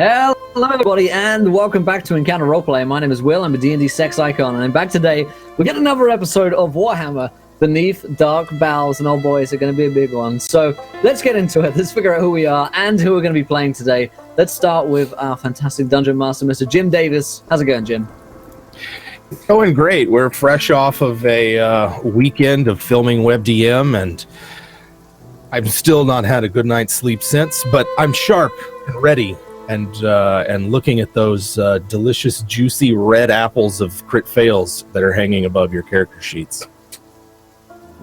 Hello everybody and welcome back to Encounter Roleplay. My name is Will, I'm a D&D sex icon, and I'm back today. We get another episode of Warhammer Beneath Dark Boughs, and oh boy, is it going to be a big one. So let's get into it. Let's figure out who we are and who we're going to be playing today. Let's start with our fantastic Dungeon Master, Mr. Jim Davis. How's it going, Jim? It's going great. We're fresh off of a weekend of filming WebDM, and I've still not had a good night's sleep since, but I'm sharp and ready. And looking at those delicious, juicy red apples of crit fails that are hanging above your character sheets.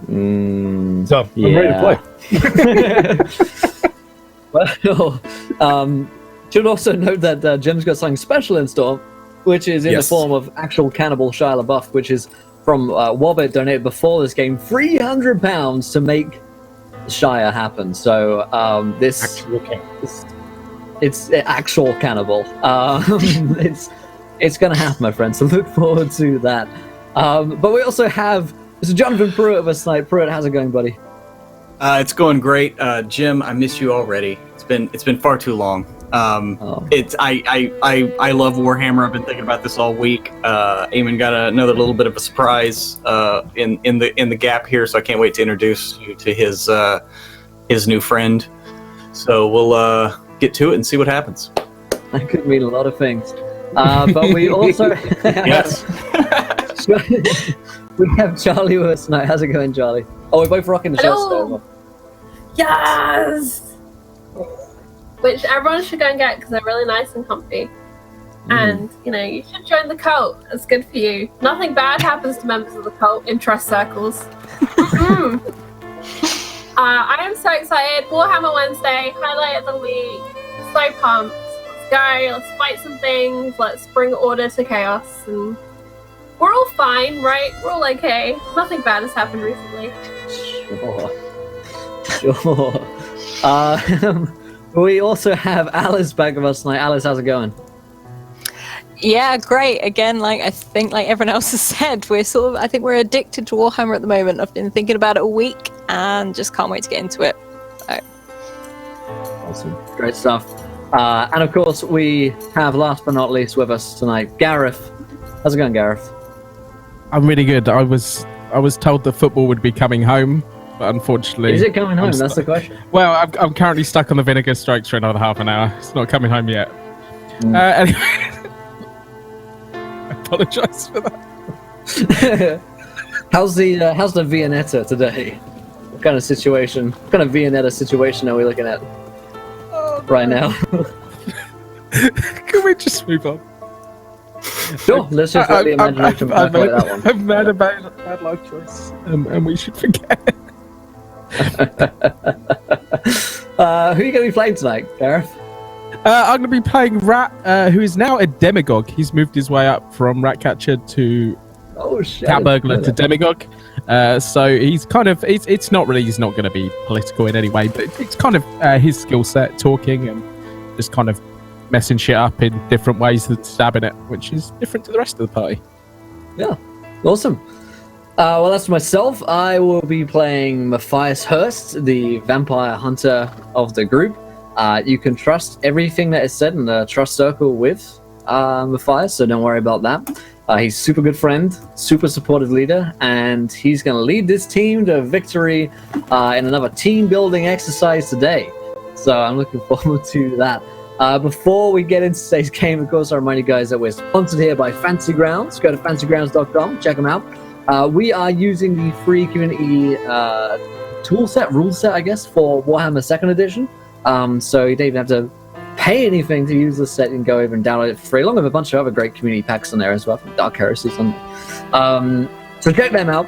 So I'm ready to play. Well, should also note that Jim's got something special in store, which is in the form of actual cannibal Shia LaBeouf, which is from Wobbit, donated before this game, £300 to make Shia happen. So this actual it's actual cannibal. It's gonna happen, my friends. So look forward to that. But we also have Mr. Jonathan Pruitt of us tonight. Pruitt, how's it going, buddy? It's going great. Jim, I miss you already. It's been far too long. I love Warhammer. I've been thinking about this all week. Eamon got another little bit of a surprise in the gap here, so I can't wait to introduce you to his new friend. So we'll get to it and see what happens. That could mean a lot of things. But we also yes. We have Charlie with us tonight. How's it going, Charlie? Oh, we're both rocking the shirts there. Yes! Which everyone should go and get because they're really nice and comfy. And, you should join the cult. It's good for you. Nothing bad happens to members of the cult in trust circles. I am so excited. Warhammer Wednesday, highlight of the week. So pumped. Let's go. Let's fight some things. Let's bring order to chaos. And we're all fine, right? We're all okay. Nothing bad has happened recently. Sure. We also have Alice back with us tonight. Alice, how's it going? Yeah, great. Again, I think everyone else has said, I think we're addicted to Warhammer at the moment. I've been thinking about it all week and just can't wait to get into it. So. Awesome. Great stuff. And of course, we have, last but not least, with us tonight, Gareth. How's it going, Gareth? I'm really good. I was told that football would be coming home, but unfortunately... Is it coming home? That's the question. Well, I'm currently stuck on the vinegar strikes for another half an hour. It's not coming home yet. Anyway, I apologise for that. How's the Viennetta today? What kind of situation? What kind of Viennetta situation are we looking at right now? Can we just move on? Sure, let's just let the imagination that one. I've made a bad life choice, and we should forget. Who are you going to be playing tonight, Gareth? I'm going to be playing Rat, who is now a demagogue. He's moved his way up from Ratcatcher to Cat Burglar to demagogue. So he's kind of, it's not really, he's not going to be political in any way, but it's kind of his skill set, talking and just kind of messing shit up in different ways than stabbing it, which is different to the rest of the party. Yeah, awesome. Well, that's myself. I will be playing Matthias Hurst, the vampire hunter of the group. You can trust everything that is said in the trust circle with Matthias, so don't worry about that. He's a super good friend, super supportive leader, and he's going to lead this team to victory in another team-building exercise today. So I'm looking forward to that. Before we get into today's game, of course, I remind you guys that we're sponsored here by Fancy Grounds. Go to fancygrounds.com, check them out. We are using the free community rule set, I guess, for Warhammer 2nd Edition. So you don't even have to pay anything to use the set. You can go over and download it for free, along with a bunch of other great community packs on there as well, from Dark Heresies on there. So check them out.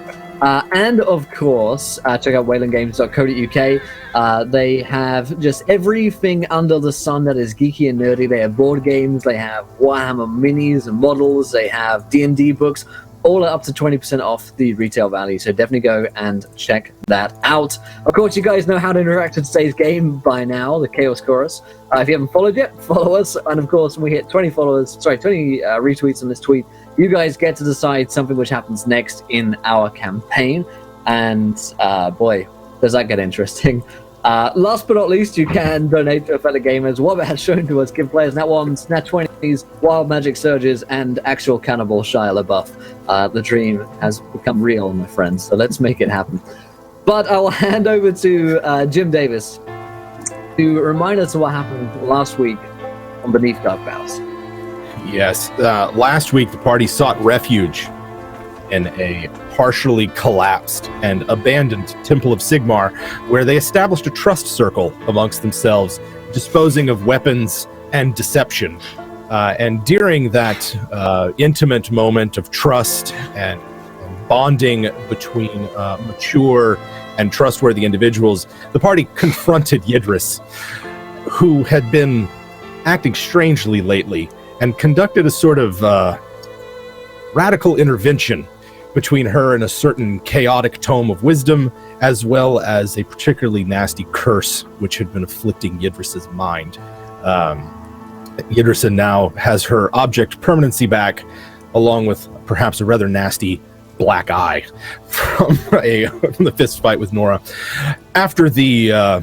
And of course, check out waylandgames.co.uk. They have just everything under the sun that is geeky and nerdy. They have board games, they have Warhammer minis and models, they have D&D books, all up to 20% off the retail value, so definitely go and check that out. Of course, you guys know how to interact with today's game by now, the Chaos Chorus. If you haven't followed yet, follow us, and of course, when we hit 20 retweets on this tweet, you guys get to decide something which happens next in our campaign, and boy, does that get interesting. Last but not least, you can donate to fellow gamers. What it has shown to us give players nat 1s, nat 20s, wild magic surges, and actual cannibal Shia LaBeouf. The dream has become real, my friends, so let's make it happen. But I will hand over to Jim Davis to remind us of what happened last week on Beneath Dark Boughs. Yes, last week the party sought refuge in a partially collapsed and abandoned Temple of Sigmar, where they established a trust circle amongst themselves, disposing of weapons and deception. And during that intimate moment of trust and bonding between mature and trustworthy individuals, the party confronted Idris, who had been acting strangely lately, and conducted a sort of radical intervention between her and a certain chaotic tome of wisdom, as well as a particularly nasty curse which had been afflicting Idris's mind. Idris now has her object permanency back, along with perhaps a rather nasty black eye from the fist fight with Nora. After the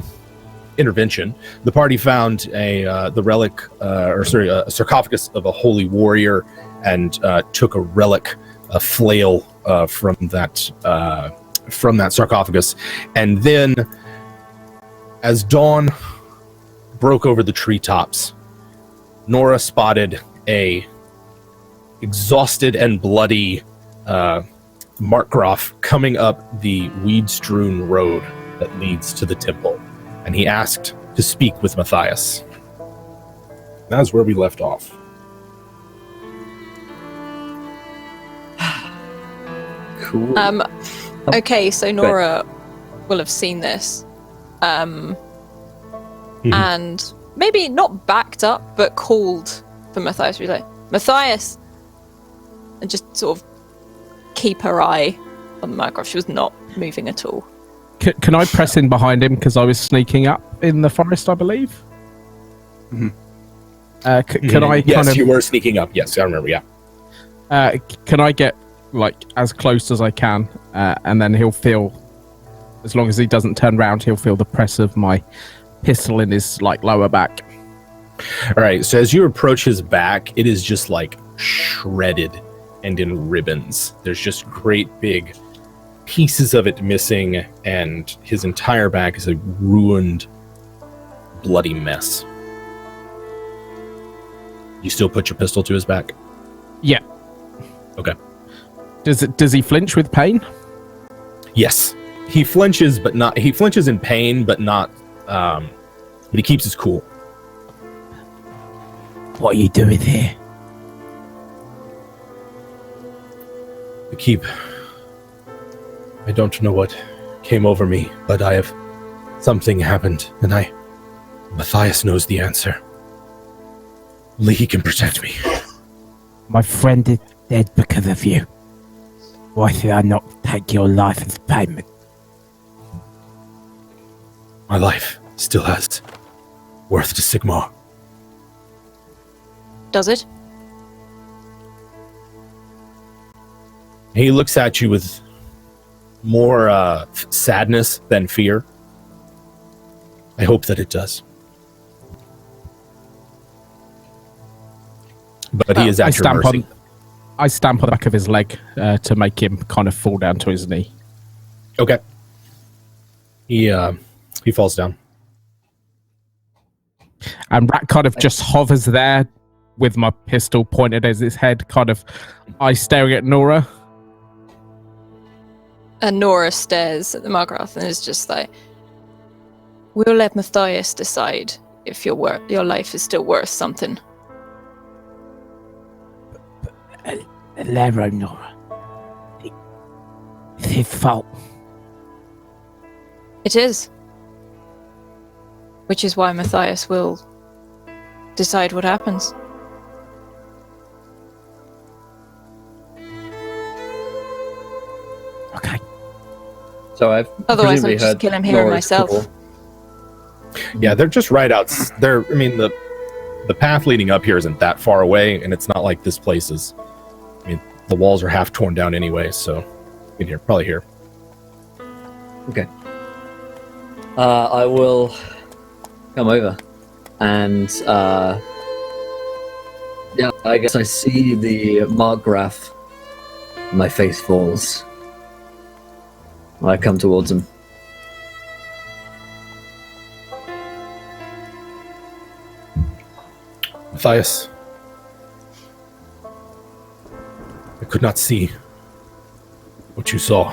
intervention, the party found a sarcophagus of a holy warrior, and took a relic, a flail from that sarcophagus. And then, as dawn broke over the treetops, Nora spotted a exhausted and bloody margrave coming up the weed-strewn road that leads to the temple, and he asked to speak with Matthias. That's where we left off. Cool. Okay, so Nora will have seen this, and maybe not backed up, but called for Matthias. Be like, Matthias, and just sort of keep her eye on the margrave. She was not moving at all. Can I press in behind him because I was sneaking up in the forest, I believe? Mm-hmm. Can I? Yes, kind of, you were sneaking up. Yes, I remember. Yeah. Can I get like as close as I can, and then he'll feel, as long as he doesn't turn around, he'll feel the press of my pistol in his like lower back. All right. So as you approach his back, it is just like shredded and in ribbons. There's just great big pieces of it missing, and his entire back is a ruined, bloody mess. You still put your pistol to his back? Yeah. Okay. Does he flinch with pain? Yes. He flinches, but not. He flinches in pain, but not. But he keeps his cool. What are you doing here? I don't know what came over me, but something happened, and Matthias knows the answer. Only he can protect me. My friend is dead because of you. Why should I not take your life as payment? My life still has worth to Sigmar. Does it? He looks at you with more sadness than fear. I hope that it does. But he is at your mercy. I stamp on the back of his leg to make him kind of fall down to his knee. Okay. He falls down. And Rat kind of just hovers there with my pistol pointed at his head, kind of eye staring at Nora. And Nora stares at the margrave and is just like, we'll let Matthias decide if your life is still worth something. Lero, Nora. It's his fault. It is. Which is why Matthias will decide what happens. Okay. So I've Otherwise, presumably I'll just heard kill him here Nora's myself. call. Yeah, they're just right out. I mean, the path leading up here isn't that far away, and it's not like this place is. I mean, the walls are half torn down anyway, so in here, probably here. Okay. I will come over and yeah, I guess I see the margrave. My face falls. I come towards him. Matthias, I could not see what you saw.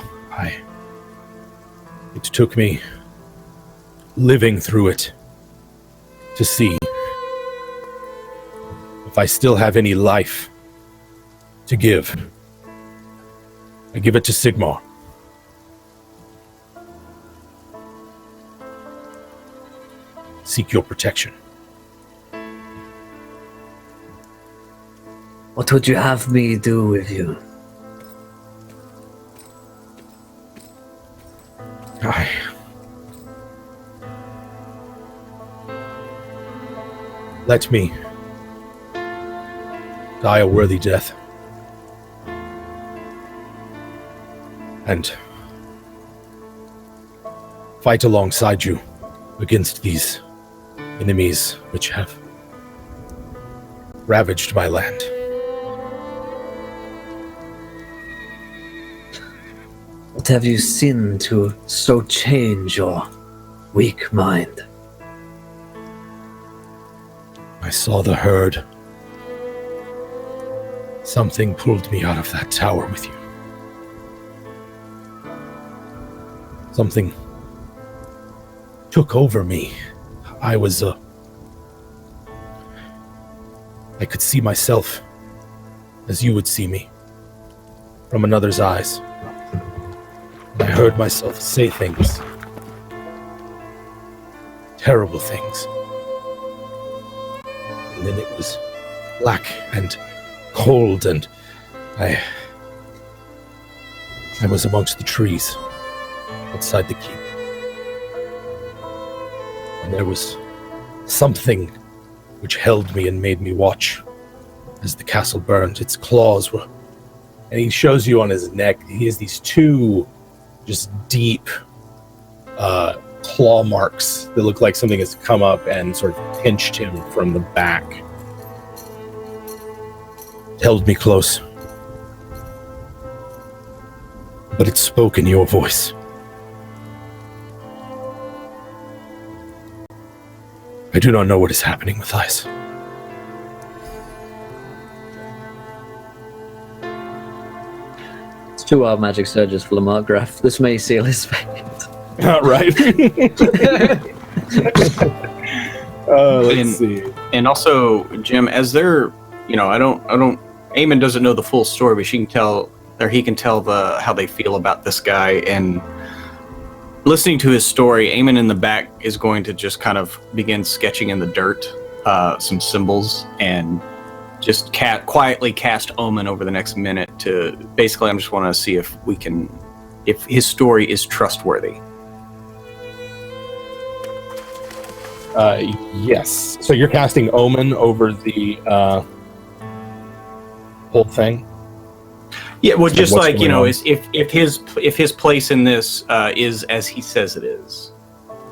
It took me living through it to see if I still have any life to give. I give it to Sigmar. Seek your protection. What would you have me do with you? Let me die a worthy death. And fight alongside you against these enemies which have ravaged my land. What have you seen to so change your weak mind? I saw the herd. Something pulled me out of that tower with you. Something took over me. I could see myself as you would see me, from another's eyes. And I heard myself say things. Terrible things. And then it was black and cold, and I was amongst the trees outside the keep. And there was something which held me and made me watch as the castle burned. Its claws were... And he shows you on his neck, he has these two just deep claw marks that look like something has come up and sort of pinched him from the back. It held me close. But it spoke in your voice. I do not know what is happening, Matthias. It's 2 wild magic surges for the margrave. This may seal his fate. Right. Let's see. And also, Jim, as they're, I don't. Eamon doesn't know the full story, but he can tell how they feel about this guy. And listening to his story, Eamon in the back is going to just kind of begin sketching in the dirt some symbols and just quietly cast Omen over the next minute to basically. I just want to see if his story is trustworthy. Yes. So you're casting Omen over the whole thing? Yeah, well, just what's like, going on? if his place in this is as he says it is,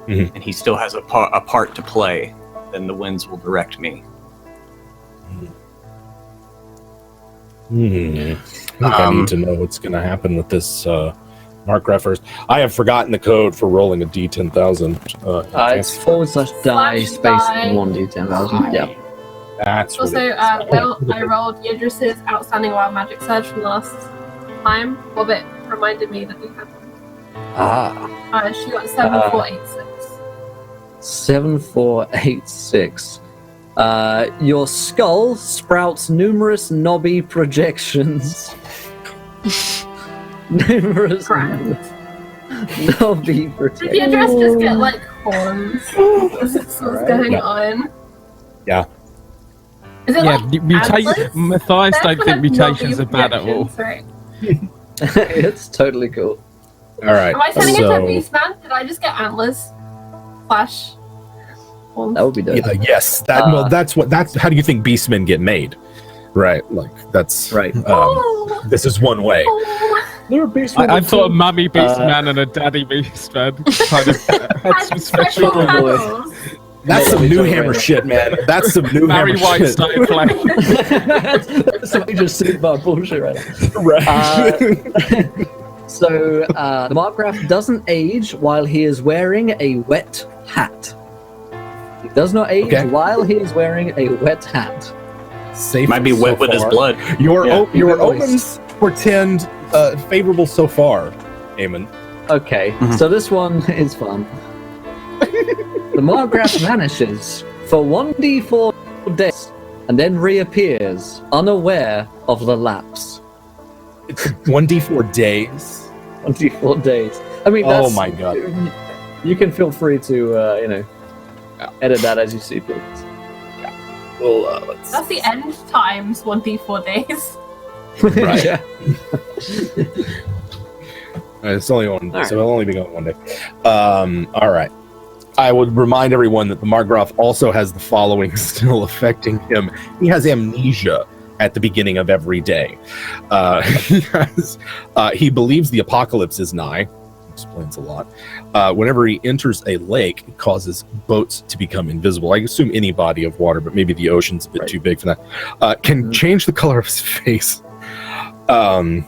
Mhm. and he still has a part to play, then the winds will direct me. I think I need to know what's going to happen with this margrave first. I have forgotten the code for rolling a D10,000. It's /die space die. 1d10,000. Yeah. That's what Also, it is. I rolled Idris's outstanding wild magic surge from last time. Bobbit reminded me that we had one. She got 7486. 7486. Your skull sprouts numerous knobby projections. Numerous Grand. knobby Did projections. the Idris just get like horns? Is this what's going Yeah. on? Yeah. Is it Yeah, like Matthias antlers? don't think They're kind of mutations knobby are bad at all. projections, right? It's totally cool. All right. Am I turning into a So, beast man? Did I just get antlers? Flash. Horns? That would be dope. yes. That's how do you think beastmen get made? Right. Like that's Right. Oh. This is one way. Oh. They're a beast. I thought a mummy beast man and a daddy beast man kind of had some special. Special That's some New Hammer shit, man. That's some New Barry Hammer White shit. style play. That's some just super bullshit right now. Right. So the margrave doesn't age while he is wearing a wet hat. He does not age while he is wearing a wet hat. Safe. Might be so wet with his far. blood. Your Even omens portend favorable so far, Eamon. Okay, so this one is fun. The margrave vanishes for 1d4 days and then reappears unaware of the lapse. It's 1d4 days. 1d4 days. I mean, that's, Oh my god. You can feel free to, edit that as you see fit. Well, let's. That's the end times 1d4 days. Right. Yeah. It's only one, All so it'll only be going one day. All right. I would remind everyone that the margrave also has the following still affecting him. He has amnesia at the beginning of every day. He believes the apocalypse is nigh. Explains a lot. Whenever he enters a lake, it causes boats to become invisible. I assume any body of water, but maybe the ocean's a bit too big for that. Can change the color of his face. And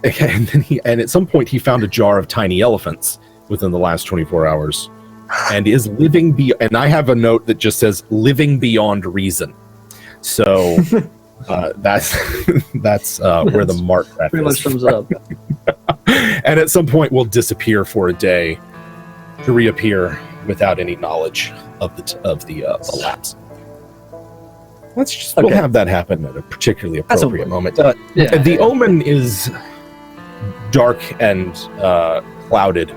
at some point he found a jar of tiny elephants within the last 24 hours. And is living and I have a note that just says living beyond reason. So that's where the mark Pretty much sums it up. and at some point will disappear for a day to reappear without any knowledge of the lapse. We'll have that happen at a particularly appropriate moment. The Omen is dark and clouded,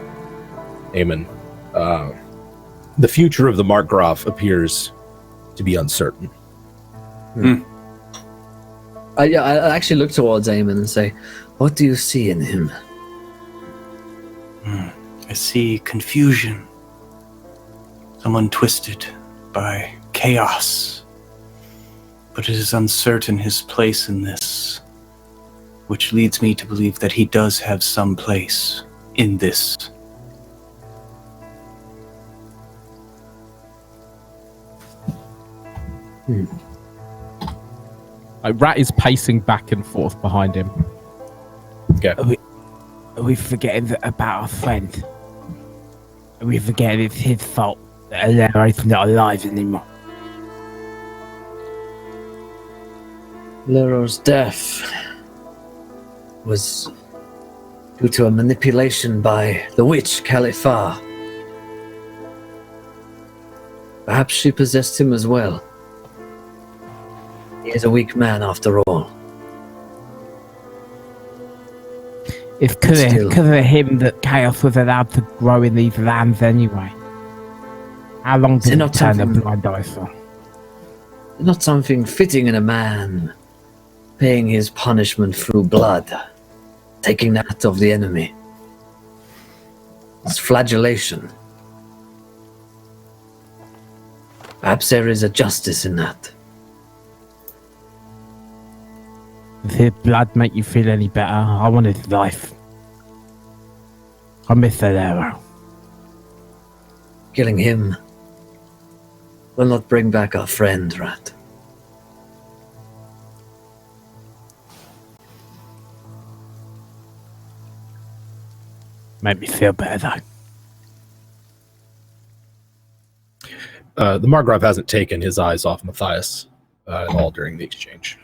Eamon. The future of the margrave appears to be uncertain. I actually look towards Eamon and say, "What do you see in him?" I see confusion. Someone twisted by chaos. But it is uncertain his place in this, which leads me to believe that he does have some place in this. Rat is pacing back and forth behind him. Okay. Are we forgetting about our friend? Are we forgetting it's his fault that Alera's not alive anymore? Lero's death was due to a manipulation by the witch Khalifa. Perhaps she possessed him as well. He is a weak man after all. It's because of him that chaos was allowed to grow in these lands anyway. How long did it turn a blind eye for? Not something fitting in a man, paying his punishment through blood, taking that of the enemy. It's flagellation. Perhaps there is a justice in that. Does his blood make you feel any better? I want his life. I miss Alera. Killing him will not bring back our friend, Rat. Make me feel better though. The margrave hasn't taken his eyes off Matthias at all during the exchange.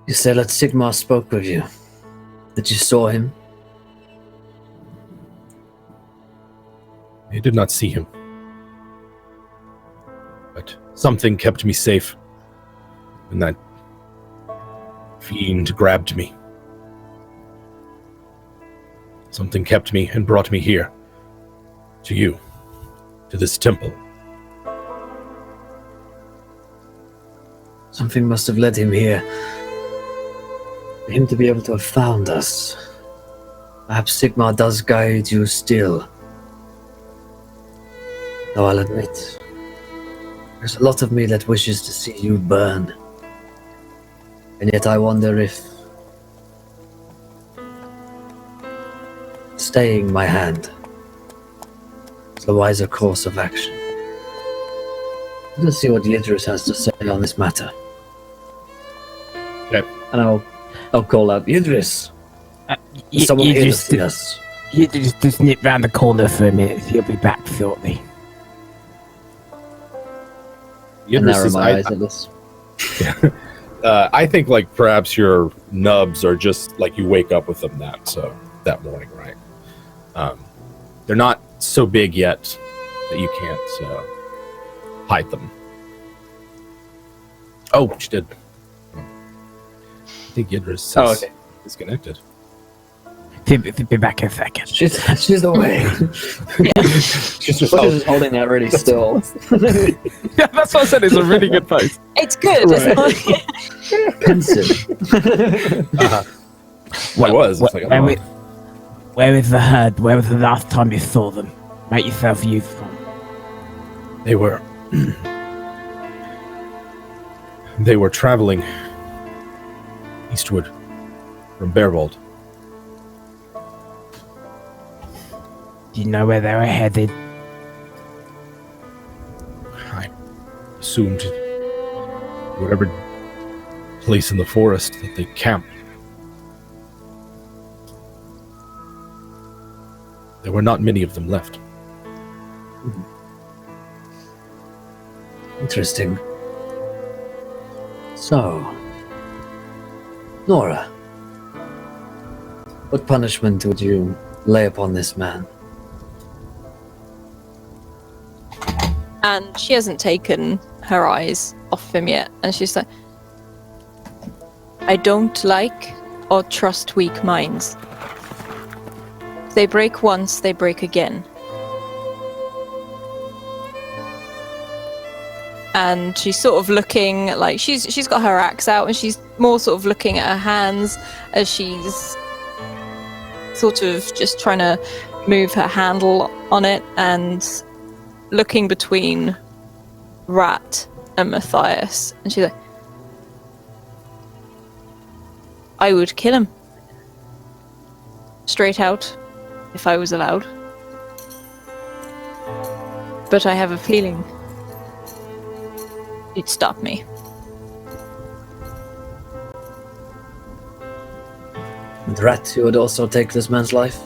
You said that Sigmar spoke with you. That you saw him? I did not see him. But something kept me safe when that fiend grabbed me. Something kept me and brought me here. To you. To this temple. Something must have led him here. For him to be able to have found us. Perhaps Sigmar does guide you still. Though I'll admit, there's a lot of me that wishes to see you burn. And yet I wonder if staying my hand is the wiser course of action. Let's see what Idris has to say on this matter. Okay. And I'll call out Idris. Someone here to see us. You just nip round the corner for a minute. He'll be back shortly. And narrow my eyes at this. I think like perhaps your nubs are just like you wake up with them that morning, right? They're not so big yet that you can't hide them. Oh, she did. I think Idris is disconnected. Be back in a second. She's away. She's just holding that really still. Yeah, that's what I said. It's a really good pose. It's good. Right. It's Pensive. Where is the herd? Where was the last time you saw them? Make yourself useful. They were traveling eastward from Bearwold. Do you know where they were headed? I assumed whatever place in the forest that they camped. There were not many of them left. Interesting. So, Nora, what punishment would you lay upon this man? And she hasn't taken her eyes off him yet. And she's like, I don't like or trust weak minds. If they break once, they break again. And she's sort of looking like she's got her axe out, and she's more sort of looking at her hands as she's sort of just trying to move her handle on it, and looking between Rat and Matthias, and she's like, I would kill him. Straight out, if I was allowed. But I have a feeling you'd stop me. And Rat, you would also take this man's life?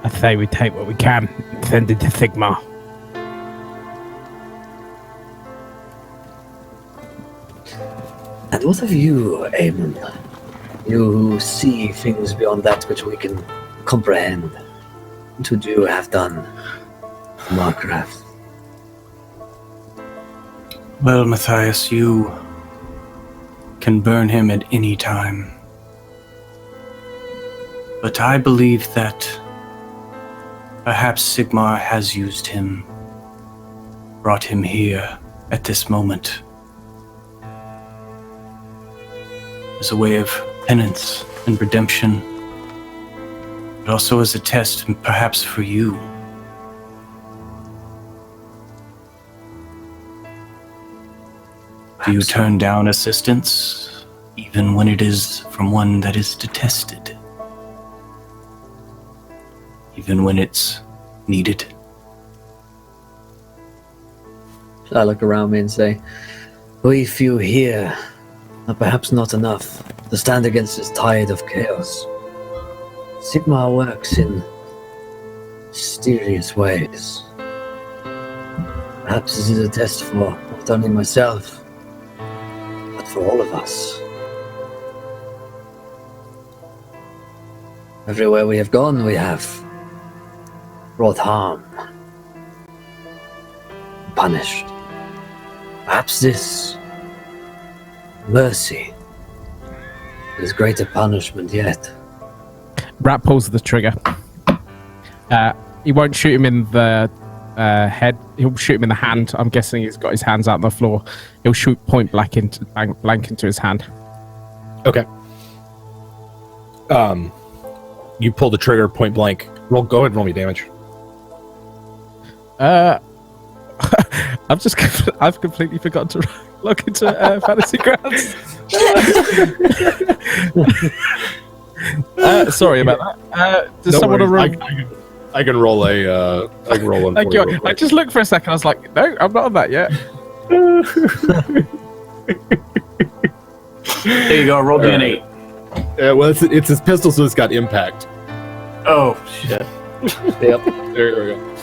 I say we take what we can and send it to Sigmar. And what of you, Eamon? You who see things beyond that which we can comprehend. What would you have done, margrave? Well, Matthias, you can burn him at any time. But I believe that perhaps Sigmar has used him, brought him here at this moment as a way of penance and redemption, but also as a test, perhaps for you. Do you turn down assistance, even when it is from one that is detested? Even when it's needed? I look around me and say, we few here are perhaps not enough to stand against this tide of chaos. Sigmar works in mysterious ways. Perhaps this is a test for not only myself, but for all of us. Everywhere we have gone, we have brought harm, punished. Perhaps this mercy is greater punishment yet. Rat pulls the trigger. He won't shoot him in the head. He'll shoot him in the hand. I'm guessing he's got his hands out on the floor. He'll shoot point blank into his hand. Okay. You pull the trigger point blank. Go ahead and roll me damage. I've completely forgotten to log into Fantasy Grounds. Sorry about that. Does someone roll? I can roll a. I can roll one. Thank you. I just looked for a second. I was like, no, I'm not on that yet. There you go. Roll me an 8. Well, it's his pistol, so it's got impact. Oh shit. Yep. There we go.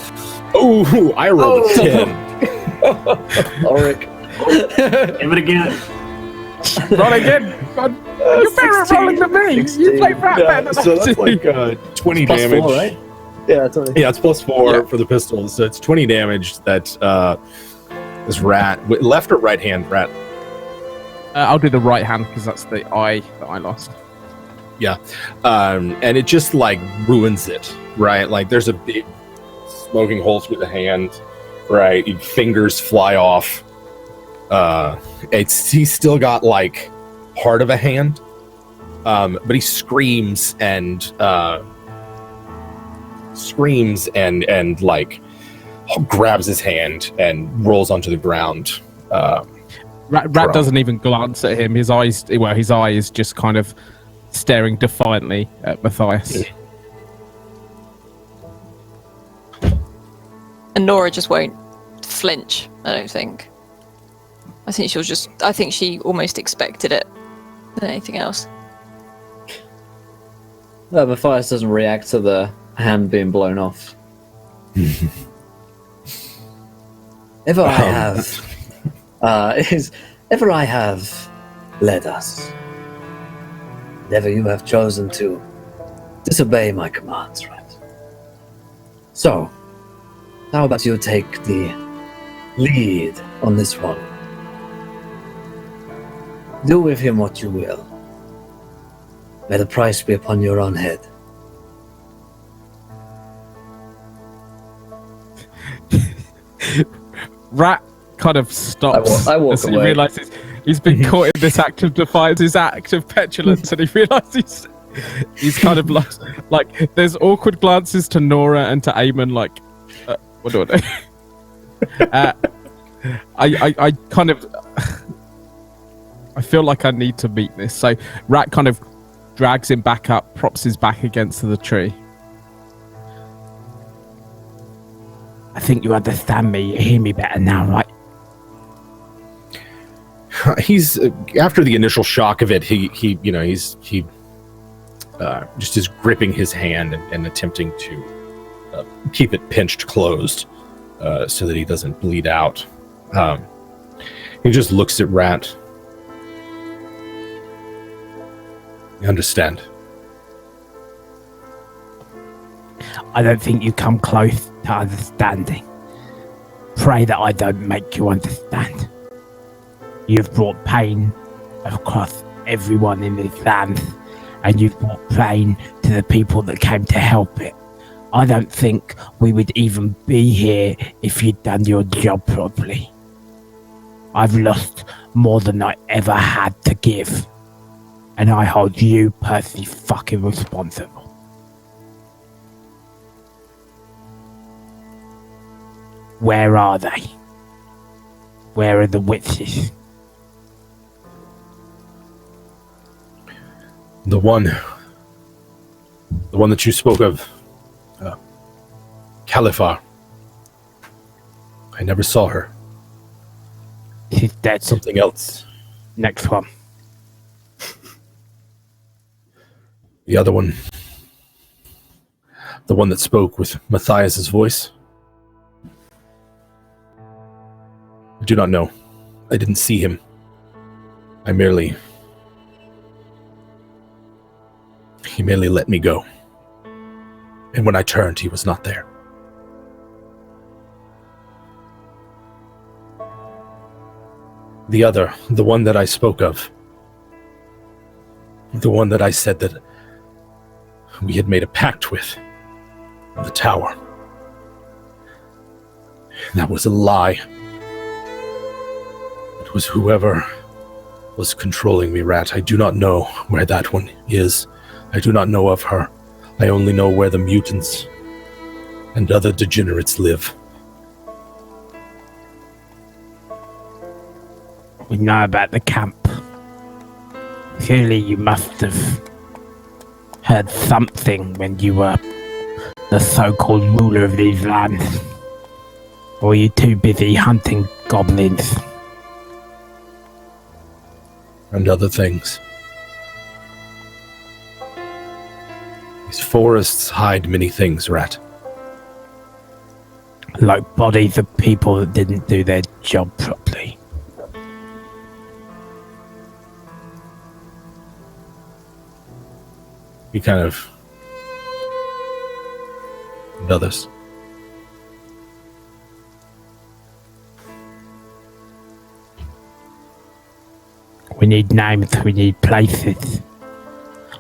Oh, I rolled a 10. Ulrich. Give it again. Roll again. You're better at rolling than me. 16. You play rat better than So I that's do. like 20 Plus damage. 4, right? Yeah, totally. Yeah, it's plus 4 Yeah. for the pistol, so it's 20 damage. That this rat, left or right hand rat. I'll do the right hand because that's the eye that I lost. Yeah, and it just like ruins it, right? Like there's a big smoking hole through the hand, right? Fingers fly off. He's still got like part of a hand, but he screams and like grabs his hand and rolls onto the ground. Rat doesn't even glance at him. His eye is just kind of staring defiantly at Matthias. And Nora just won't flinch, I don't think. I think she almost expected it than anything else. Matthias doesn't react to the hand being blown off. Ever I have led us. Never you have chosen to disobey my commands, right? So, how about you take the lead on this one? Do with him what you will. May the price be upon your own head. Rat kind of stops I walk as he away. realizes he's been caught in this act of defiance, this act of petulance, and he realizes he's kind of lost. Like, there's awkward glances to Nora and to Eamon, like, what do I do? I kind of... I feel like I need to meet this. So Rat kind of drags him back up, props his back against the tree. I think you understand me. You hear me better now, right? He's after the initial shock of it. He just is gripping his hand and attempting to keep it pinched closed so that he doesn't bleed out. He just looks at Rat. You understand? I don't think you come close to understanding. Pray that I don't make you understand. You've brought pain across everyone in this land, and you've brought pain to the people that came to help it. I don't think we would even be here if you'd done your job properly. I've lost more than I ever had to give, and I hold you personally fucking responsible. Where are they? Where are the witches? The one that you spoke of, Califar. I never saw her. She's dead. Something else. Next one. The other one. The one that spoke with Matthias's voice. I do not know. I didn't see him. He merely let me go. And when I turned, he was not there. The other, the one that I spoke of. The one that I said that we had made a pact with. The tower. That was a lie. It was whoever was controlling me, Rat. I do not know where that one is. I do not know of her. I only know where the mutants and other degenerates live. We know about the camp. Surely you must have heard something when you were the so-called ruler of these lands. Or were you too busy hunting goblins? And other things. These forests hide many things, Rat. Like bodies of people that didn't do their job properly. He kind of... and others. We need names, we need places.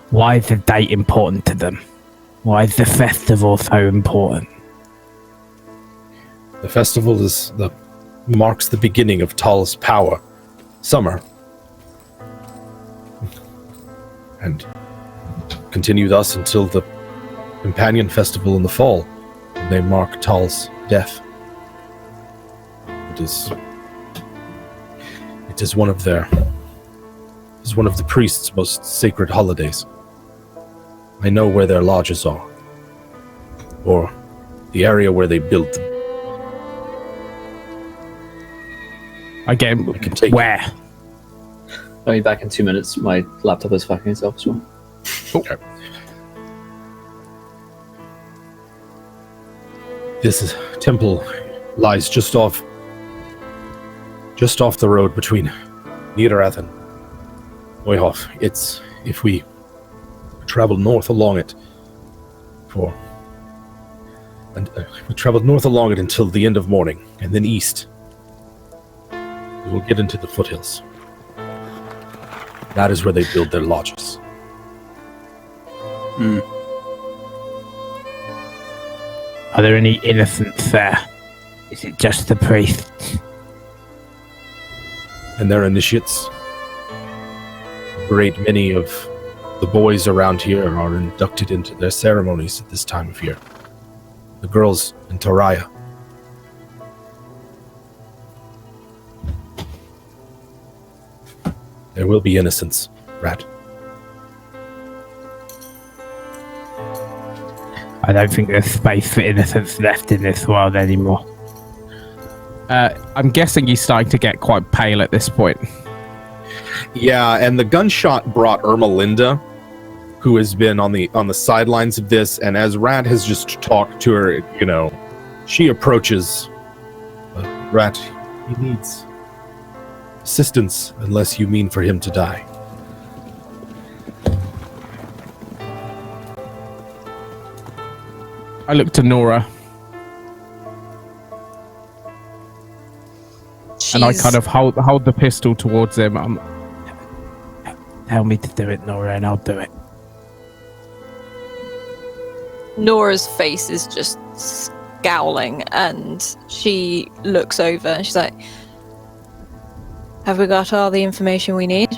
Why is the date important to them? Why is the festival so important? The festival marks the beginning of Tal's power. Summer. And continue thus until the companion festival in the fall, when they mark Tal's death. It is one of the priests' most sacred holidays. I know where their lodges are, or the area where they built them. Again, where? I'll be back in 2 minutes. My laptop is fucking itself as well. Okay. This temple lies just off the road between Niederrath and Neuhof. It's, if we travel north along it we traveled north along it until the end of morning, and then east. We will get into the foothills. That is where they build their lodges. Are there any innocents there? Is it just the priests? And their initiates. A great many of the boys around here are inducted into their ceremonies at this time of year. The girls in Toraya. There will be innocents, Rat. I don't think there's space for innocents left in this world anymore. I'm guessing he's starting to get quite pale at this point. Yeah, and the gunshot brought Ermelinda, who has been on the sidelines of this, and as Rat has just talked to her, she approaches. Rat, he needs assistance unless you mean for him to die. I look to Nora. And I kind of hold the pistol towards him. Tell me to do it, Nora, and I'll do it. Nora's face is just scowling, and she looks over and she's like, have we got all the information we need?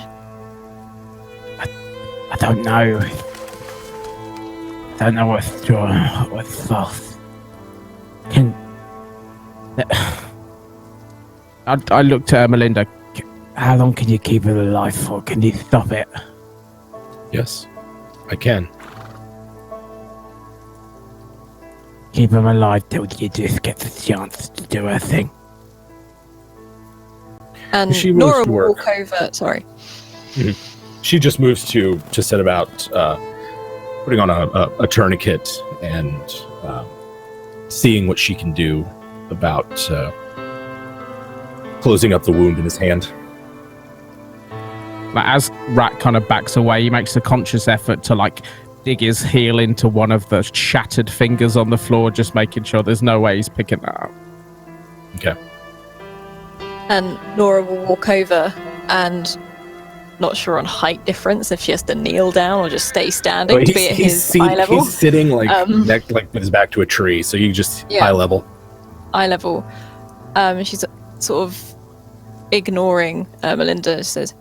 I don't know. I don't know what's true and what's false. I looked at Melinda. How long can you keep it alive for? Can you stop it? Yes, I can. Keep him alive till Idris gets a chance to do her thing. And She Nora moves to will work. walk over. Sorry. She just moves to set about putting on a tourniquet and seeing what she can do about closing up the wound in his hand. As Rat kind of backs away, he makes a conscious effort to dig his heel into one of the shattered fingers on the floor, just making sure there's no way he's picking that up. Okay. And Nora will walk over, and not sure on height difference if she has to kneel down or just stay standing to be at his eye level. He's sitting with his back to a tree, so you just eye level. Eye level. She's sort of ignoring Melinda. She says,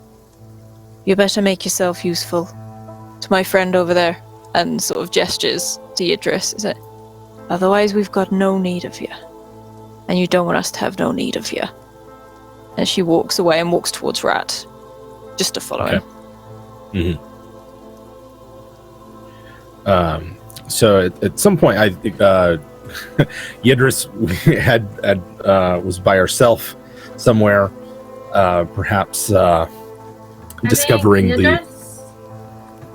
"You better make yourself useful to my friend over there," and sort of gestures to Idris. Is it? Otherwise, we've got no need of you, and you don't want us to have no need of you. And she walks away and walks towards Rat, just to follow him. So at some point, I think Idris was by herself somewhere, perhaps discovering the.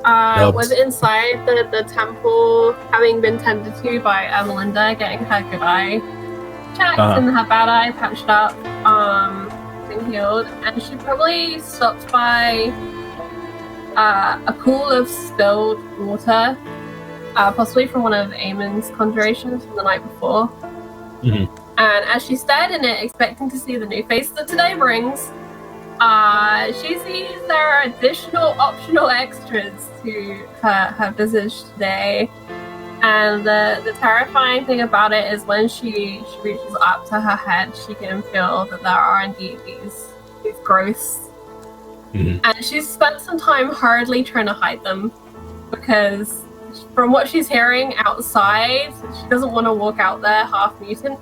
Was inside the temple, having been tended to by Melinda, getting her good eye checked and her bad eye patched up, being healed, and she probably stopped by a pool of spilled water, possibly from one of Eamon's conjurations from the night before. And as she stared in it, expecting to see the new face that today brings, she sees there are additional optional extras to her visage today. And the terrifying thing about it is when she reaches up to her head, she can feel that there are indeed these growths. And she's spent some time hurriedly trying to hide them, because from what she's hearing outside, she doesn't want to walk out there half mutant.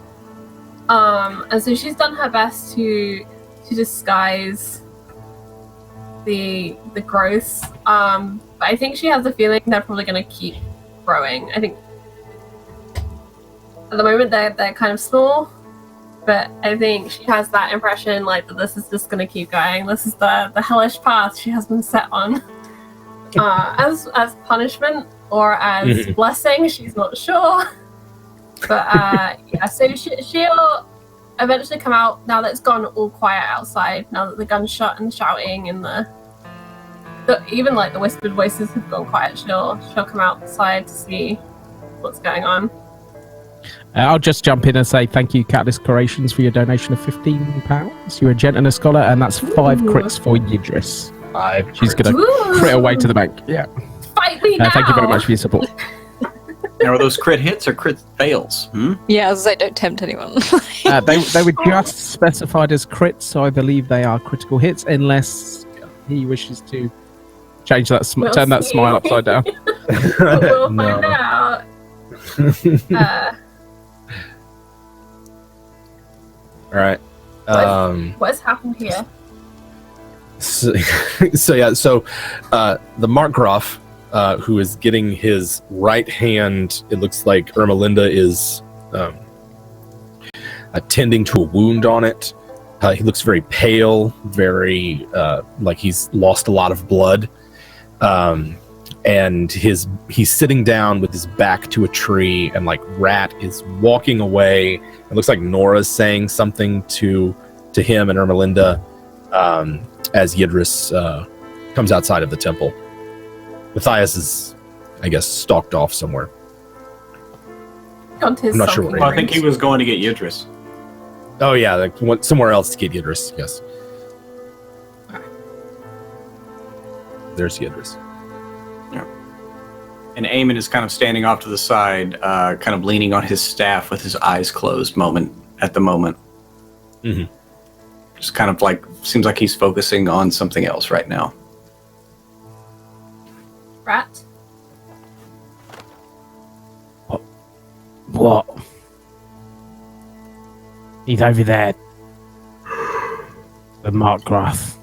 And so she's done her best to disguise the growths. But I think she has a feeling they're probably going to keep growing. I think at the moment they're kind of small, but I think she has that impression like that this is just going to keep going. This is the hellish path she has been set on. As punishment or as blessing, she's not sure. But yeah, so she'll eventually come out now that it's gone all quiet outside, now that the gunshot and the shouting and the even like the whispered voices have gone quiet. She'll come outside to see what's going on. I'll just jump in and say thank you, Catalyst Creations, for your donation of £15. You're a gent and a scholar, and that's 5 crits for Idris. 5. She's going to crit away to the bank. Yeah. Fight me now! Thank you very much for your support. Now, are those crit hits or crit fails? Yeah, as I say, don't tempt anyone. They were just specified as crits, so I believe they are critical hits, unless he wishes to change that, turn that smile upside down. We'll find out. All right. What's happened here? So the margrave, who is getting his right hand, it looks like Ermelinda is attending to a wound on it. He looks very pale, very like he's lost a lot of blood. And he's sitting down with his back to a tree, and like Rat is walking away. It looks like Nora's saying something to him and Ermelinda as Idris comes outside of the temple. Matthias is, I guess, stalked off somewhere. I'm not sure where. Well, I think he was going to get Idris. Oh yeah, like went somewhere else to get Idris. Yes. There's Idris. Yeah. And Eamon is kind of standing off to the side, kind of leaning on his staff with his eyes closed at the moment. Just kind of like, seems like he's focusing on something else right now. Rat? What? He's over there. The margrave.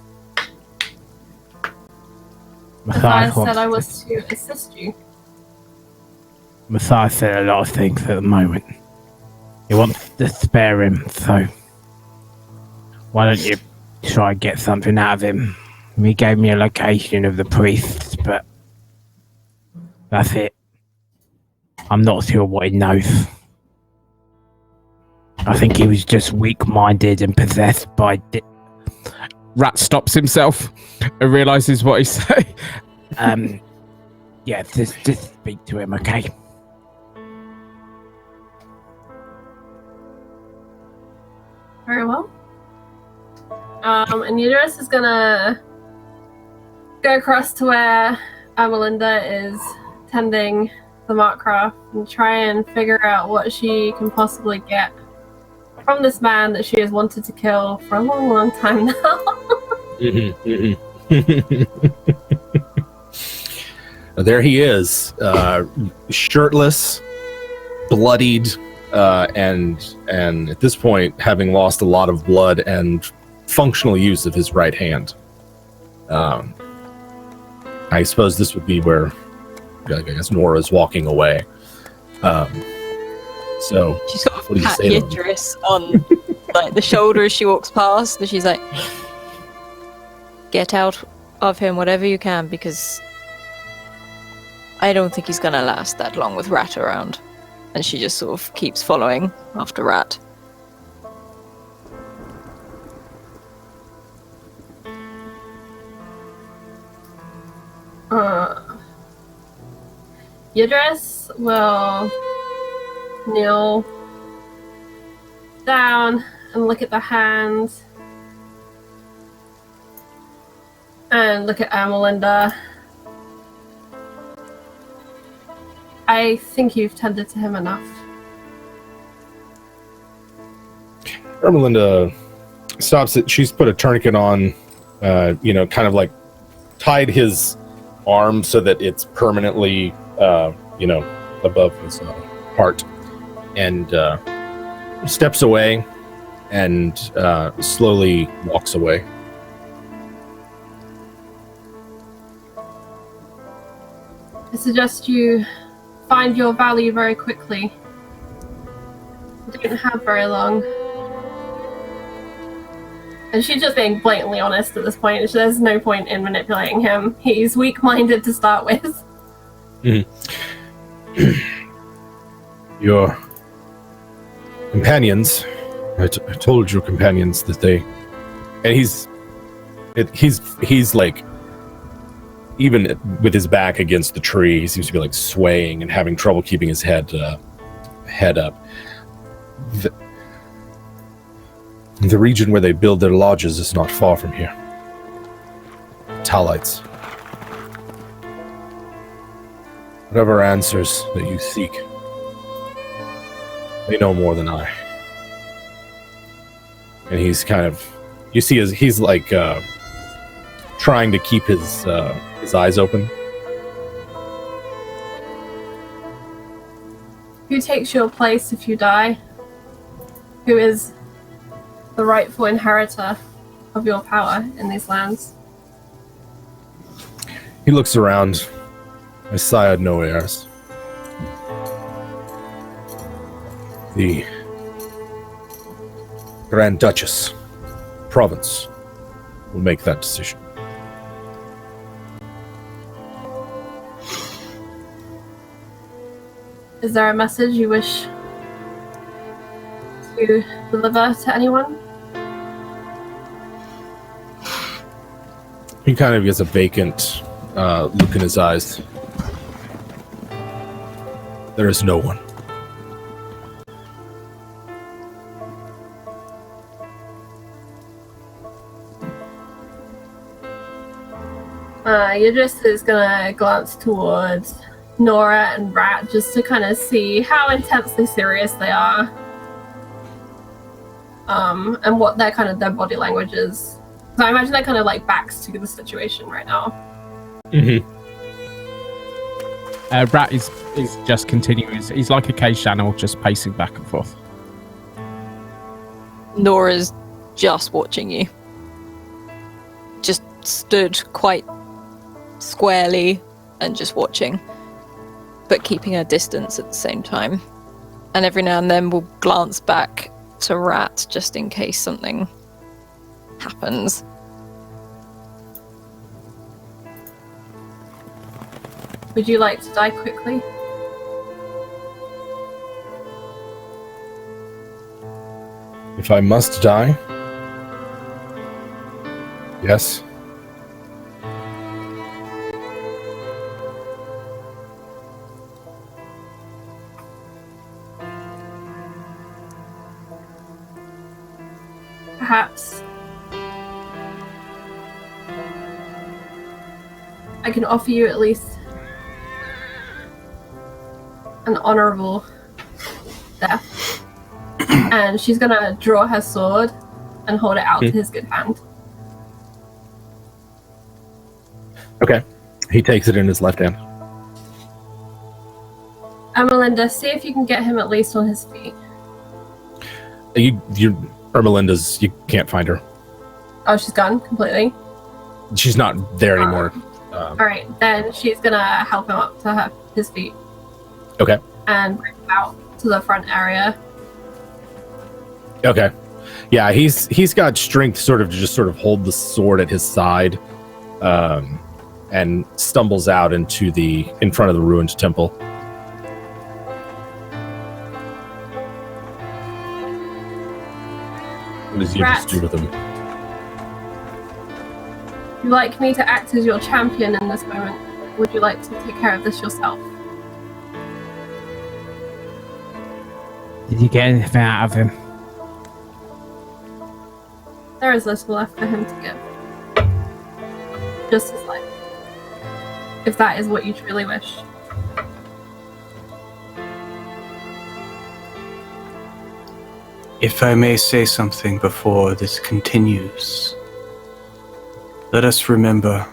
Matthias said I was to assist you. Matthias said a lot of things at the moment. He wants to spare him, so why don't you try and get something out of him? He gave me a location of the priests, but that's it. I'm not sure what he knows. I think he was just weak-minded and possessed by... Rat stops himself and realizes what he's saying. Yeah, just speak to him, okay? Very well. And Idris is gonna go across to where Melinda is tending the margrave and try and figure out what she can possibly get from this man that she has wanted to kill for a long, long time now. There he is, shirtless, bloodied, and at this point, having lost a lot of blood and functional use of his right hand. I suppose this would be where, I guess, Nora's walking away. So She sort what do of you pat say to him? Idris on like the shoulder as she walks past, and she's like, "Get out of him whatever you can, because I don't think he's gonna last that long with Rat around." And she just sort of keeps following after Rat. Idris will kneel down and look at the hands and look at Melinda. I think you've tended to him enough. Ermelinda stops it. She's put a tourniquet on, kind of like tied his arm so that it's permanently, above his heart, and steps away and slowly walks away. I suggest you find your value very quickly. You don't have very long. And she's just being blatantly honest at this point. There's no point in manipulating him. He's weak-minded to start with. Your companions, I told your companions that they, and he's like, even with his back against the tree, he seems to be like swaying and having trouble keeping his head up. The region where they build their lodges is not far from here. Talites. Whatever answers that you seek, they know more than I. And he's kind of, you see, he's like trying to keep his eyes open. Who takes your place if you die? Who is the rightful inheritor of your power in these lands? He looks around. I sired no heirs. The Grand Duchess province will make that decision. Is there a message you wish to deliver to anyone? He kind of gets a vacant look in his eyes. There is no one. Idris is gonna glance towards Nora and Rat just to kind of see how intensely serious they are, and what their body language is. So I imagine they're kind of like backs to the situation right now. Rat is just continuing. He's like a cage channel, just pacing back and forth. Nora's just watching you. Just stood quite squarely and just watching, but keeping her distance at the same time. And every now and then we'll glance back to Rat just in case something happens. Would you like to die quickly? If I must die, yes. Perhaps I can offer you at least an honorable death. And she's gonna draw her sword and hold it out to his good hand. Okay. He takes it in his left hand. Melinda, see if you can get him at least on his feet. Ermelinda's, you can't find her. Oh, she's gone completely? She's not there anymore. Alright, then she's gonna help him up to his feet. Okay. And bring him out to the front area. Okay. Yeah, he's got strength sort of to just sort of hold the sword at his side, and stumbles out in front of the ruined temple. What does Idris do with him? Would you like me to act as your champion in this moment? Would you like to take care of this yourself? Did you get anything out of him? There is little left for him to give. Just his life. If that is what you truly wish. If I may say something before this continues, let us remember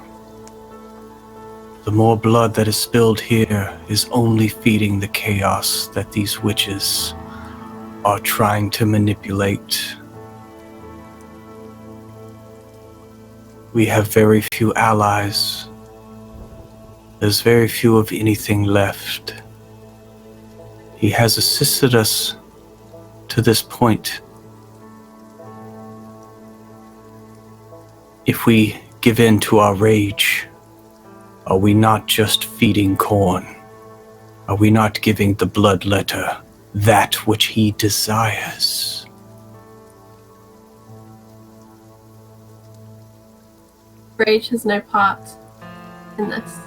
the more blood that is spilled here is only feeding the chaos that these witches are trying to manipulate. We have very few allies. There's very few of anything left. He has assisted us to this point. If we give in to our rage, are we not just feeding corn? Are we not giving the bloodletter that which he desires? Rage has no part in this.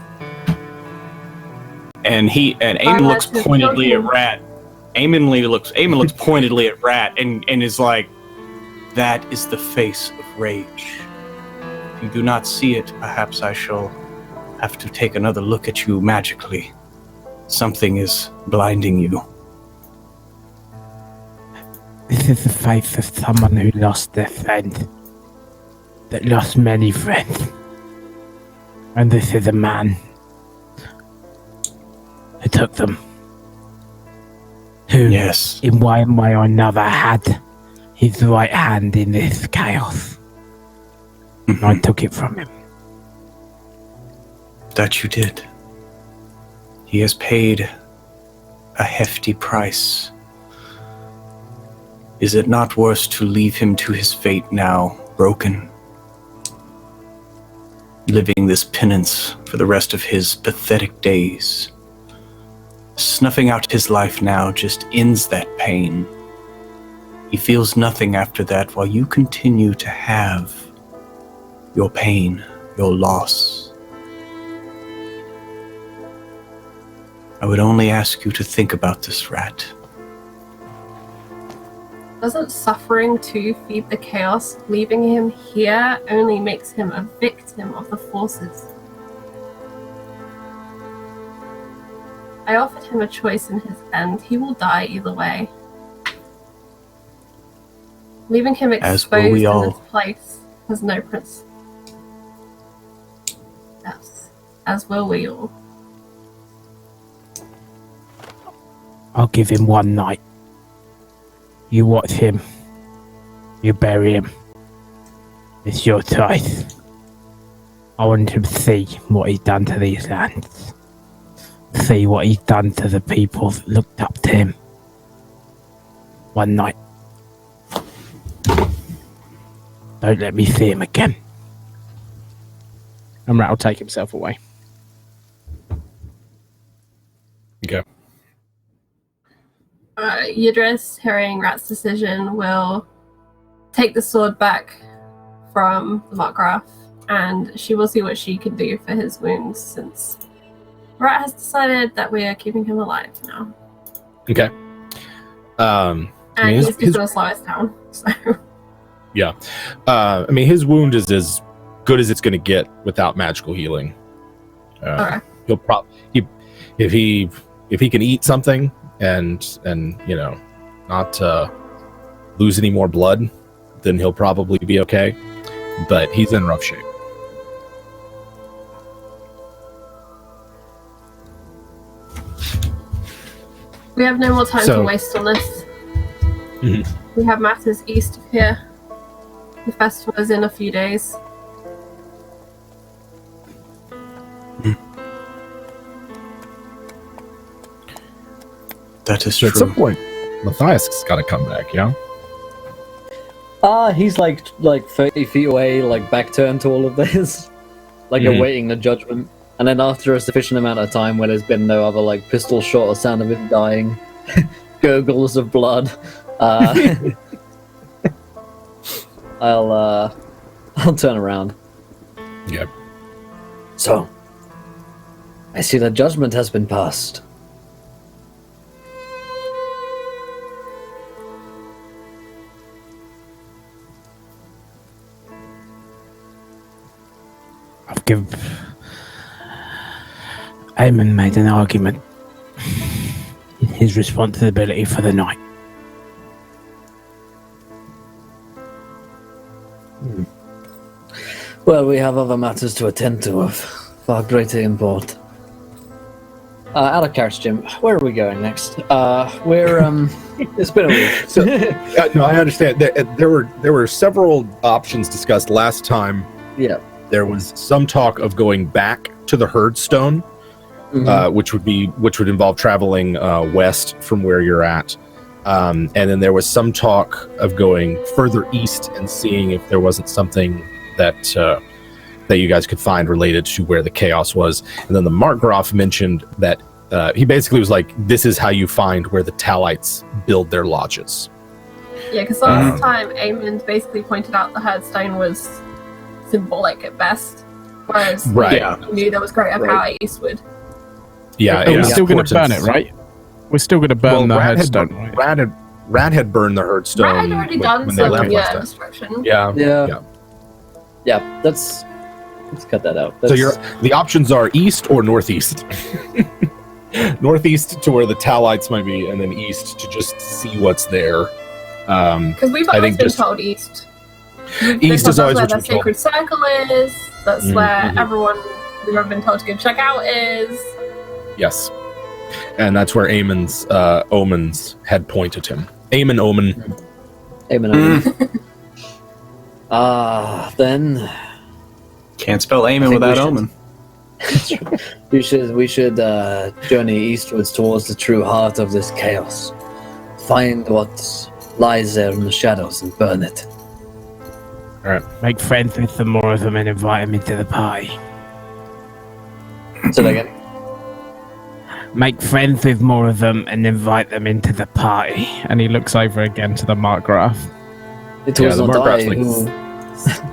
And Eamon looks pointedly at Rat. Eamon looks pointedly at Rat and is like, that is the face of rage. If you do not see it, perhaps I shall have to take another look at you magically. Something is blinding you. This is the face of someone who lost their friend. That lost many friends. And this is a man who took them. Who, yes, in one way or another, had his right hand in this chaos. And I took it from him. That you did. He has paid a hefty price. Is it not worse to leave him to his fate now, broken? Living this penance for the rest of his pathetic days. Snuffing out his life now just ends that pain. He feels nothing after that while you continue to have your pain, your loss. I would only ask you to think about this, Rat. Doesn't suffering to feed the chaos? Leaving him here only makes him a victim of the forces. I offered him a choice in his end. He will die either way. Leaving him exposed in this place has no prince. Yes, as will we all. I'll give him one night. You watch him. You bury him. It's your choice. I want him to see what he's done to these lands. See what he's done to the people that looked up to him. One night. Don't let me see him again. And Rat will take himself away. Okay. Idris, hearing Rat's decision, will take the sword back from the margrave, and she will see what she can do for his wounds, since Rat has decided that we are keeping him alive now. Okay. And he's just going to slow us down. So. Yeah. I mean, his wound is as good as it's going to get without magical healing. Okay. He'll probably if he can eat something and you know, not lose any more blood, then he'll probably be okay. But he's in rough shape. We have no more time to waste on this. Mm-hmm. We have matters east of here. The festival is in a few days. That is So true. at some point, Matthias has got to come back, yeah? He's like 30 feet away, like back turned to all of this, like awaiting the judgment. And then after a sufficient amount of time where there's been no other like pistol shot or sound of him dying, gurgles of blood, I'll turn around. Yep. So, I see the judgment has been passed. I've given. Eamon made an argument in his responsibility for the night. Well, we have other matters to attend to of far greater import. Out of character, Jim. Where are we going next? It's been a week. So, no, I understand. There were several options discussed last time. Yeah. There was some talk of going back to the Herdstone, which would involve traveling west from where you're at, and then there was some talk of going further east and seeing if there wasn't something that you guys could find related to where the chaos was. And then the Margrave mentioned that he basically was like, "This is how you find where the Talites build their lodges." Yeah, because last time Eamon basically pointed out the Herdstone was symbolic at best, whereas Right. we knew there was greater power eastward. Yeah, But it we're was still going to burn important. it, right? We're still going to burn the headstone, right? Rad had burned the Herdstone Rat had already done when they some left last time. destruction. Yeah. Yeah. Let's cut that out. So the options are east or northeast. Northeast to where the Talites might be, and then east to just see what's there. Because we've I always think been just- told east. East is always where what the you're told. sacred circle is. That's where everyone we've ever been told to go check out is. Yes. And that's where Eamon's omens had pointed him. Eamon Omen. Amen. Then Can't spell Eamon think without we should- Omen. we should journey eastwards towards the true heart of this chaos. Find what lies there in the shadows and burn it. Make friends with some more of them and invite them into the party. So again. Make friends with more of them and invite them into the party. And he looks over again to the Margrave. It Yeah, was the not I Margrave's like who...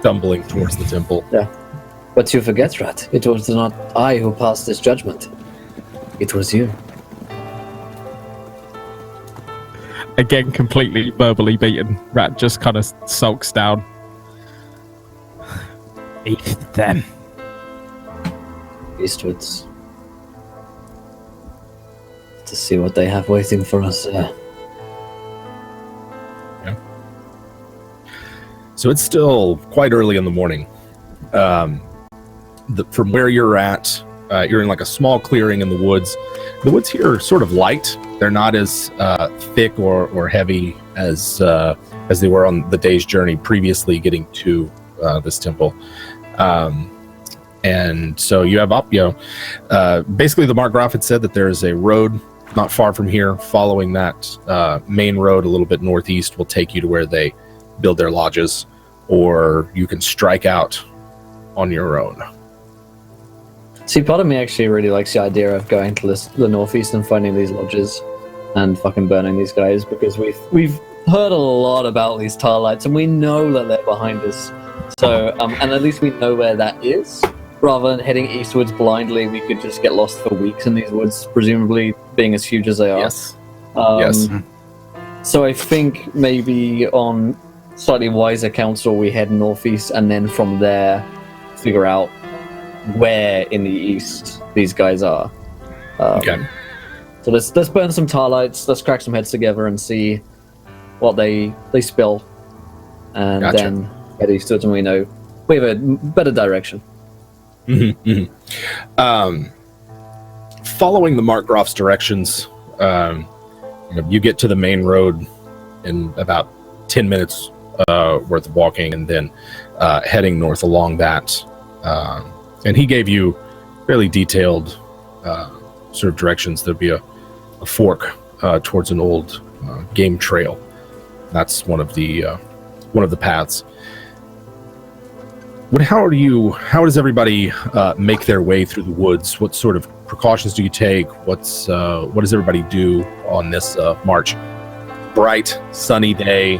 stumbling towards the temple. But you forget, Rat. It was not I who passed this judgment. It was you. Again, completely verbally beaten. Rat just kind of sulks down. Eat them. Eastwards. To see what they have waiting for us there. So it's still quite early in the morning. From where you're at, you're in like a small clearing in the woods. The woods here are sort of light. They're not as thick or heavy as they were on the day's journey previously getting to this temple. And so you have basically the Margrave had said that there is a road not far from here. Following that main road a little bit northeast will take you to where they build their lodges, or you can strike out on your own. See, part of me actually really likes the idea of going to the northeast and finding these lodges and fucking burning these guys, because we've heard a lot about these Tarlites and we know that they're behind us. So, and at least we know where that is. Rather than heading eastwards blindly, we could just get lost for weeks in these woods, presumably being as huge as they are. Yes. Yes. So I think maybe on slightly wiser counsel, we head northeast and then from there figure out where in the east these guys are. Okay. So let's burn some Tarlites, let's crack some heads together and see what they spill. And Gotcha. then head eastwards and we know we have a better direction. Following the Markgraf's directions, you get to the main road in about 10 minutes worth of walking, and then heading north along that. And he gave you fairly detailed sort of directions. There'd be a fork towards an old game trail. That's one of the paths. How does everybody make their way through the woods? What sort of precautions do you take? What does everybody do on this march? Bright, sunny day,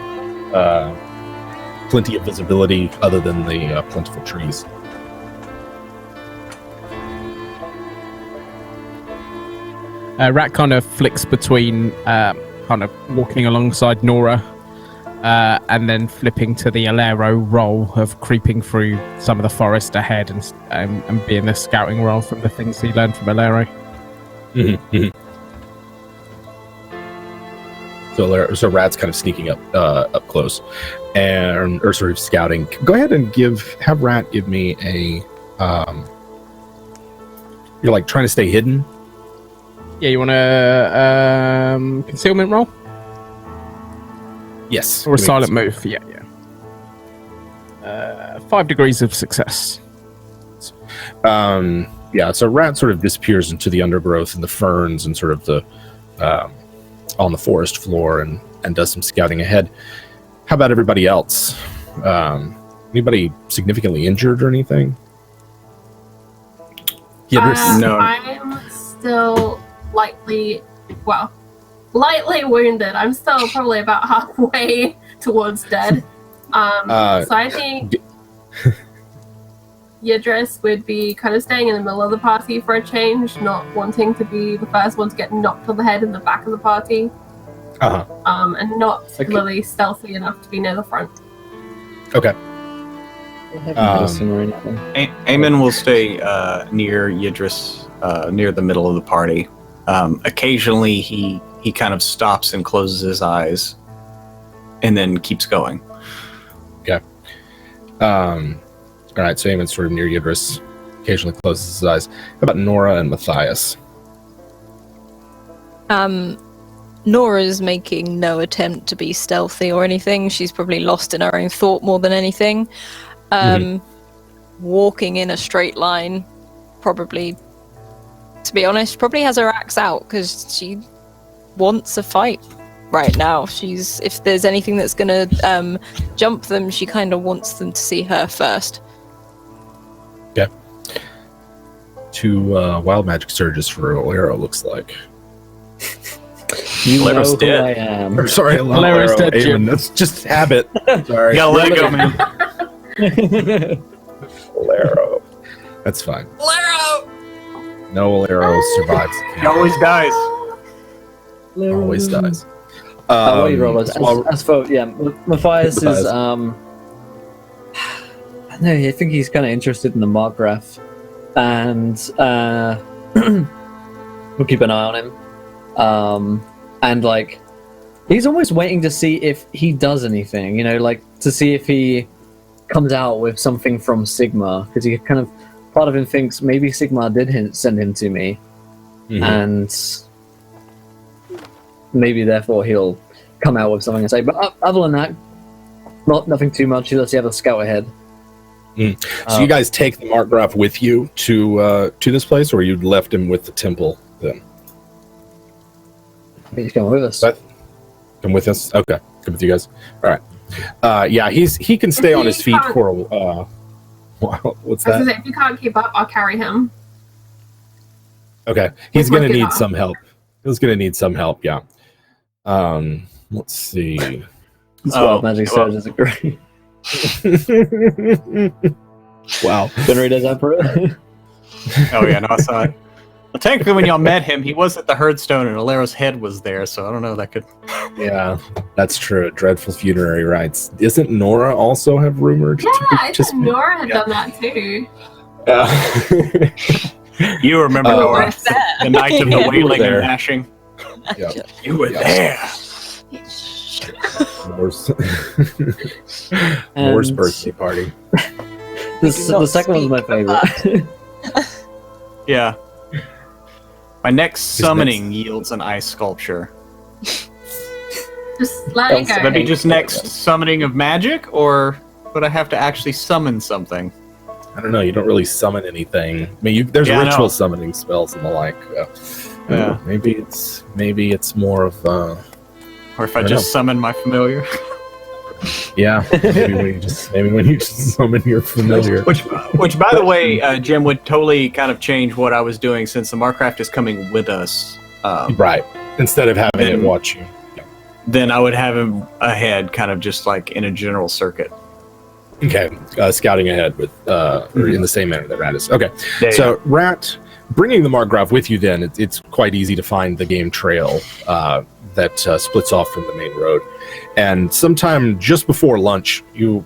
plenty of visibility other than the plentiful trees. Rat kind of flicks between kind of walking alongside Nora and then flipping to the Alero role of creeping through some of the forest ahead and being the scouting role from the things he learned from Alero. Mm-hmm. So Rat's kind of sneaking up close or sort of scouting. Go ahead and have Rat give me a you're like trying to stay hidden. Yeah, you want a concealment roll? Yes. Or a silent move? Yeah. 5 degrees of success. Yeah, so Rat sort of disappears into the undergrowth and the ferns and sort of the on the forest floor and does some scouting ahead. How about everybody else? Anybody significantly injured or anything? Idris? No. I'm still lightly wounded. I'm still probably about halfway towards dead. So I think Idris would be kind of staying in the middle of the party for a change, not wanting to be the first one to get knocked on the head in the back of the party. And not really stealthy enough to be near the front. Okay. Eamon will stay near Idris, near the middle of the party. Occasionally he kind of stops and closes his eyes and then keeps going. Okay. All right, so Eamon's sort of near Idris, occasionally closes his eyes. How about Nora and Matthias? Nora's making no attempt to be stealthy or anything. She's probably lost in her own thought more than anything. Walking in a straight line, probably, to be honest, probably has her axe out because she wants a fight right now. If there's anything that's gonna jump them, she kind of wants them to see her first. Okay. 2 wild magic surges for Alero, looks like. You know Alero's who dead. I am. Or, sorry, Alero's Alero, dead, Eamon. Jim. That's just habit. Sorry. You gotta let it go, man. Alero. That's fine. Alero! No Alero survives. He always dies. Always dies. What you roll as for Matthias is I don't know, I think he's kind of interested in the margrave, and we'll keep an eye on him. And like, he's almost waiting to see if he does anything, like to see if he comes out with something from Sigma, because he kind of, part of him thinks maybe Sigma did send him to me, and maybe therefore he'll come out with something and say. But other than that, nothing too much. He lets you have a scout ahead. So you guys take the margrave with you to this place, or you left him with the temple then? He's coming with us. Come with us? Okay. Come with you guys. All right. Yeah, he can stay on his feet for a while. What's that? If you can't keep up, I'll carry him. Okay. He's going to need some help. He's going to need some help, yeah. Let's see. Wild magic surges are great. Wow. Generator's Emperor. Oh yeah, no, I saw it. Well, technically, when y'all met him, he was at the Herdstone, and Alero's head was there. So I don't know. That could. Yeah, that's true. Dreadful funerary rites. Isn't Nora also have rumored? Yeah, I thought Nora had done that too. You remember Nora, there. the night of the Yeah, wailing there. and gnashing. Yeah. You were there. Moore's birthday party. The second one's my favorite. Yeah. My next summoning yields an ice sculpture. Just let it go. Would that be just next summoning of magic, or would I have to actually summon something? I don't know. You don't really summon anything. I mean, there's ritual summoning spells and the like. Yeah. Maybe it's more of. Or if I just summon my familiar. Yeah. Maybe when you just summon your familiar. Which, by the way, Jim, would totally kind of change what I was doing since the Marcraft is coming with us. Right. Instead of having it watch you. Then I would have him ahead, kind of just like in a general circuit. Okay, scouting ahead with, or in the same manner that Rat is. Okay, so Rat, bringing the margrave with you then, it's quite easy to find the game trail that splits off from the main road. And sometime just before lunch, you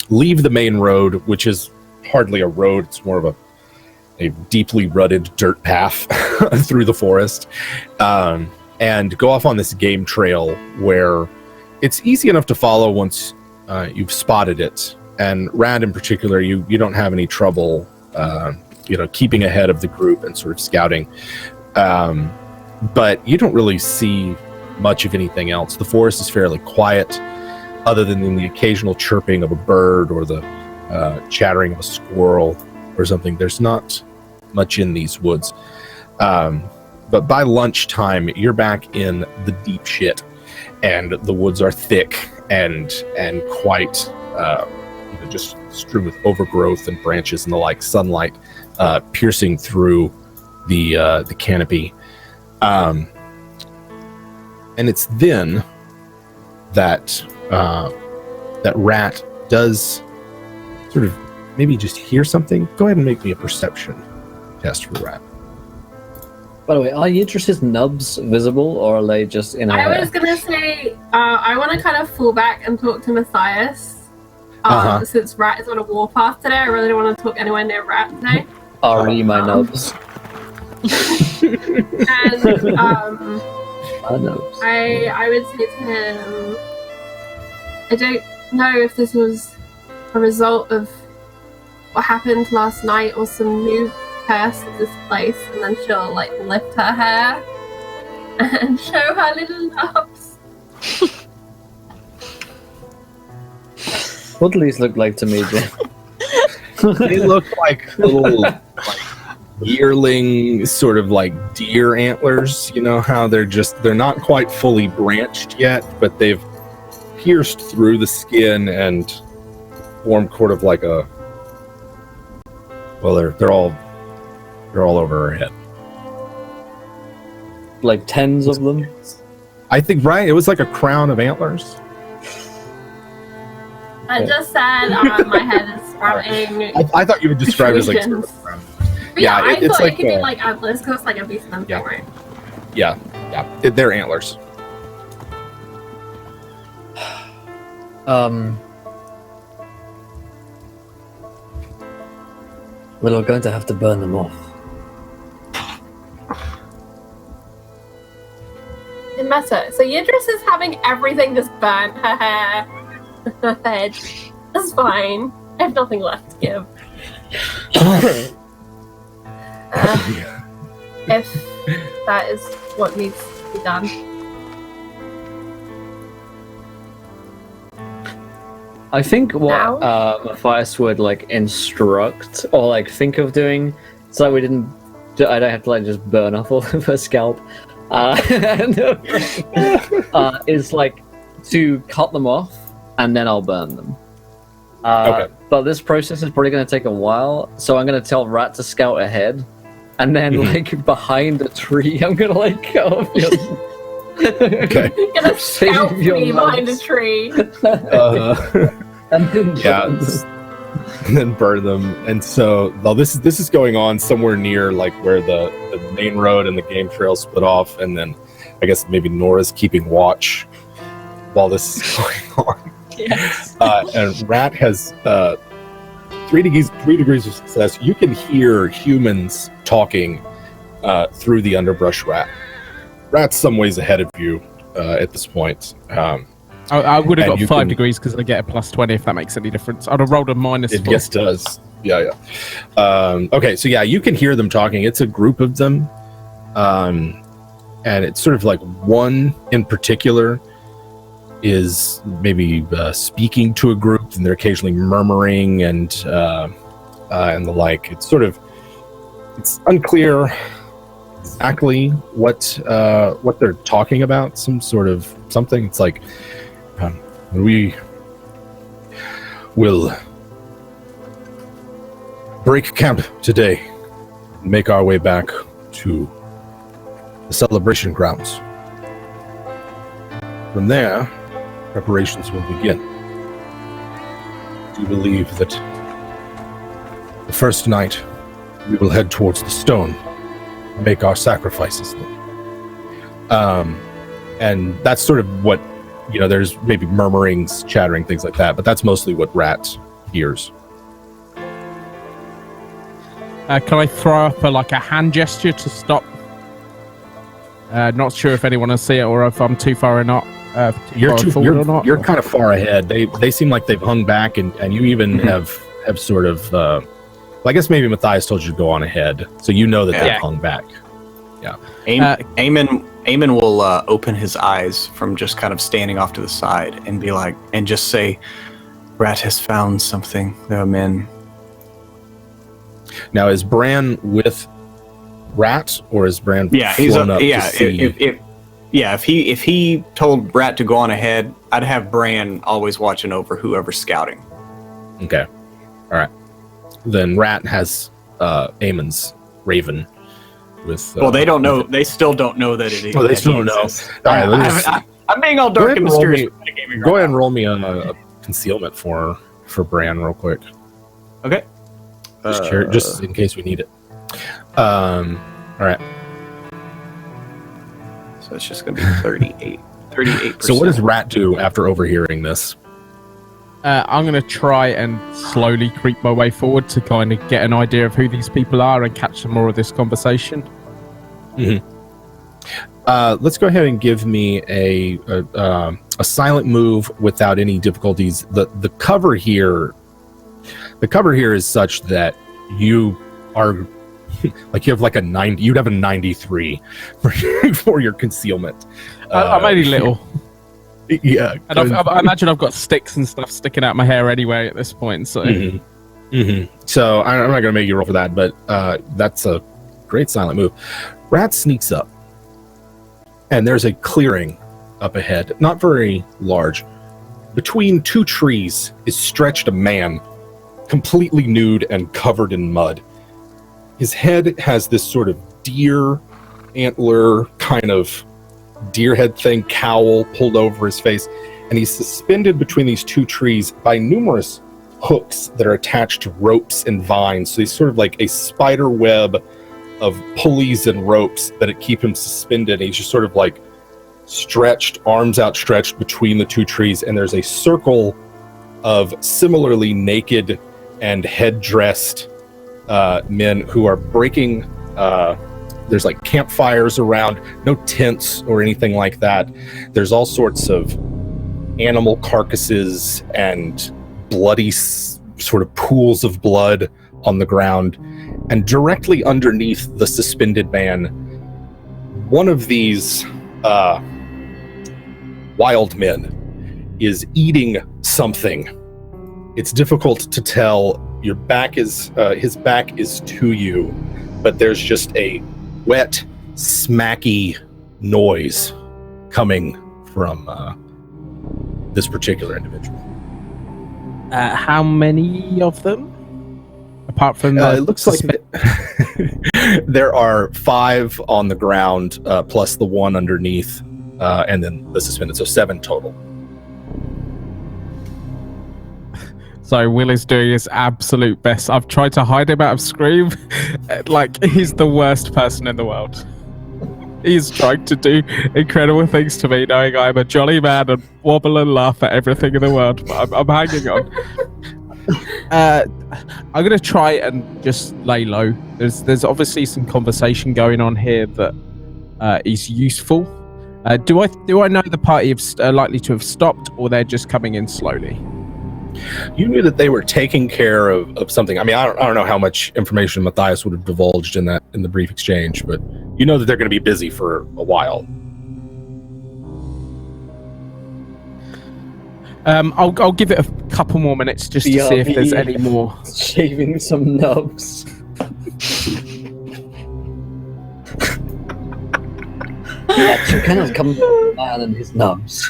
leave the main road, which is hardly a road, it's more of a deeply rutted dirt path through the forest, and go off on this game trail where it's easy enough to follow once you've spotted it. And Rand in particular, you don't have any trouble keeping ahead of the group and sort of scouting, but you don't really see much of anything else. The forest is fairly quiet, other than the occasional chirping of a bird or the chattering of a squirrel or something. There's not much in these woods, but by lunchtime you're back in the deep shit, and the woods are thick and quite just strewn with overgrowth and branches and the like, sunlight piercing through the canopy, and it's then that that Rat does sort of maybe just hear something. Go ahead and make me a perception test for Rat. By the way, are Idris's nubs visible, or are they just in her hair? I was going to say, I want to kind of fall back and talk to Matthias. Since Rat is on a warpath today, I really don't want to talk anywhere near Rat today. Re my nubs. And My nubs. I would say to him, I don't know if this was a result of what happened last night or some new curse of this place, and then she'll like lift her hair and show her little nubs. What do these look like to me, Jim? They look like little yearling sort of like deer antlers. You know how they're not quite fully branched yet, but they've pierced through the skin and formed sort of like a, well, they're all over her head. Like tens of them? I think, right? It was like a crown of antlers. I just said my head is sprouting. I thought you would describe it as like sort of a crown. But yeah, I thought it could be like antlers because it's like a beast of them thing, right? Yeah. They're antlers. Well, we're going to have to burn them off. It matters. So Idris is having everything just burnt, her hair, her head. That's fine. I have nothing left to give. If that is what needs to be done. I think what Matthias would like instruct or like think of doing, so I don't have to like just burn off all of her scalp, is like to cut them off and then I'll burn them. Okay. But this process is probably going to take a while, so I'm going to tell Rat to scout ahead, and then like behind a tree, I'm going to like cut off your. Okay. You're gonna scout me behind a tree. And then and then burn them. And so, well, this is going on somewhere near like where the main road and the game trail split off, and then I guess maybe Nora's keeping watch while this is going on. Yes. And Rat has 3 degrees of success. You can hear humans talking through the underbrush. Rat's some ways ahead of you at this point. I would have got 5 can, degrees because I get a plus 20 if that makes any difference. I'd have rolled a minus 4. Yes, it does. Yeah. Okay, so yeah, you can hear them talking. It's a group of them. And it's sort of like one in particular is maybe speaking to a group, and they're occasionally murmuring and the like. It's unclear exactly what they're talking about. Some sort of something. It's like we will break camp today and make our way back to the celebration grounds. From there, preparations will begin. I do believe that the first night we will head towards the stone and make our sacrifices. And that's sort of what, there's maybe murmurings, chattering, things like that, but that's mostly what Rat hears. Can I throw up a hand gesture to stop? Not sure if anyone will see it or if I'm too far or not. You're kind of far ahead. They seem like they've hung back, and you even have sort of. I guess maybe Matthias told you to go on ahead, so you know that they've hung back. Yeah. Eamon will open his eyes from just kind of standing off to the side and be like, and just say, "Rat has found something. There are men." Now, is Bran with Rat, or is Bran he's flown up to see? If he told Rat to go on ahead, I'd have Bran always watching over whoever's scouting. Okay. All right. Then Rat has Eamon's Raven with... well, they don't know. They still don't know that it exists. Oh, they still don't know. All right, I'm being all dark and mysterious. Go ahead and roll me a concealment for Bran real quick. Okay. Just in case we need it. All right. So it's just going to be 38%. So what does Rat do after overhearing this? I'm going to try and slowly creep my way forward to kind of get an idea of who these people are and catch some more of this conversation. Mm-hmm. Let's go ahead and give me a silent move without any difficulties. The cover here is such that you are like you have like a 90. You'd have a 93 for your concealment. I'm only little. Yeah, and I imagine I've got sticks and stuff sticking out my hair anyway at this point. So, So I'm not going to make you roll for that, but that's a great silent move. Rat sneaks up, and there's a clearing up ahead, not very large. Between two trees is stretched a man, completely nude and covered in mud. His head has this sort of deer antler kind of deer head thing, cowl pulled over his face, and he's suspended between these two trees by numerous hooks that are attached to ropes and vines. So he's sort of like a spider web of pulleys and ropes that keep him suspended. And he's just sort of like stretched, arms outstretched between the two trees, and there's a circle of similarly naked and head-dressed men who are breaking. There's like campfires around, no tents or anything like that. There's all sorts of animal carcasses and bloody sort of pools of blood on the ground. And directly underneath the suspended man, one of these wild men is eating something. It's difficult to tell. His back is to you, but there's just a wet, smacky noise coming from this particular individual. How many of them? Apart from it looks like there are 5 on the ground, plus the one underneath, and then the suspended, so 7 total. So Will is doing his absolute best. I've tried to hide him out of Scream. Like, he's the worst person in the world. He's trying to do incredible things to me, knowing I'm a jolly man and wobble and laugh at everything in the world. But I'm hanging on. I'm going to try and just lay low. There's obviously some conversation going on here that is useful. Do I know the party are likely to have stopped, or they're just coming in slowly? You knew that they were taking care of something. I mean, I don't know how much information Matthias would have divulged in the brief exchange, but you know that they're going to be busy for a while. I'll give it a couple more minutes just to see if there's any more. Shaving some nubs. You cannot come to a man and his nubs.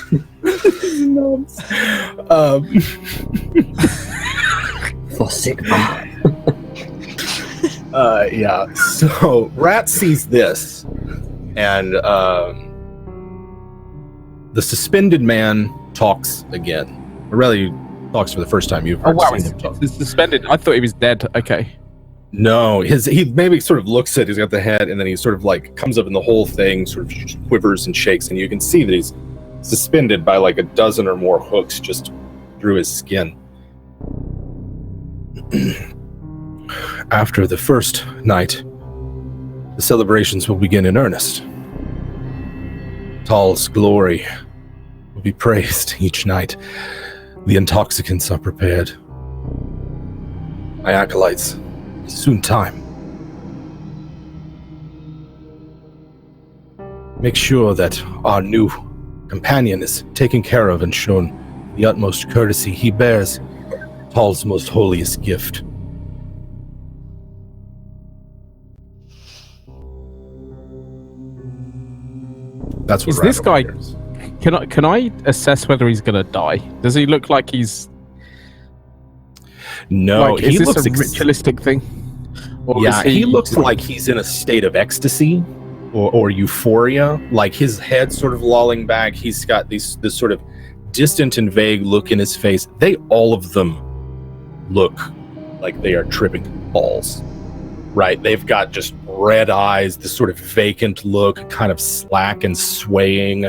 For Sigma. Yeah. So Rat sees this, and the suspended man talks again. Or rather, he talks for the first time you've heard seen him talk. He's suspended. I thought he was dead. Okay. No, he maybe sort of looks at. He's got the head, and then he sort of like comes up, and the whole thing sort of quivers and shakes, and you can see that he's suspended by like a dozen or more hooks just through his skin. After the first night, the celebrations will begin in earnest. Tal's glory will be praised each night. The intoxicants are prepared. My acolytes, it's soon time. Make sure that our new companion is taken care of and shown the utmost courtesy. He bears Tal's most holiest gift. That's what Is this guy? Can I assess whether he's gonna die? Does he look like he's? No, like, is this a ritualistic thing? Or yeah, he looks like he's in a state of ecstasy or euphoria. Like his head sort of lolling back. He's got this sort of distant and vague look in his face. All of them look like they are tripping balls. Right, they've got just red eyes, this sort of vacant look, kind of slack and swaying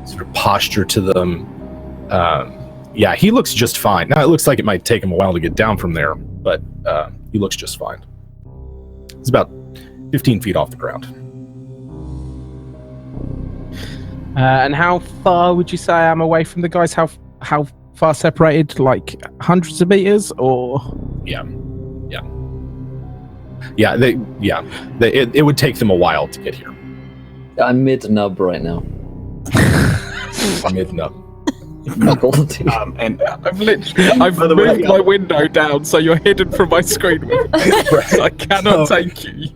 sort of posture to them. Yeah, he looks just fine. Now, it looks like it might take him a while to get down from there, but he looks just fine. He's about 15 feet off the ground. And how far would you say I'm away from the guys? How far separated? Like hundreds of meters, or? Yeah, it would take them a while to get here. I'm mid-nub right now. Mid-nub. And I've moved my window down so you're hidden from my screen. So I cannot take you.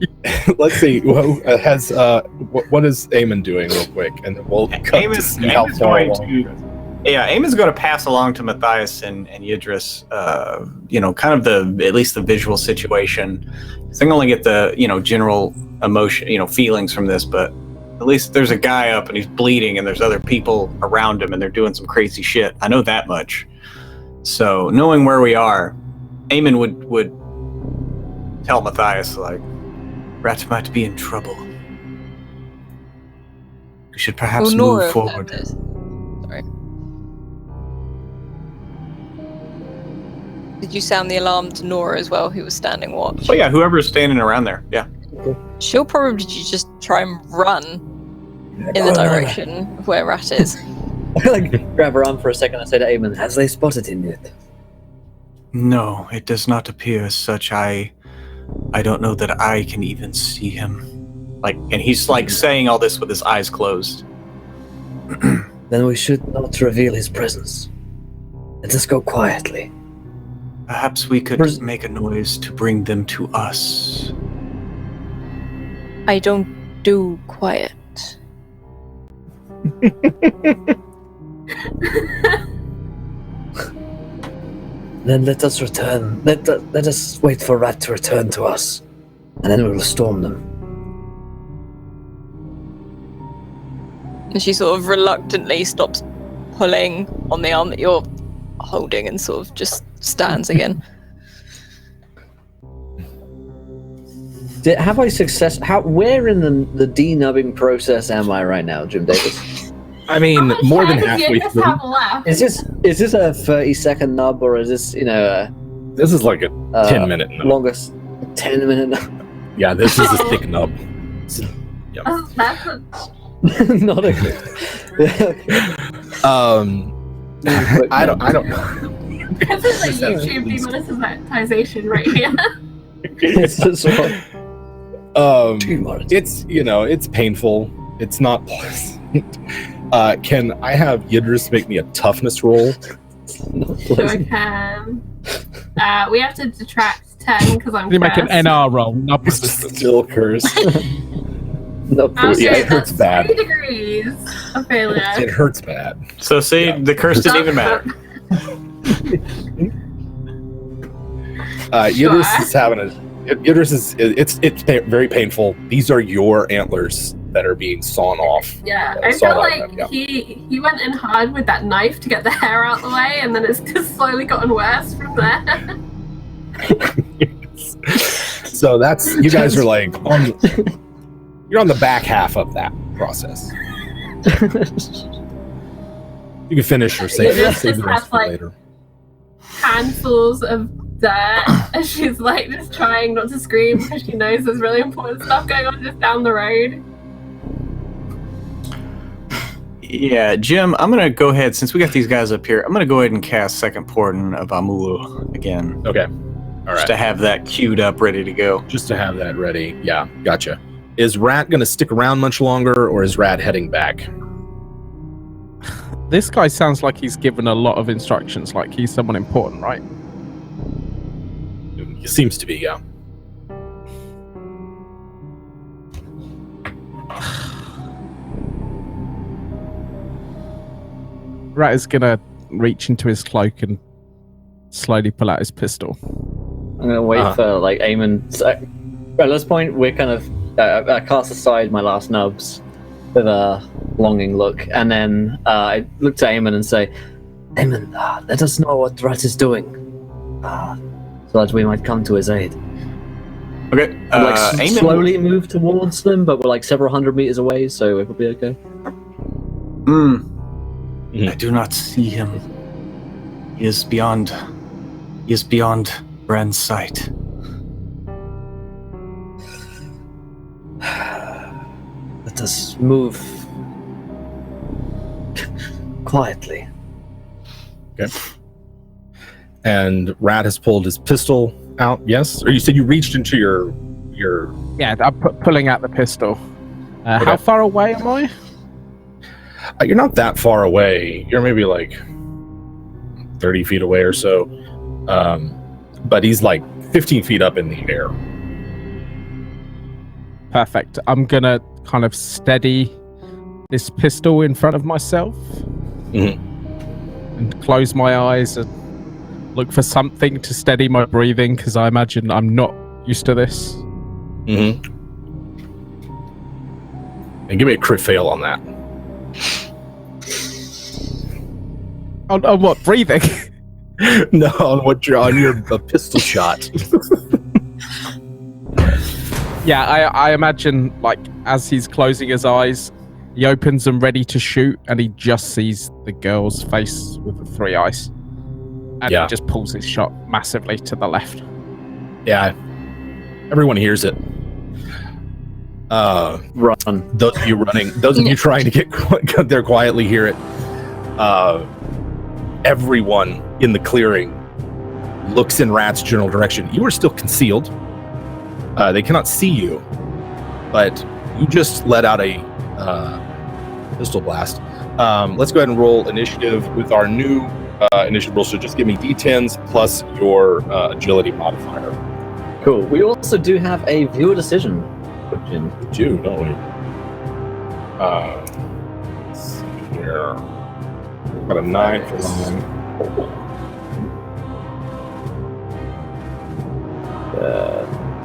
Let's see. What is Eamon doing real quick? And we'll cut to see how far along. Yeah, Eamon's going to pass along to Matthias and Idris, kind of at least the visual situation. I can only get the, general emotion, feelings from this, but at least there's a guy up and he's bleeding and there's other people around him and they're doing some crazy shit. I know that much. So knowing where we are, Eamon would tell Matthias, like, Rat might be in trouble. We should perhaps Nora move forward. Sorry. Did you sound the alarm to Nora as well, who was standing watch? Oh yeah, whoever's standing around there, yeah. She'll probably just try and run in the direction of where Rat is. I like grab her arm for a second and say to Eamon, "Has they spotted him yet?" No, it does not appear as such. I don't know that I can even see him. And he's saying all this with his eyes closed. Then we should not reveal his presence. Let us go quietly. Perhaps we could make a noise to bring them to us. I don't do quiet. Then let us return. Let us wait for Rat to return to us, and then we will storm them. And she sort of reluctantly stops pulling on the arm that you're holding and sort of just stands again. Have I success? Where in the denubbing process am I right now, Jim Davis? I mean, more than halfway through. Is this a 30-second nub, or is this This is like a 10-minute nub. Longest 10-minute nub. Yeah, this is a thick nub. Yep. Not a good. I don't know. This is a YouTube demonetization right here. It's just it's painful. It's not pleasant. Can I have Idris make me a toughness roll? Sure can. We have to detract 10 because I'm You make an cursed. NR roll, not persistent. Still cursed. No, Okay, Yeah, it hurts that's bad. 3 degrees of failure. It hurts bad. So see, Yeah. the curse didn't even matter. Idris is having a. Idris is. It's very painful. These are your antlers that are being sawn off. Yeah, I Sawn feel off, like yeah. he went in hard with that knife to get the hair out the way, and then it's just slowly gotten worse from there. So that's you guys are like on. You're on the back half of that process. You can finish or save, Idris save just the rest has, for like, later. Handfuls of dirt, and she's like just trying not to scream because she knows there's really important stuff going on just down the road. Yeah, Jim, I'm gonna go ahead, since we got these guys up here, I'm gonna go ahead and cast Second Portent of Amulu again. Okay. All Just right. to have that queued up, ready to go. Just to have that ready. Yeah, gotcha. Is Rat going to stick around much longer, or is Rat heading back? This guy sounds like he's given a lot of instructions, like he's someone important, right? It seems to be, yeah. Rat is gonna reach into his cloak and slowly pull out his pistol. I'm gonna wait for like Eamon. So, at this point, we're kind of. I cast aside my last nubs with a longing look, and then I look to Eamon and say, "Eamon, let us know what Rat is doing, so that we might come to his aid." Okay, And, like Eamon, slowly move towards them, but we're like several hundred meters away, so it will be okay. I do not see him. He is beyond Brand's sight. Let us move quietly. Okay. And Rat has pulled his pistol out, yes? Or you said you reached into your... Yeah, I'm pulling out the pistol. Okay. How far away am I? You're not that far away. You're maybe like 30 feet away or so. But he's like 15 feet up in the air. Perfect. I'm gonna kind of steady this pistol in front of myself and close my eyes and look for something to steady my breathing, because I imagine I'm not used to this. And give me a crit fail on that. On what? Breathing? No, on your pistol shot. Yeah, I imagine, like, as he's closing his eyes, he opens them ready to shoot, and he just sees the girl's face with the 3 eyes. And Yeah. he just pulls his shot massively to the left. Yeah. Everyone hears it. Run. Those of you running, those of you trying to get there quietly hear it. Everyone in the clearing looks in Rat's general direction. You are still concealed. They cannot see you, but you just let out a pistol blast. Let's go ahead and roll initiative with our new initiative roll. So just give me D10s plus your agility modifier. Cool. We also do have a viewer decision. We do, don't we? Let's see here. Got a 9 for long.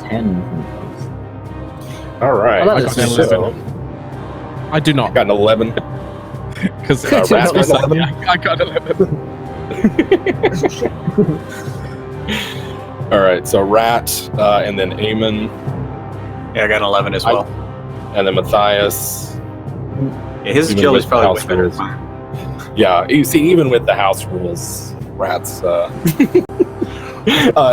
10. All right. Oh, that is So, so- I do not, got an 11. because Rat got 11. I got 11. All right. So Rat, and then Eamon, Yeah, I got an 11 as well. and then Matthias. Yeah, his even agility's with probably house way better rules. than mine. Yeah, you see, even with the house rules, Rat's. But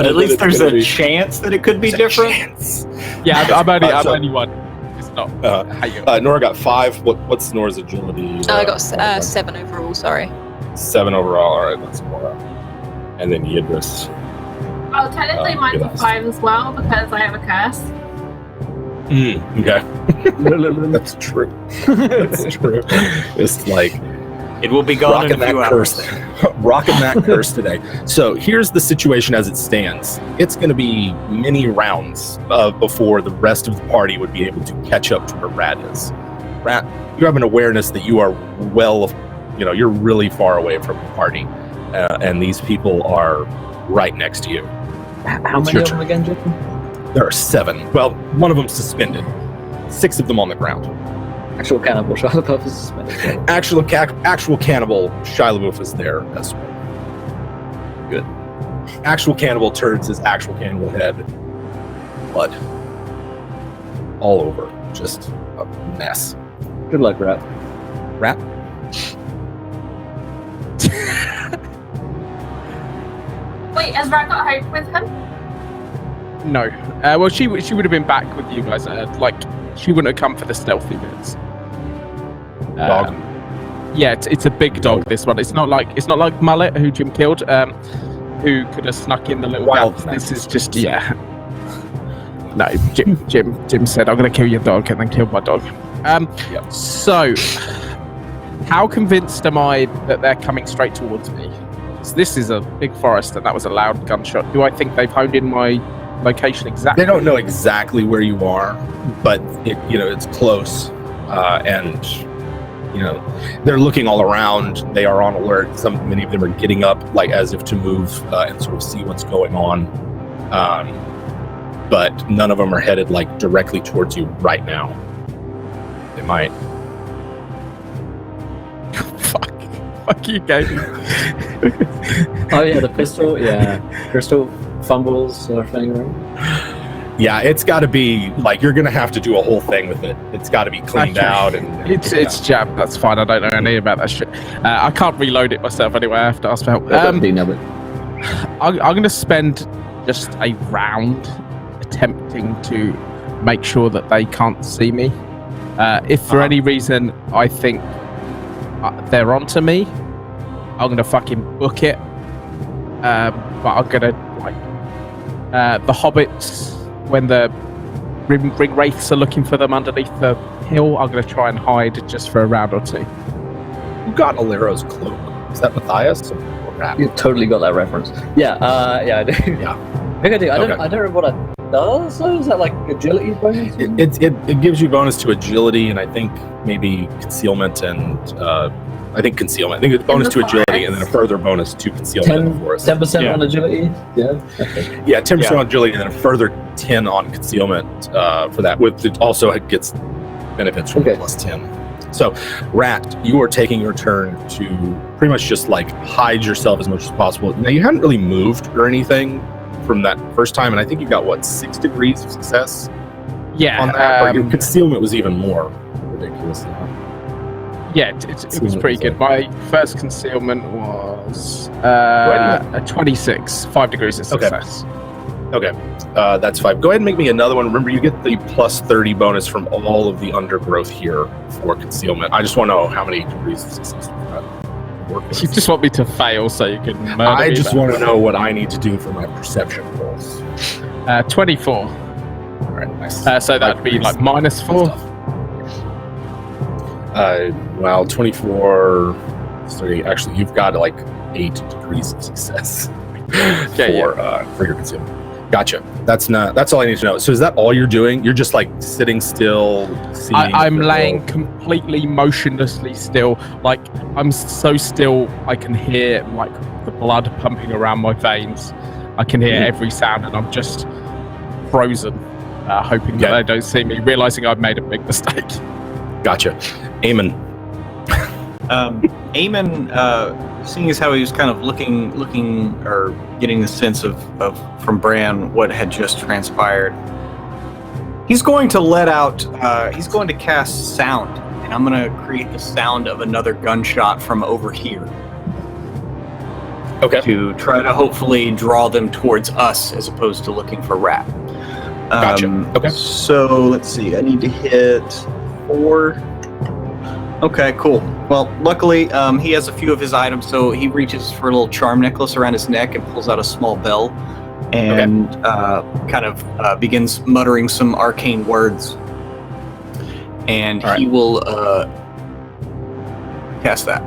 at least there's a chance that it could be different. Yeah, I'm So- only one. It's not. How you? Nora got 5. What's Nora's agility? I got 7 overall, sorry. 7 overall. All right, that's Nora. And then Idris. Oh, technically mine's a yes. 5 as well because I have a curse. Okay. That's true. That's true. It's like It will be gone in a few hours. Rocking that curse today. So here's the situation as it stands. It's going to be many rounds before the rest of the party would be able to catch up to where Rat is. Rat, you have an awareness that you are you're really far away from the party, and these people are right next to you. How many of them again, Jim? There are 7. Well, one of them suspended. 6 of them on the ground. Actual cannibal Shia LaBeouf is suspended. Actual cannibal Shia LaBeouf is there as well. Good. Actual cannibal turns his actual cannibal head. Blood. All over. Just a mess. Good luck, Rat. Rat? Wait, has Rat got Hope with him? No. Well, she would have been back with you guys. She wouldn't have come for the stealthy bits. Dog. Yeah, it's a big dog. This one. It's not like Mullet, who Jim killed, who could have snuck in the little Wild gap. This is just No, Jim said, "I'm going to kill your dog," and then killed my dog. Yep. So, how convinced am I that they're coming straight towards me? This is a big forest, and that was a loud gunshot. Do I think they've honed in my location exactly? They don't know exactly where you are, but it's close, and they're looking all around. They are on alert. Many of them are getting up, like as if to move and sort of see what's going on. But none of them are headed like directly towards you right now. They might. Fuck you, Gabe. Oh yeah, the pistol. Yeah, Crystal fumbles sort of thing, right? Yeah, it's got to be like you're gonna have to do a whole thing with it. It's got to be cleaned out, and it's jabbed. That's fine. I don't know anything about that shit. I can't reload it myself anyway. I have to ask for help. I'm gonna spend just a round attempting to make sure that they can't see me. If for any reason I think they're onto me, I'm gonna fucking book it. But I'm gonna the hobbits, when the ring wraiths are looking for them underneath the hill, I'm gonna try and hide just for a round or two. You got Aliro's cloak. Is that Matthias or Rat? You totally got that reference. Yeah, I do. Yeah. I think I do. I don't remember what it does. So is that like agility bonus? It gives you bonus to agility, and I think maybe concealment and I think concealment. I think it's bonus to agility and then a further bonus to concealment in the forest. 10% on agility? Yeah. Okay. Yeah, 10% on agility and then a further 10 on concealment for that. It also gets benefits from plus 10. So, Rat, you are taking your turn to pretty much just like hide yourself as much as possible. Now, you hadn't really moved or anything from that first time, and I think you got, 6 degrees of success? Yeah. On that, but your concealment was even more ridiculous. Yeah, it was pretty good. My first concealment was a 26, 5 degrees of success. Okay, that's 5. Go ahead and make me another one. Remember, you get the plus 30 bonus from all of the undergrowth here for concealment. I just want to know how many degrees of success you've got. You just want me to fail so you can murder I me just back. want to know what I need to do for my perception rolls. 24. All right, nice. So that'd be like minus 4. Well, 24, 30. Actually, you've got 8 degrees of success for your concealment. Gotcha. That's all I need to know. So is that all you're doing? You're just sitting still? I'm laying completely motionlessly still. I'm so still I can hear the blood pumping around my veins. I can hear every sound, and I'm just frozen, hoping that they don't see me, realizing I've made a big mistake. Gotcha. Eamon. Eamon, seeing as how he was kind of looking or getting the sense of from Bran what had just transpired, he's going to he's going to cast sound, and I'm going to create the sound of another gunshot from over here. Okay. To try to hopefully draw them towards us as opposed to looking for Rat. Gotcha. Okay. So let's see. I need to hit 4. Okay, cool. Well, luckily, he has a few of his items, so he reaches for a little charm necklace around his neck and pulls out a small bell, and kind of begins muttering some arcane words. And he will cast that.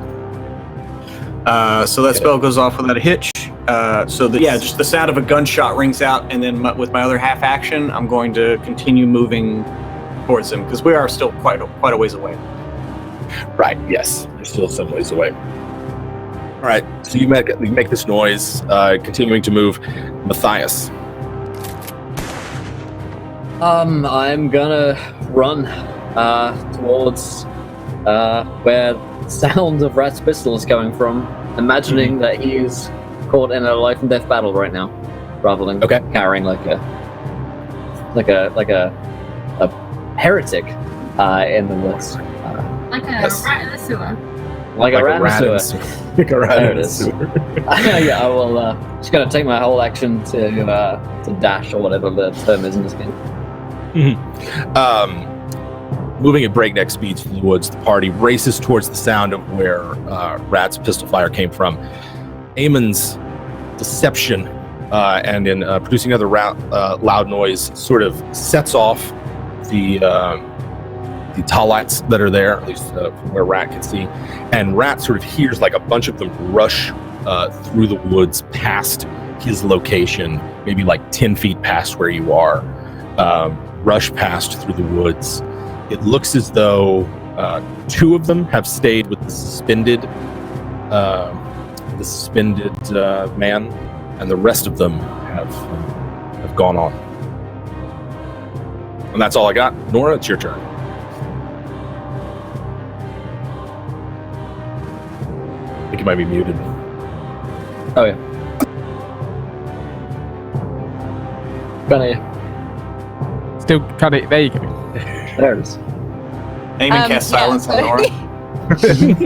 So that spell goes off without a hitch. Just the sound of a gunshot rings out, and then with my other half action, I'm going to continue moving towards him because we are still quite a ways away. Right. Yes, you're still some ways away. All right. So you make this noise, continuing to move. Matthias. I'm gonna run towards where the sound of Rat's pistol is coming from, imagining that he's caught in a life and death battle right now, rather than carrying like a heretic in the woods. Like a rat in the sewer. Like a rat in the sewer. Like a rat There in it the is. sewer. Yeah, I will. Just gonna take my whole action to dash or whatever the term is in this game. Moving at breakneck speed through the woods, the party races towards the sound of where Rat's pistol fire came from. Eamon's deception and in producing another loud noise sort of sets off the Tallites that are there, at least from where Rat can see. And Rat sort of hears like a bunch of them rush through the woods past his location, maybe like 10 feet past where you are, rush past through the woods. It looks as though 2 of them have stayed with the suspended man, and the rest of them have gone on. And that's all I got. Nora, it's your turn. I think you might be muted. Oh yeah. Still kind of there. You go. There it is. Eamon cast silence on Nora.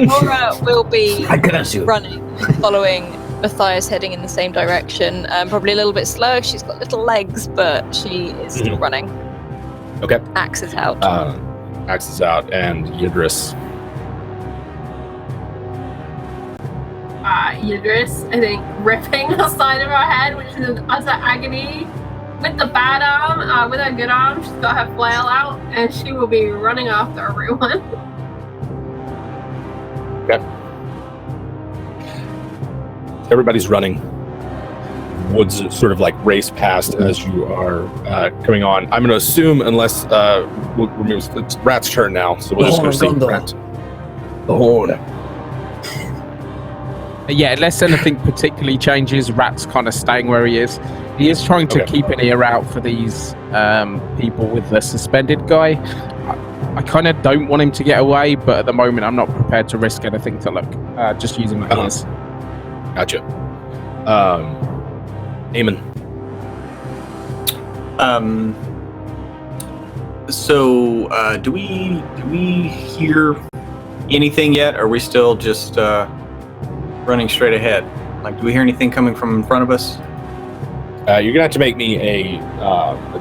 Nora will be you. running, following Matthias, heading in the same direction. Probably a little bit slow. She's got little legs, but she is still running. Okay. Axe is out. Axe is out, and Idris. Idris, I think, ripping the side of her head, which is an utter agony. With the bad arm, with her good arm, she's got her flail out, and she will be running after everyone. Okay. Everybody's running. Woods sort of like race past as you are coming on. I'm going to assume, unless it's Rat's turn now, so we'll just go see Rat. The horn. Yeah, unless anything particularly changes, Rat's kind of staying where he is. He is trying to keep an ear out for these people with the suspended guy. I kind of don't want him to get away, but at the moment I'm not prepared to risk anything to look. Just using my ears. Gotcha. Eamon. So, do we hear anything yet? Or are we still just running straight ahead? Like, do we hear anything coming from in front of us? You're gonna have to make me a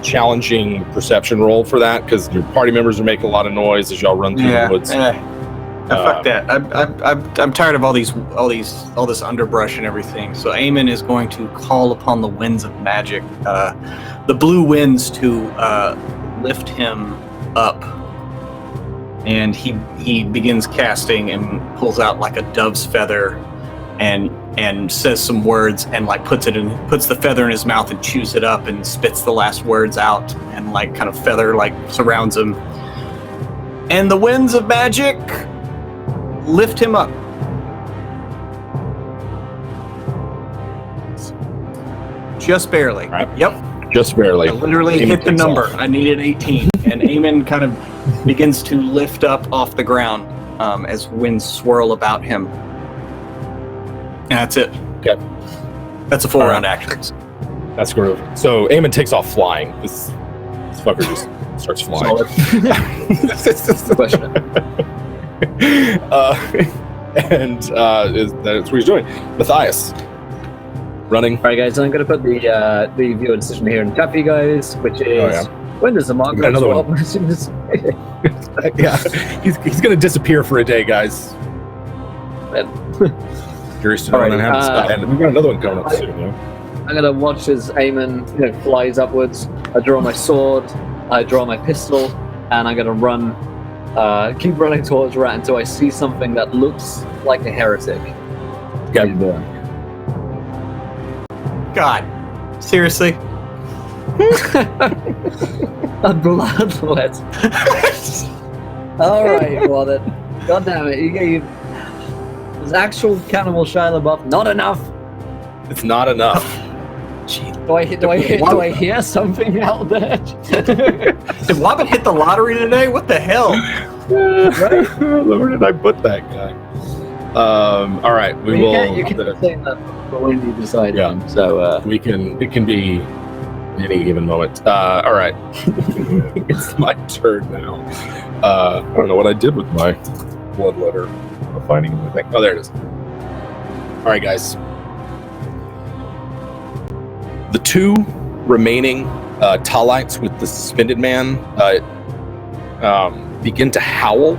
challenging perception roll for that, because your party members are making a lot of noise as y'all run through the woods. Fuck that. I'm tired of all this underbrush and everything. So Eamon is going to call upon the winds of magic, the blue winds, to lift him up. And he begins casting and pulls out like a dove's feather, and says some words, and like puts the feather in his mouth and chews it up and spits the last words out, and like kind of feather like surrounds him. And the winds of magic lift him up. Just barely. Right. Yep. Just barely. I literally Eamon hit the kicks number. off. I needed 18. And Eamon kind of begins to lift up off the ground as winds swirl about him. And that's it. Okay. That's a full round action. That's groove. So Eamon takes off flying. This fucker just starts flying. Question. That's what he's doing. Matthias. Running. Alright guys, I'm going to put the viewer decision here in the chat for you guys, which is when does the margrave another swap? one. Yeah, he's going to disappear for a day, guys. Curious to know when that happens. And we've got another one coming up soon, yeah? I'm gonna watch as Eamon, flies upwards. I draw my sword, I draw my pistol, and I'm gonna run, keep running towards Rat until I see something that looks like a heretic. Okay. God, seriously? A bloodlet. All right, well then, God damn it, you gave this actual cannibal Shia LaBeouf not enough. It's not enough. Do I hear something out there? Did Wobbin hit the lottery today? What the hell? Where did I put that guy? All right, we will. You can say that when you decide. Yeah. So we can. It can be any given moment. All right, it's my turn now. I don't know what I did with my bloodletter. I'm finding anything. Oh, there it is. All right, guys. The two remaining Talites with the suspended man begin to howl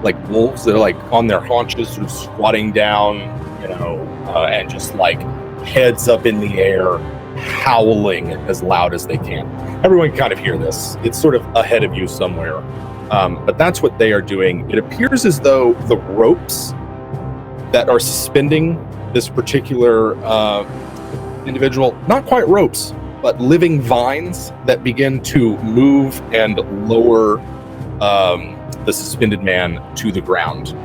like wolves. They're like on their haunches, sort of squatting down, and just like heads up in the air, howling as loud as they can. Everyone can kind of hear this. It's sort of ahead of you somewhere. But that's what they are doing. It appears as though the ropes that are suspending this particular individual, not quite ropes, but living vines that begin to move and lower the suspended man to the ground.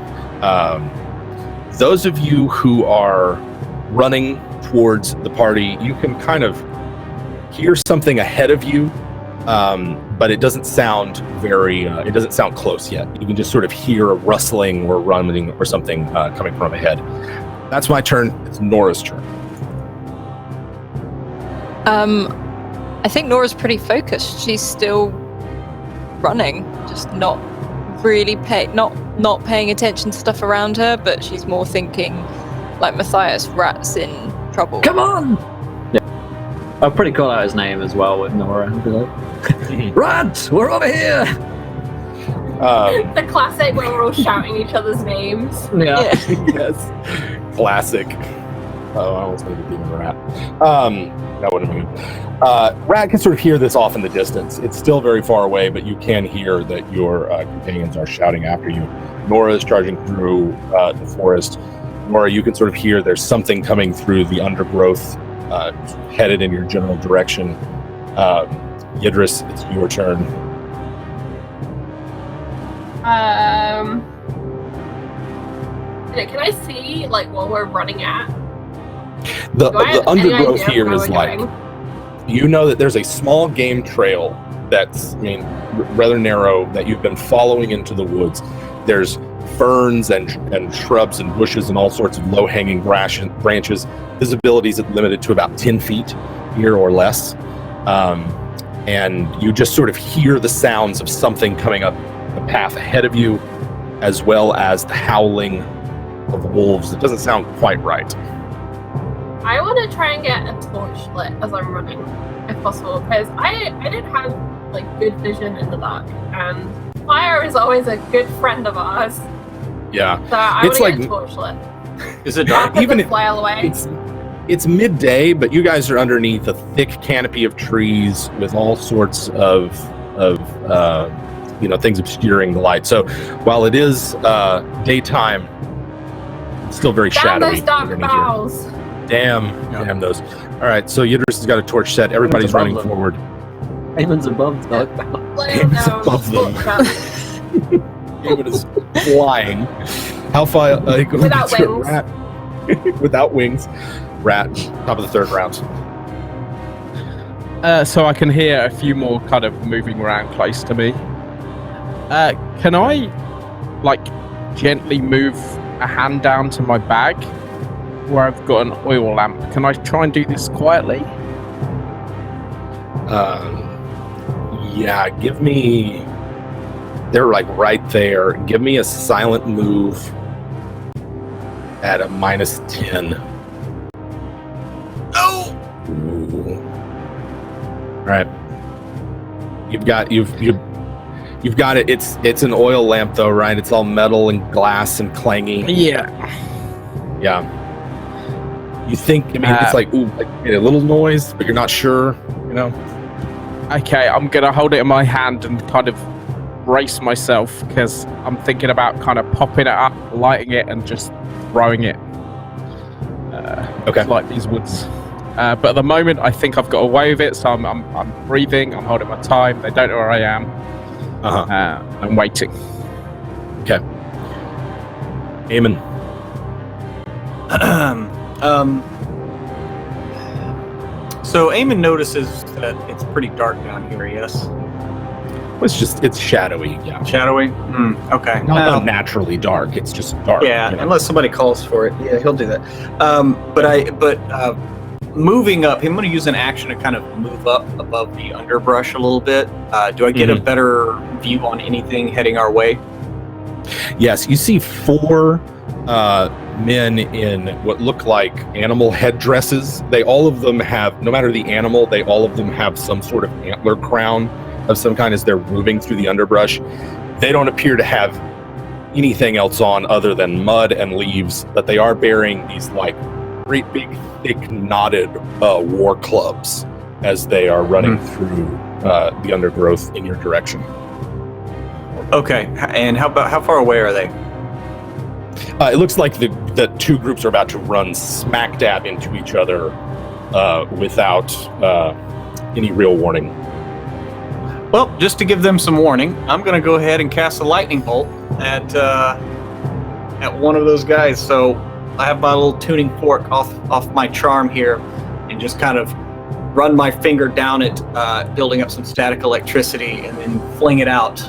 Those of you who are running towards the party, you can kind of hear something ahead of you, but it doesn't sound it doesn't sound close yet. You can just sort of hear a rustling or running or something coming from ahead. That's my turn. It's Nora's turn. I think Nora's pretty focused. She's still running, just not really not paying attention to stuff around her, but she's more thinking like Matthias, Rat's in trouble. Come on! Yeah. I'll pretty call out his name as well with Nora and be like, Rat, we're over here! The classic where we're all shouting each other's names. Yeah. Yes. Classic. Oh, I almost made a demon rat. That would have been good. Rat can sort of hear this off in the distance. It's still very far away, but you can hear that your companions are shouting after you. Nora is charging through the forest. Nora, you can sort of hear there's something coming through the undergrowth, headed in your general direction. Idris, it's your turn. Can I see what we're running at? The undergrowth here is you know that there's a small game trail that's rather narrow that you've been following into the woods. There's ferns and shrubs and bushes and all sorts of low-hanging branches. Visibility is limited to about 10 feet here or less. And you just sort of hear the sounds of something coming up the path ahead of you, as well as the howling of wolves. It doesn't sound quite right. I want to try and get a torch lit as I'm running, if possible, because I didn't have good vision in the dark, and fire is always a good friend of ours. Yeah, so I want to get a torch lit. Is it dark? Even the flail away. It's midday, but you guys are underneath a thick canopy of trees with all sorts of things obscuring the light. So while it is daytime, it's still very shadowy. Those dark boughs. Damn those. All right, so Idris has got a torch set. Everybody's running forward. Eamon's above dark. Eamon's above them. Eamon is flying. How far? Without wings. Without wings. Rat, top of the third round. So I can hear a few more kind of moving around close to me. Can I, gently move a hand down to my bag where I've got an oil lamp? Can I try and do this quietly? Yeah, give me... They're right there. Give me a silent move at a -10. Oh! Ooh. All right. You've got it. It's an oil lamp though, right? It's all metal and glass and clangy. Yeah. You think, I mean, it's like, ooh, like a little noise, but you're not sure, you know? Okay, I'm going to hold it in my hand and kind of brace myself because I'm thinking about kind of popping it up, lighting it, and just throwing it. Okay. Like these woods. But at the moment, I think I've got away with it, so I'm breathing, I'm holding my time. They don't know where I am. I'm waiting. Okay. Eamon. So Eamon notices that it's pretty dark down here, yes? It's shadowy, yeah. Shadowy? Okay. Not unnaturally dark, it's just dark. Yeah, you know? unless somebody calls for it. Yeah, he'll do that. But moving up, I'm going to use an action to kind of move up above the underbrush a little bit. Do I get a better view on anything heading our way? Yes, you see 4 men in what look like animal headdresses. All of them have, no matter the animal, all of them have some sort of antler crown of some kind as they're moving through the underbrush. They don't appear to have anything else on other than mud and leaves, but they are bearing these like great big thick knotted war clubs as they are running through the undergrowth in your direction. Okay, and how far away are they? It looks like the 2 groups are about to run smack dab into each other without any real warning. Well, just to give them some warning, I'm going to go ahead and cast a lightning bolt at one of those guys. So I have my little tuning fork off my charm here, and just kind of run my finger down it, building up some static electricity, and then fling it out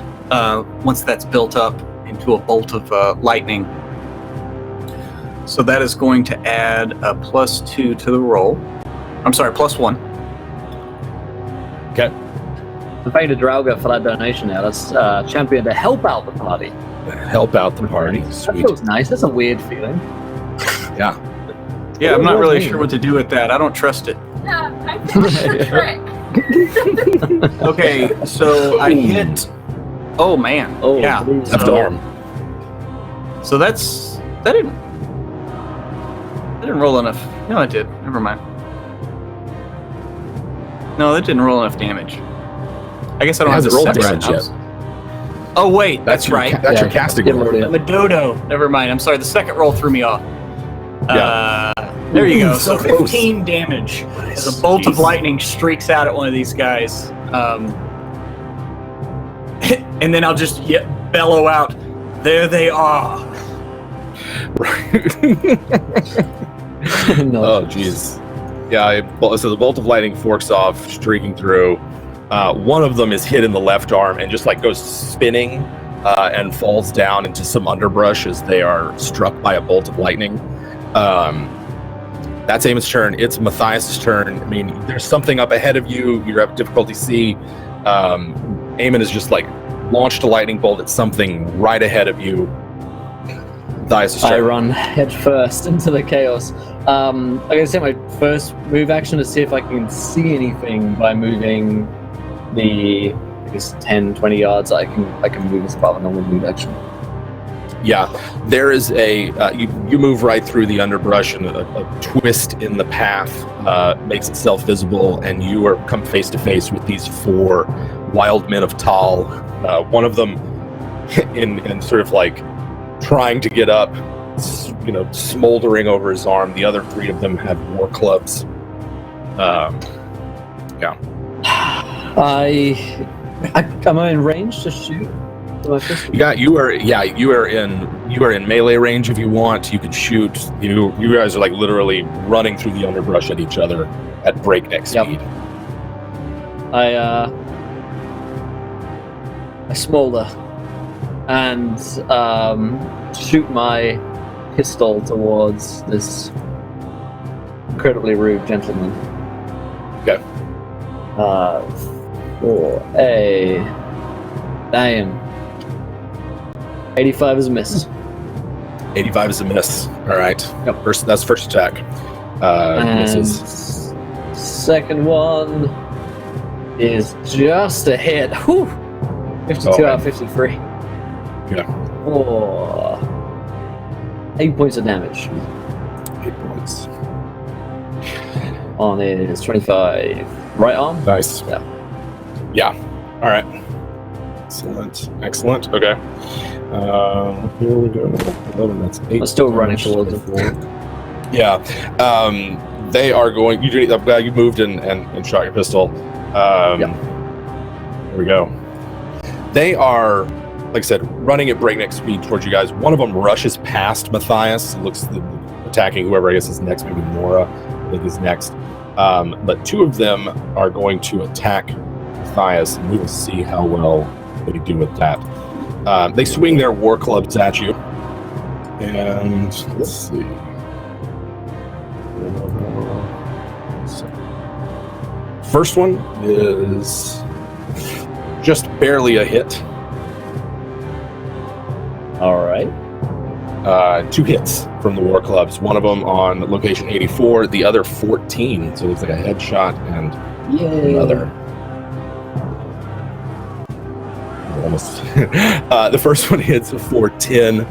once that's built up into a bolt of lightning. So that is going to add a +2 to the roll. I'm sorry, +1. Okay. Thank you to Draugr for that donation now. That's champion to help out the party. Help out the party. That Sweet. feels nice. That's a weird feeling. Yeah. Yeah, I'm not really sure what to do with that. I don't trust it. Yeah, I think that's a trick. Okay, so I hit. Oh man. Oh, yeah. please. Left arm. So that didn't roll enough. No, it did. Never mind. No, that didn't roll enough damage. I guess I don't have to roll set damage it. yet. Oh wait, that's your right. That's your casting roll. I'm a dodo. Never mind. I'm sorry. The second roll threw me off. There you go. So 15 damage as a bolt of lightning streaks out at one of these guys. And then I'll just bellow out, "There they are." No. Oh, jeez. Yeah, so the bolt of lightning forks off, streaking through. One of them is hit in the left arm and just like goes spinning and falls down into some underbrush as they are struck by a bolt of lightning. That's Eamon's turn. It's Matthias' turn. I mean, there's something up ahead of you. You have difficulty see. Eamon has just like launched a lightning bolt at something right ahead of you. Matthias' turn. I run head first into the chaos. I'm going to take my first move action to see if I can see anything by moving the, I guess, 10, 20 yards. I can move as part of a normal move action. Yeah, there is you move right through the underbrush, and a twist in the path makes itself visible, and you are come face to face with these 4 wild men of Tal. One of them in sort of like trying to get up, smoldering over his arm. The other 3 of them have war clubs. Yeah. Am I in range to shoot? You are in melee range if you want. You can shoot. You guys are like literally running through the underbrush at each other at breakneck speed. I smolder and shoot my pistol towards this incredibly rude gentleman. Okay. For a damn 85 is a miss. 85 is a miss. All right. Yep. That's first attack. Misses. Second one is just a hit. Whew. 52 out of 53. Yeah. Oh. 8 points of damage. 8 points. on his 25 right arm. Nice. Yeah. Yeah. All right. Excellent. Okay. Here we go. 11, that's 8. I'm still running towards him. Yeah. They are going. I'm glad you moved and shot your pistol. Here we go. They are, like I said, running at breakneck speed towards you guys. One of them rushes past Matthias, looks attacking whoever I guess is next. Maybe Nora, I think, is next. But 2 of them are going to attack Matthias, and we will see how well they do with that. They swing their war clubs at you, and let's see. First one is just barely a hit. All right. 2 hits from the war clubs. One of them on location 84, the other 14. So it looks like a headshot and another. Almost. The first one hits for 10.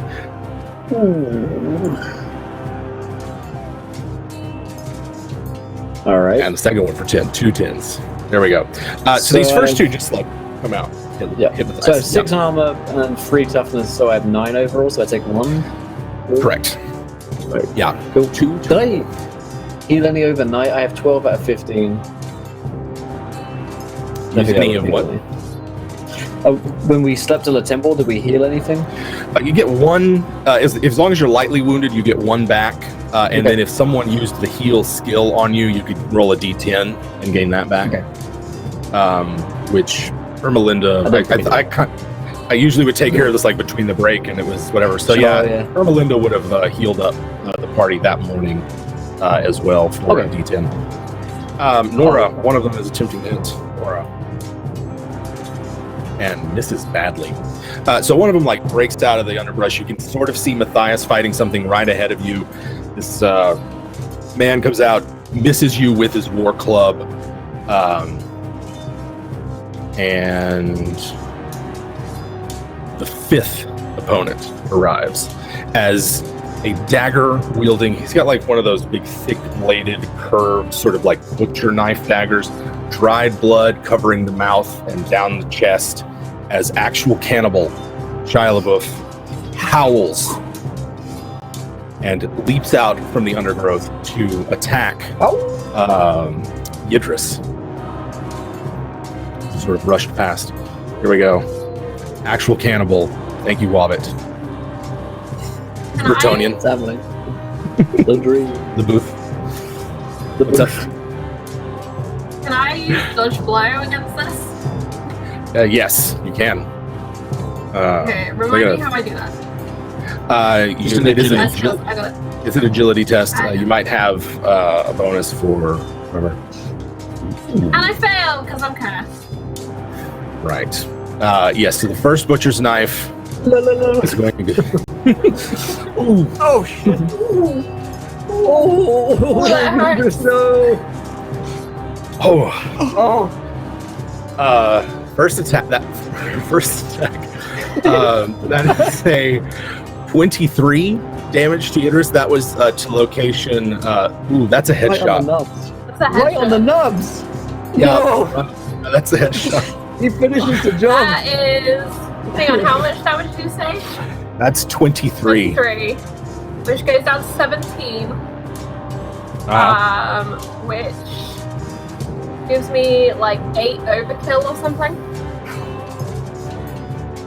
All right. And the second one for 10. 2 10s. There we go. So these first 2 just like come out. Hit the So 6 armor and 3 toughness, so I have 9 overall, so I take 1. Correct. Right. Yeah. Cool. Did I heal any overnight? I have 12 out of 15. Any of what? When we slept in the temple, did we heal anything? You get 1, as long as you're lightly wounded, you get 1 back. And then if someone used the heal skill on you, you could roll a d10 and gain that back. Okay. Which Ermelinda, I usually would take care of this like between the break, and it was whatever. So Ermelinda would have healed up the party that morning as well for a d10. Nora, one of them is attempting to hit Nora, and misses badly. So one of them like breaks out of the underbrush. You can sort of see Matthias fighting something right ahead of you. This man comes out, misses you with his war club, and the 5th opponent arrives as a dagger wielding. He's got like one of those big, thick bladed, curved, sort of like butcher knife daggers, dried blood covering the mouth and down the chest, as actual cannibal Shia LaBeouf howls and leaps out from the undergrowth to attack Idris. Sort of rushed past. Here we go. Actual cannibal. Thank you, Wobbit. Bretonian. What's happening? The dream. The booth. What's up? Can I use dodge blow against this? Yes, you can. Okay, remind me how I do that. It's an agility test. You might have a bonus for whatever. And I fail because I'm cursed. Right. Yes, so the first butcher's knife is going to... Oh, shit. That hurts. First attack. That is a 23 damage to Idris. That was to location. That's a headshot. Right on the nubs. Yeah, No. That's a headshot. He finishes the job. That is... Hang on, how much damage did you say? That's 23. 23. Which goes down to 17. Which gives me like 8 overkill or something.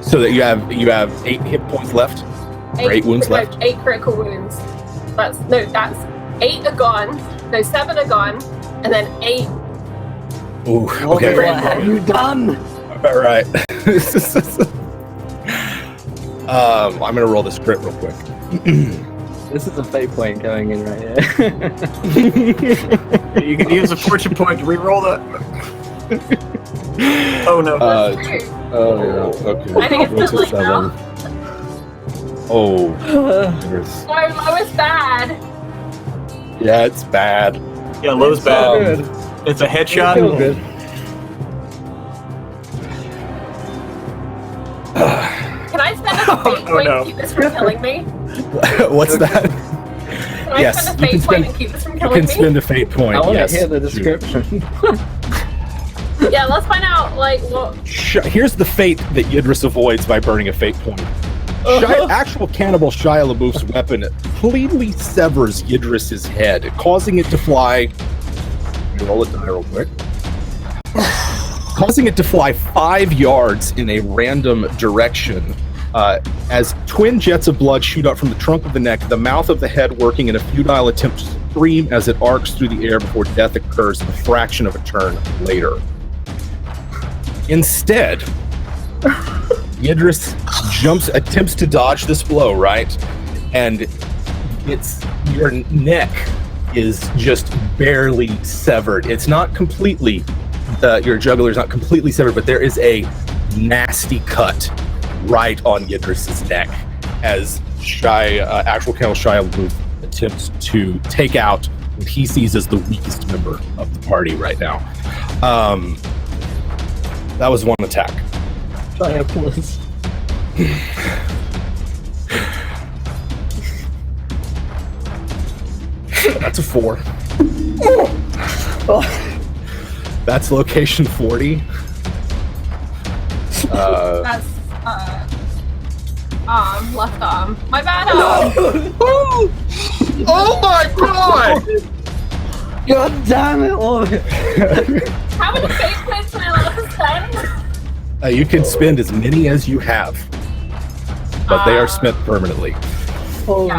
So that you have 8 hit points left? Or 8 wounds left? 8 critical wounds. That's 8 are gone. No, 7 are gone. And then 8. Ooh, okay. What have you done? All right. I'm gonna roll this crit real quick. This is a fate point going in right here. You can use a fortune point to reroll that. Oh no. Okay. I think it's still like now. Oh. Low is bad. Yeah, it's bad. Yeah, low's bad. It's a headshot. Feel good. Can I spend a fate point to keep this from killing me? What's that? Can Can I spend a fate point and keep this from You killing can me? spend a fate point. I want yes. to hear the description. Yeah, let's find out, like, what... Here's the fate that Idris avoids by burning a fate point. Actual cannibal Shia LaBeouf's weapon completely severs Idris's head, causing it to fly... Let me roll it die real quick. Causing it to fly 5 yards in a random direction. As twin jets of blood shoot up from the trunk of the neck, the mouth of the head working in a futile attempt to scream as it arcs through the air before death occurs a fraction of a turn later. Instead, Idris attempts to dodge this blow, right? And your neck is just barely severed. It's not completely, your jugular is not completely severed, but there is a nasty cut right on Idris's neck as actual Colonel Shia LaBeouf attempts to take out what he sees as the weakest member of the party right now. That was one attack. Shia, please. That's a 4. That's location 40. That's, left arm. My bad arm! Oh my god! God damn it, Omen. How many fate points can I let us spend? You can spend as many as you have, but they are spent permanently. Holy.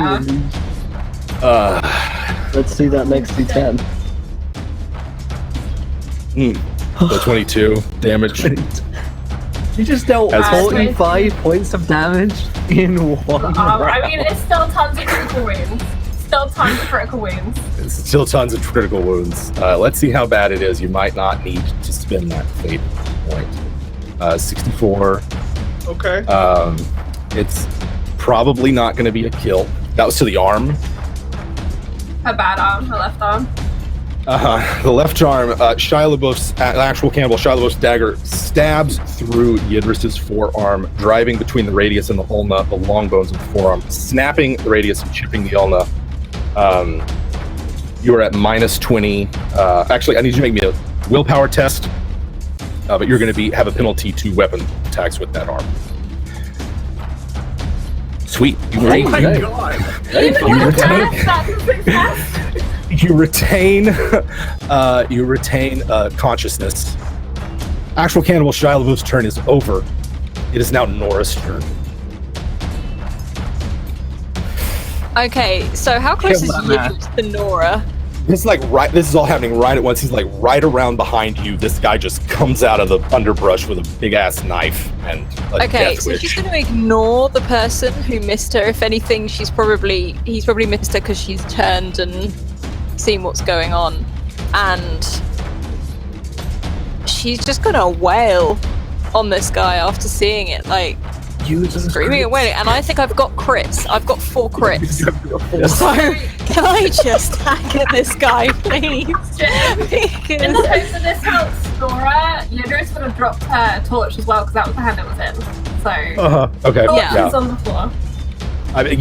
Let's see that next D10. The 22 damage. You just dealt As- 45 points of damage in one round. I mean, it's still tons of critical wounds. Still tons of critical wounds. It's still tons of critical wounds. Let's see how bad it is. You might not need to spend that fate point. 64. Okay. It's probably not going to be a kill. That was to the arm. Her bad arm, her left arm. The left arm, Shia LaBeouf's actual cannibal, Shia LaBeouf's dagger stabs through Idris's forearm, driving between the radius and the ulna, the long bones of the forearm, snapping the radius and chipping the ulna. You are at minus 20. Actually, I need you to make me a willpower test, but you're going to have a penalty to weapon attacks with that arm. Sweet. You retain. You retain consciousness. Actual cannibal Shia LaBeouf's turn is over. It is now Nora's turn. Okay, so how close is Idris to Nora? This is all happening right at once. He's like right around behind you. This guy just comes out of the underbrush with a big ass knife and a death so wish. she's going to ignore the person who missed her. If anything, he's probably missed her because she's turned and seen what's going on, and she's just going to wail on this guy after seeing it, like screaming and wailing. And I think I've got crits. I've got 4 crits. So can I just hack at this guy, please? In the hopes that this helps Nora, Idris would have dropped her torch as well because that was the hand it was in. So Okay. torch Yeah. is on the floor. Okay.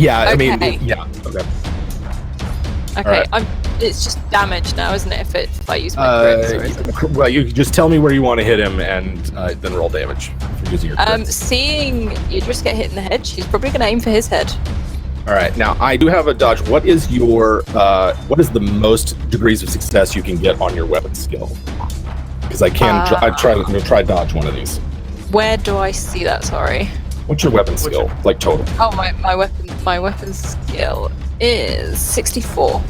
Okay, Alright. it's just damage now, isn't it? If I use my crits, or is it? Well, you just tell me where you want to hit him and then roll damage for using your crits. Seeing Idris get hit in the head, she's probably going to aim for his head. All right, now I do have a dodge. What is the most degrees of success you can get on your weapon skill? Because I try dodge one of these. Where do I see that? Sorry. What's your weapon skill, like total? Oh, my weapon skill is 64.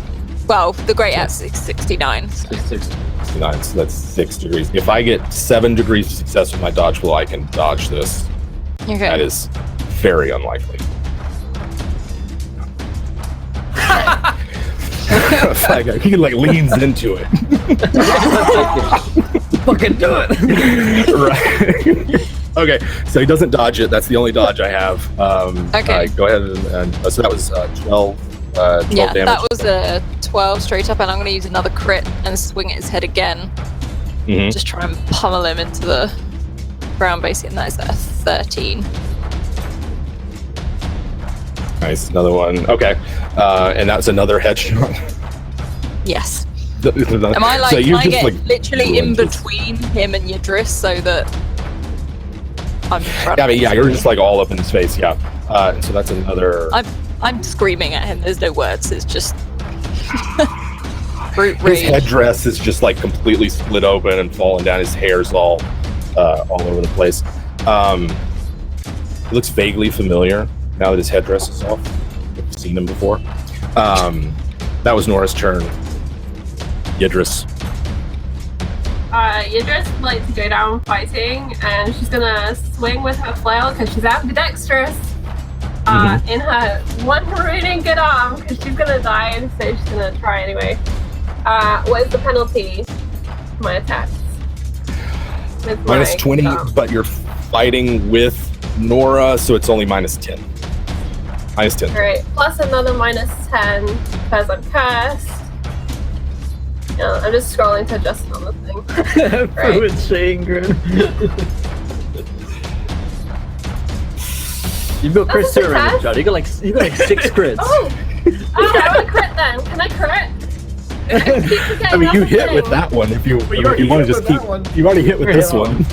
Well, the great axe is 69. So. 69, so that's 6 degrees. If I get 7 degrees of success with my dodge blow, I can dodge this. Okay. That is very unlikely. He leans into it. Fucking do it. Right. Okay, so he doesn't dodge it. That's the only dodge I have. Okay. Go ahead and so that was 12 yeah, damage. that was a 12 straight up, and I'm going to use another crit and swing at his head again. Mhm. Just try and pummel him into the ground, basically, and that is a 13. Nice, another one. Okay, and that's another headshot. Yes. Am I like? So can you're I just, get like, literally in horrendous. between him and Idris so that I'm? You're just like all up in his face. Yeah. And so that's another. I'm screaming at him. There's no words. It's just brute His rage. headdress is just like completely split open and falling down. His hair's all over the place. He looks vaguely familiar now that his headdress is off. I've seen him before. That was Nora's turn. Idris. Idris would like to go down fighting, and she's gonna swing with her flail because she's ambidextrous. In her one remaining good arm, because she's gonna die, so she's gonna try anyway. What is the penalty for my attacks? With Minus my 20, arm? but you're fighting with Nora, so it's only minus 10. Minus 10. Alright, plus another minus 10 because I'm cursed. Yeah, I'm just scrolling to adjust on the thing. Fluid Shangren. You've got crit That's a serum, success. John. You got like 6 crits. Oh! I want to crit then. Can I crit? I mean, you hit with that one if you want to just keep. You've already hit with this one.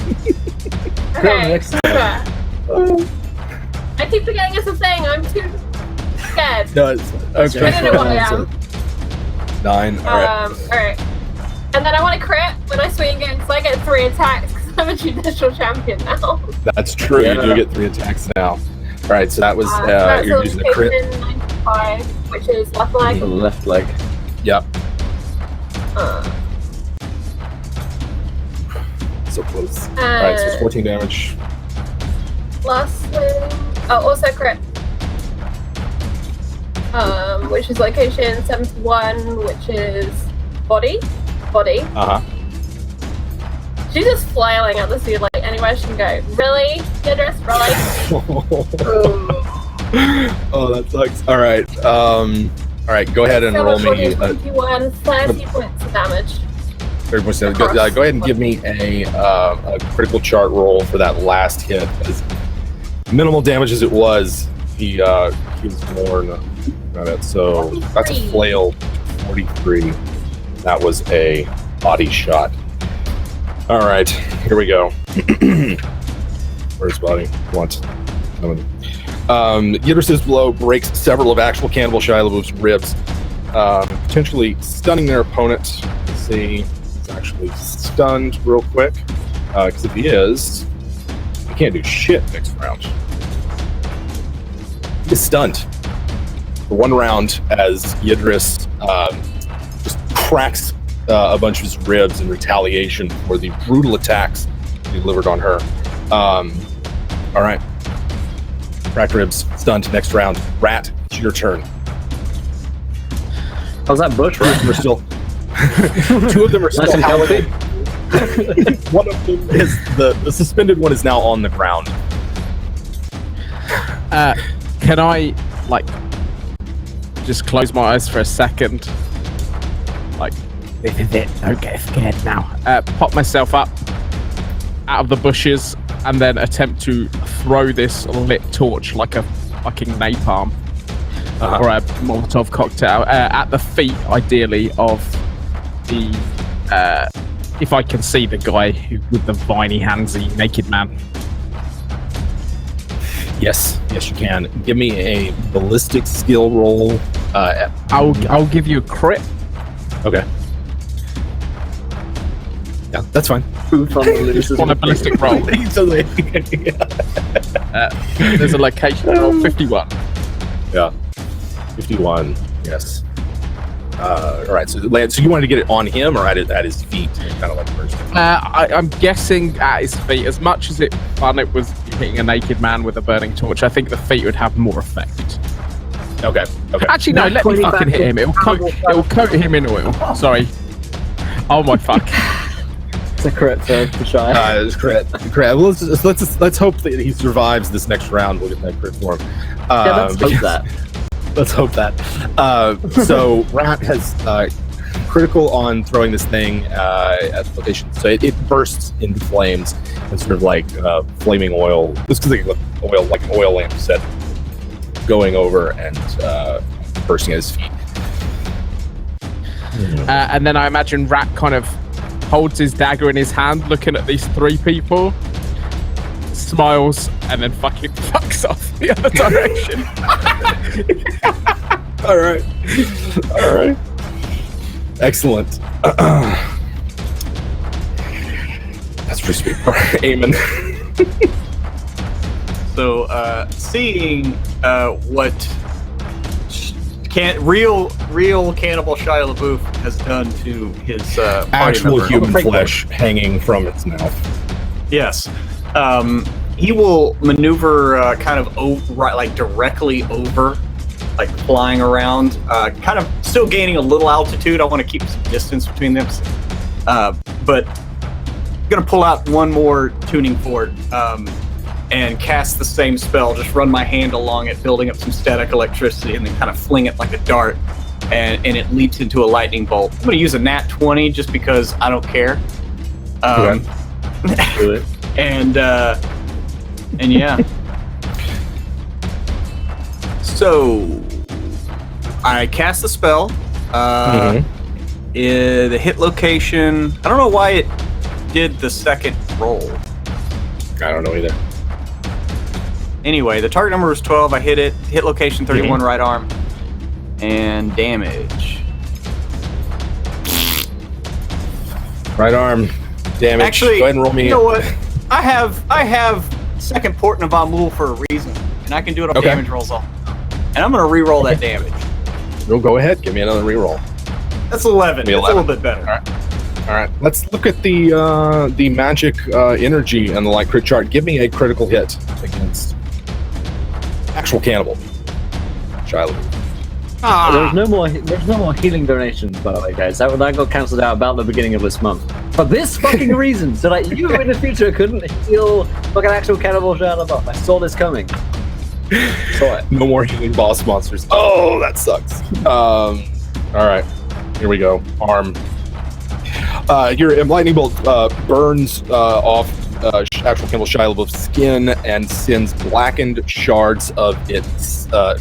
Okay. next I keep forgetting it's a thing. I'm too scared. No, it's okay. I don't know what I am. 9. All right. Alright. And then I want to crit when I swing again, so I get 3 attacks because I'm a judicial champion now. That's true. Yeah. You do get 3 attacks now. All right. So that was That's you're using a crit. 95, which is left leg. On the left leg. Yep. Uh, So close. All right. So it's 14 damage. Plus swing. Oh, also crit. Which is location 71, which is body. She's just flailing at the sea like anywhere she can go. Really? Idris, really? Oh, that sucks. All right. All right. Go ahead and roll me. 21, 30 points of damage. 30 points of damage. Go ahead and give me a critical chart roll for that last hit. As minimal damage as it was, he was more than it. So that's a flail. 43. That was a body shot. All right, here we go. Where's body? Once. Idris's blow breaks several of actual cannibal Shia LaBeouf's ribs, potentially stunning their opponent. Let's see, he's actually stunned real quick, because if he is, he can't do shit next round. He is stunned for 1 round as Idris just cracks a bunch of his ribs in retaliation for the brutal attacks he delivered on her. All right. Cracked ribs, stunned. Next round. Rat, it's your turn. How's that bush? We're still... 2 of them are still Nice and howling. One of them is... The suspended one is now on the ground. Can I, like, just close my eyes for a second? Like, This is it. Don't get scared now. pop myself up out of the bushes and then attempt to throw this lit torch like a fucking napalm or a Molotov cocktail at the feet, ideally, of the if I can see the guy with the viney handsy naked man. Yes, you can. Give me a ballistic skill roll. I'll give you a crit. Okay. Yeah, that's fine. On a ballistic roll. There's a location roll 51. Yeah, 51. Yes. All right. So you wanted to get it on him or at his feet, kind of like first. I'm guessing at his feet. As much as it was hitting a naked man with a burning torch, I think the feet would have more effect. Okay. Actually, no. Let me fucking hit him. It'll coat him in oil. Sorry. Oh my fuck. It's a crit for Shy. It's crit. Well, let's hope that he survives this next round. We'll get that crit for him. Let's hope that. Let's hope that. So Rat has critical on throwing this thing at the location. So it bursts into flames and sort of like flaming oil. This is like an oil lamp set. going over and bursting at his feet. And then I imagine Rat kind of holds his dagger in his hand, looking at these three people, smiles, and then fucking fucks off the other direction. All right. Excellent. That's pretty sweet. All right, Eamon. So, seeing what real cannibal Shia LaBeouf has done to his party Actual member, human flesh hanging from its mouth. Yes. He will maneuver kind of directly over, like flying around, kind of still gaining a little altitude. I want to keep some distance between them. But I'm going to pull out one more tuning fork and cast the same spell. Just run my hand along it, building up some static electricity, and then kind of fling it like a dart. And it leaps into a lightning bolt. I'm going to use a nat 20 just because I don't care. Do it. And yeah. So I cast the spell. The hit location. I don't know why it did the second roll. I don't know either. Anyway, the target number was 12. I hit it. Hit location 31, right arm, and damage. Right arm damage. Actually, go ahead and roll me. You know what? I have second port in Avamul for a reason, and I can do it on damage rolls all. And I'm gonna re-roll that damage. No, go ahead. Give me another reroll. That's 11. That's a little bit better. All right. Let's look at the magic energy and the like crit chart. Give me a critical hit against actual cannibal. Shia LaBeouf. There's no more healing donations, by the way, guys. That got cancelled out about the beginning of this month. For this fucking reason, so that you in the future couldn't heal fucking actual cannibal Shia LaBeouf. I saw this coming. Saw it. No more healing boss monsters. Oh, that sucks. All right. Here we go. Arm. Your lightning bolt burns off actual cannibal Shia LaBeouf's skin and sends blackened shards of it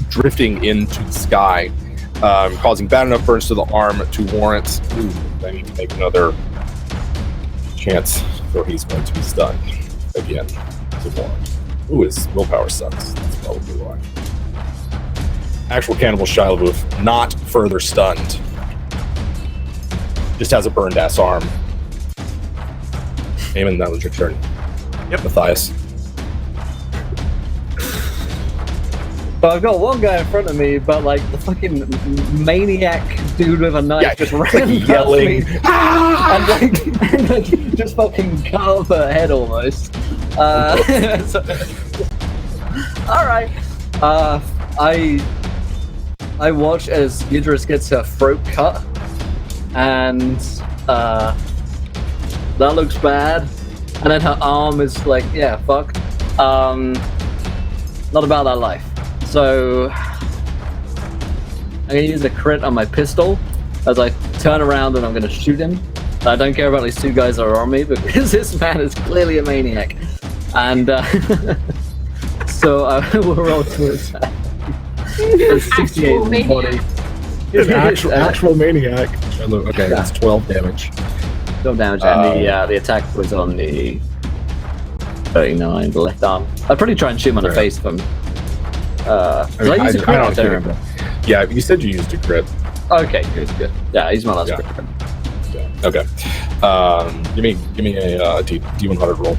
drifting into the sky, causing bad enough burns to the arm to warrant. I need to make another chance, or he's going to be stunned again. Ooh, his willpower sucks. That's probably why. Actual cannibal Shia LaBeouf not further stunned. Just has a burned ass arm. Eamon, that was your turn. Yep. Matthias. But I've got one guy in front of me, but like the fucking maniac dude with a knife just ran yelling, me, and like just fucking cut off her head almost. All right. I watch as Idris gets her throat cut, and that looks bad. And then her arm is like, yeah, fuck. Not about that life. So I'm gonna use a crit on my pistol as I turn around and I'm gonna shoot him. I don't care about these two guys that are on me because this man is clearly a maniac. And so I will roll to attack. It's 68 in the body. Actual maniac. Okay, that's 12 damage. 12 damage, and the attack was on the 39, the left arm. I'd probably try and shoot him on the face if I'm. I use a crit? I don't remember. Yeah, you said you used a crit. Okay, good. Yeah, he's my last crit. Yeah. Okay. Give me a D100 roll.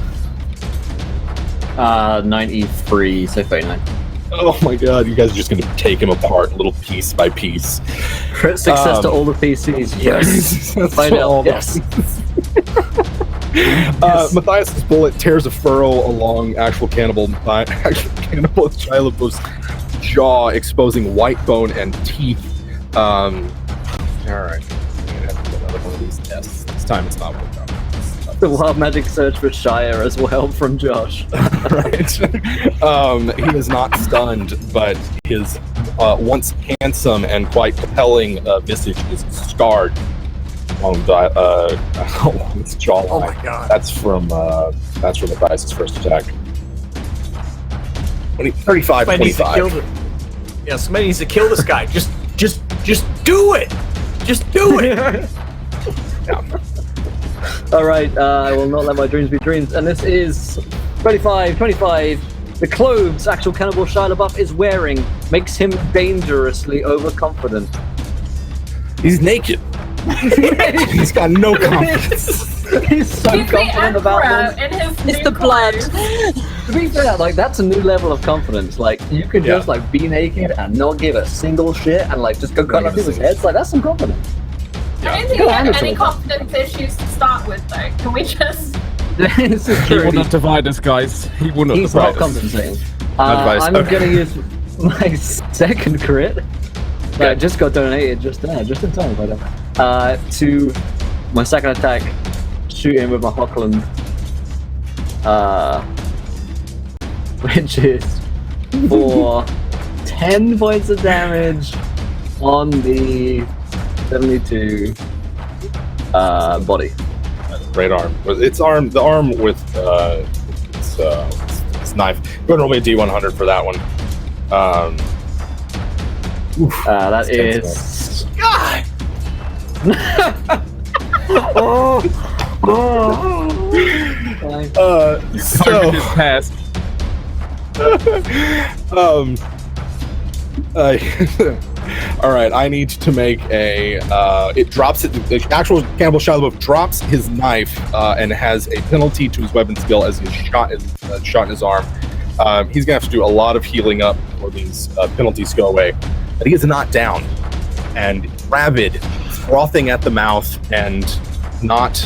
93, so 39. Oh my god, you guys are just going to take him apart little piece by piece. Crit success to all the PCs. Yes. Find out. Yes. Matthias' bullet tears a furrow along actual cannibal Shia LaBeouf's jaw, exposing white bone and teeth. All right. I'm going to have to do another one of these tests. This time it's not worked out. The wild magic search for Shia as well from Josh. Right. He is not stunned, but his once handsome and quite compelling visage is scarred along his jawline. Oh my god. That's from Matthias' first attack. 35, 25. Yeah, somebody needs to kill this guy. Just do it. Just do it. All right, I will not let my dreams be dreams. And this is 25. The clothes actual cannibal Shia LaBeouf is wearing makes him dangerously overconfident. He's naked. He's got no confidence. He's so He's the confident about emperor this. in his It's new the blood. clothes. To be fair, like that's a new level of confidence. Like you could just like be naked and not give a single shit and like just go cut off people's heads. Like that's some confidence. I don't think he had any confidence issues to start with, though. Can we just... This is He true. will not divide us, guys. He will not He's divide not us. compensating. Advice, I'm okay. gonna use my second crit. That just got donated just in time, by the way. To my second attack, shoot him with my Hockland. Which is for 10 points of damage on the 72 body. Right arm. It's arm. The arm with its knife. Go ahead and roll me a D100 for that one. That It's is. God. So Target is passed. all right, I need to make a. It drops it. The actual cannibal Shia LaBeouf drops his knife and has a penalty to his weapon skill as he's shot in his arm. He's gonna have to do a lot of healing up before these penalties go away. But he is not down and rabid, frothing at the mouth, and not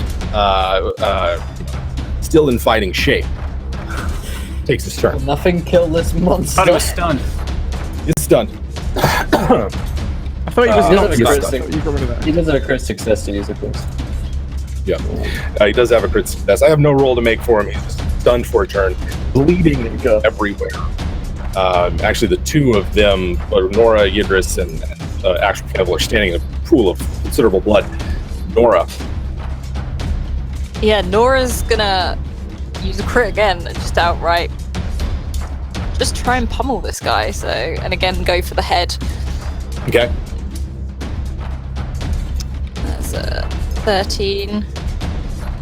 still in fighting shape. Takes his turn. Nothing kill this monster. Thought it was stunned. It's stunned. I thought he was he not doesn't have a stunned. crit You got rid of that. He does have a crit success to use, of course. Yeah, he does have a crit success. I have no roll to make for him. He's just stunned for a turn, bleeding everywhere. Actually, the two of them, Nora, Idris, and actual cannibal, are standing in a pool of considerable blood. Nora. Yeah, Nora's gonna use a crit again and just outright just try and pummel this guy. So, and again, go for the head. Okay. That's a 13.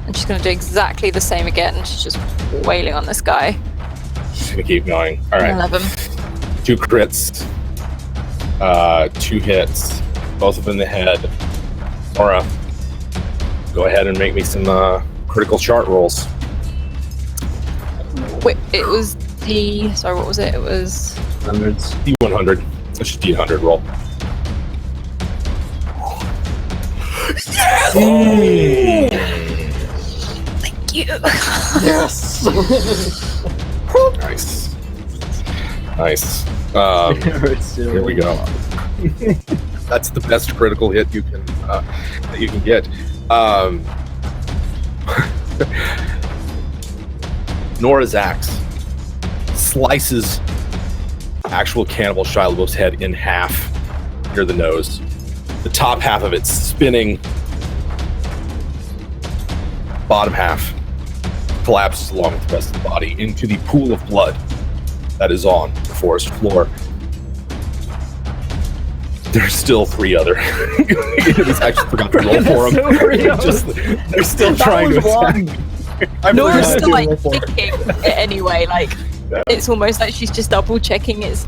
And she's gonna do exactly the same again. She's just wailing on this guy. Just gonna keep going. All right. 11. 2 crits. 2 hits. Both of them in the head. Nora, go ahead and make me some critical chart rolls. Wait, it was the. Sorry, what was it? It was. Hundreds. D100. That's just D100 roll. Thank you. Yes! Nice. Nice. Here we go. That's the best critical hit you can that you can get. Nora's axe slices actual cannibal Shia LaBeouf's head in half near the nose. The top half of it spinning. Bottom half collapses along with the rest of the body into the pool of blood that is on the forest floor. There's still 3 other. Idris actually forgot to roll for them. They're still trying to attack. Nora's still like kicking it anyway. Like it's almost like she's just double checking it's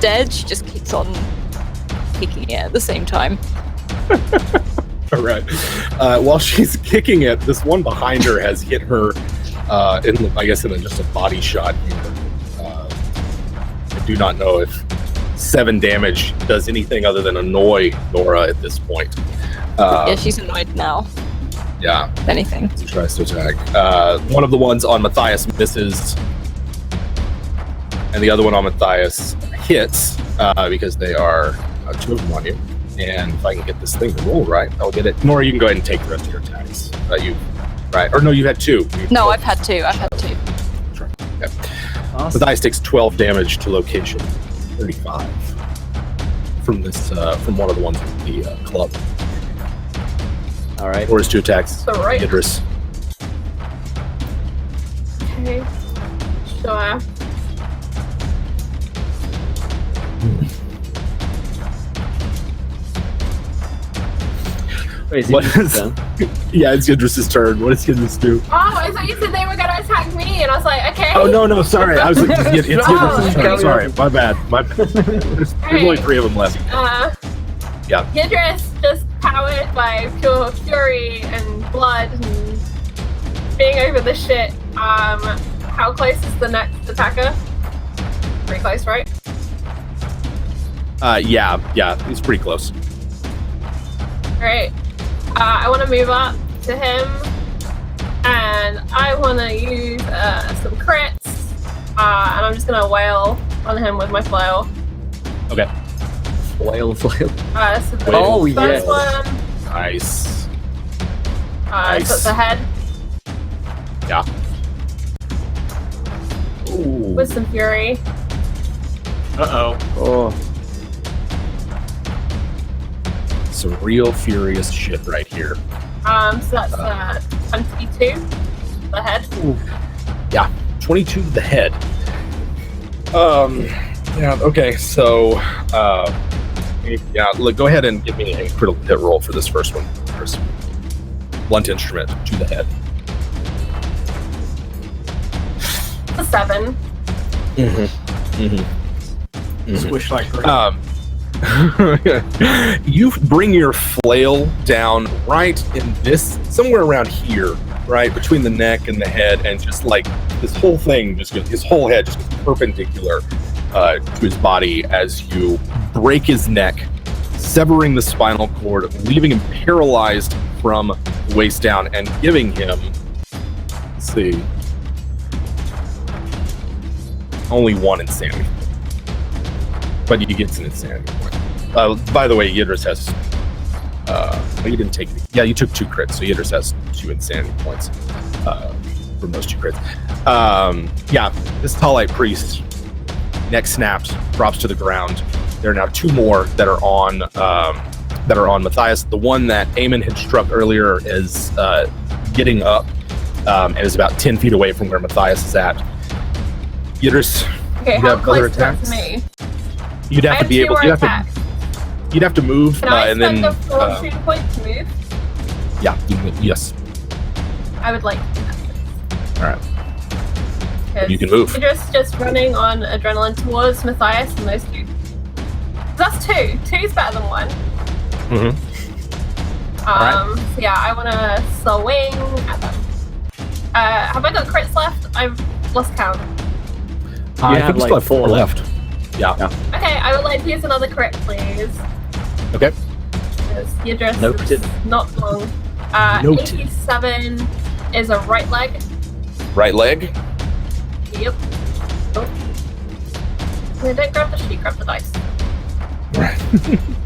dead. She just keeps on kicking it at the same time. All right. While she's kicking it, this one behind her has hit her. In just a body shot. I do not know if 7 damage does anything other than annoy Nora at this point. Yeah, she's annoyed now. Yeah. If anything. She tries to attack. One of the ones on Matthias misses, and the other one on Matthias hits because they are 2 of them on you. And if I can get this thing to roll right, I'll get it. Nora, you can go ahead and take the rest of your attacks. Right? Or no, you had 2. No, I've had 2. Sure. Okay. Awesome. Matthias takes 12 damage to location 35 from this from one of the ones with the club. All right. Or his 2 attacks. All right. Idris. Okay. Sure. Wait, What is? Yeah, it's Idris' turn. What does Idris do? Oh, I thought you said they were gonna attack me, and I was like, okay. Oh no, sorry. I was like, it's Idris' Oh, turn. okay. Sorry, my bad. There's only 3 of them left. Yeah. Idris, just powered by pure fury and blood and being over the shit. How close is the next attacker? Pretty close, right? Yeah, he's pretty close. Great. I want to move up to him, and I want to use some crits, and I'm just gonna wail on him with my flail. Okay. Flail. So the Oh, first yes. one. Nice. So it's a head Yeah. Ooh. with some fury. Uh-oh. Oh. Some real furious shit right here. So that's 22. The head. Yeah, 22 to the head. Yeah, okay, so, look, go ahead and give me a critical hit roll for this first one. First blunt instrument to the head. A 7. Squish like You bring your flail down right in this, somewhere around here, right between the neck and the head, and just like this whole thing, his whole head just goes perpendicular to his body as you break his neck, severing the spinal cord, leaving him paralyzed from the waist down, and giving him, let's see, only 1 insanity. But he gets an insanity point. By the way, Idris has. You didn't take. Yeah, you took 2 crits, so Idris has 2 insanity points from those 2 crits. Yeah, this Talite priest, neck snaps, drops to the ground. There are now 2 more that are on Matthias. The one that Eamon had struck earlier is getting up and is about 10 feet away from where Matthias is at. Idris, Okay, you how have other close is that to attacks? me? You'd have I to be able. have 2 more attacks. You'd have to move, Can I and spend then. a fortune point to move? Yeah. Yes. I would like to do that. All right. 'Cause You can move. You're just running on adrenaline towards Matthias and those 2. That's 2. 2's better than 1. Mm-hmm. So yeah, I want to swing at them. Have I got crits left? I've lost count. I have think you like still have 4 left. Yeah. Okay, I would like to use another crit, please. Okay. Because your dress Noted. is not long. Noted. 87 is a right leg. Right leg. Yep. Oh. No, don't grab the sheet, grab the dice.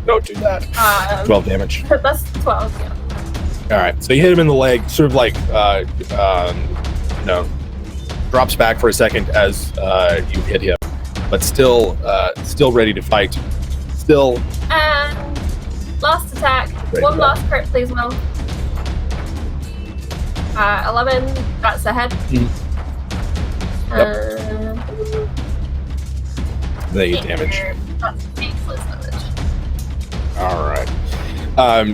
Don't do that. 12 damage. That's 12, yeah. All right. So you hit him in the leg, sort of like, drops back for a second as you hit him, but still ready to fight. Still. And last attack. Ready One to go. last crit, please, Mel. 11. That's a head. The damage. That's 8 plus damage. All right.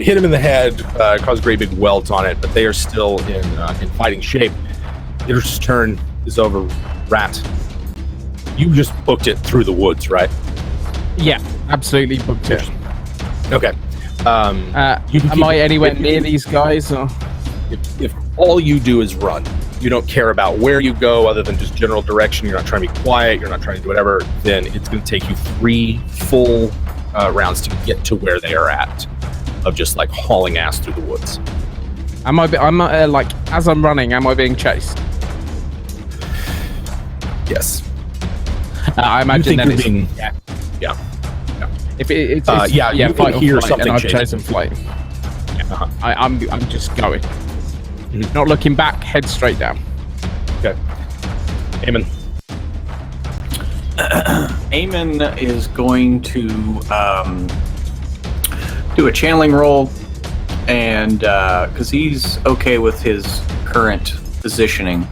Hit him in the head, caused a great big welt on it, but they are still in fighting shape. Idris' turn is over. Rat, you just booked it through the woods, right? Yeah, absolutely booked it. Okay. Am I anywhere near these guys? Or? If all you do is run, you don't care about where you go other than just general direction, you're not trying to be quiet, you're not trying to do whatever, then it's going to take you 3 full rounds to get to where they are at, of just like hauling ass through the woods. I'm like, as I'm running, am I being chased? Yes. I You imagine think that you're it's being... Yeah. if it's you can fight or hear flight, something and I've chasing chosen you. flight. Uh-huh. I'm just going, Mhm. not looking back, head straight down. Okay. Eamon. Eamon is going to do a channeling roll, and because he's okay with his current positioning.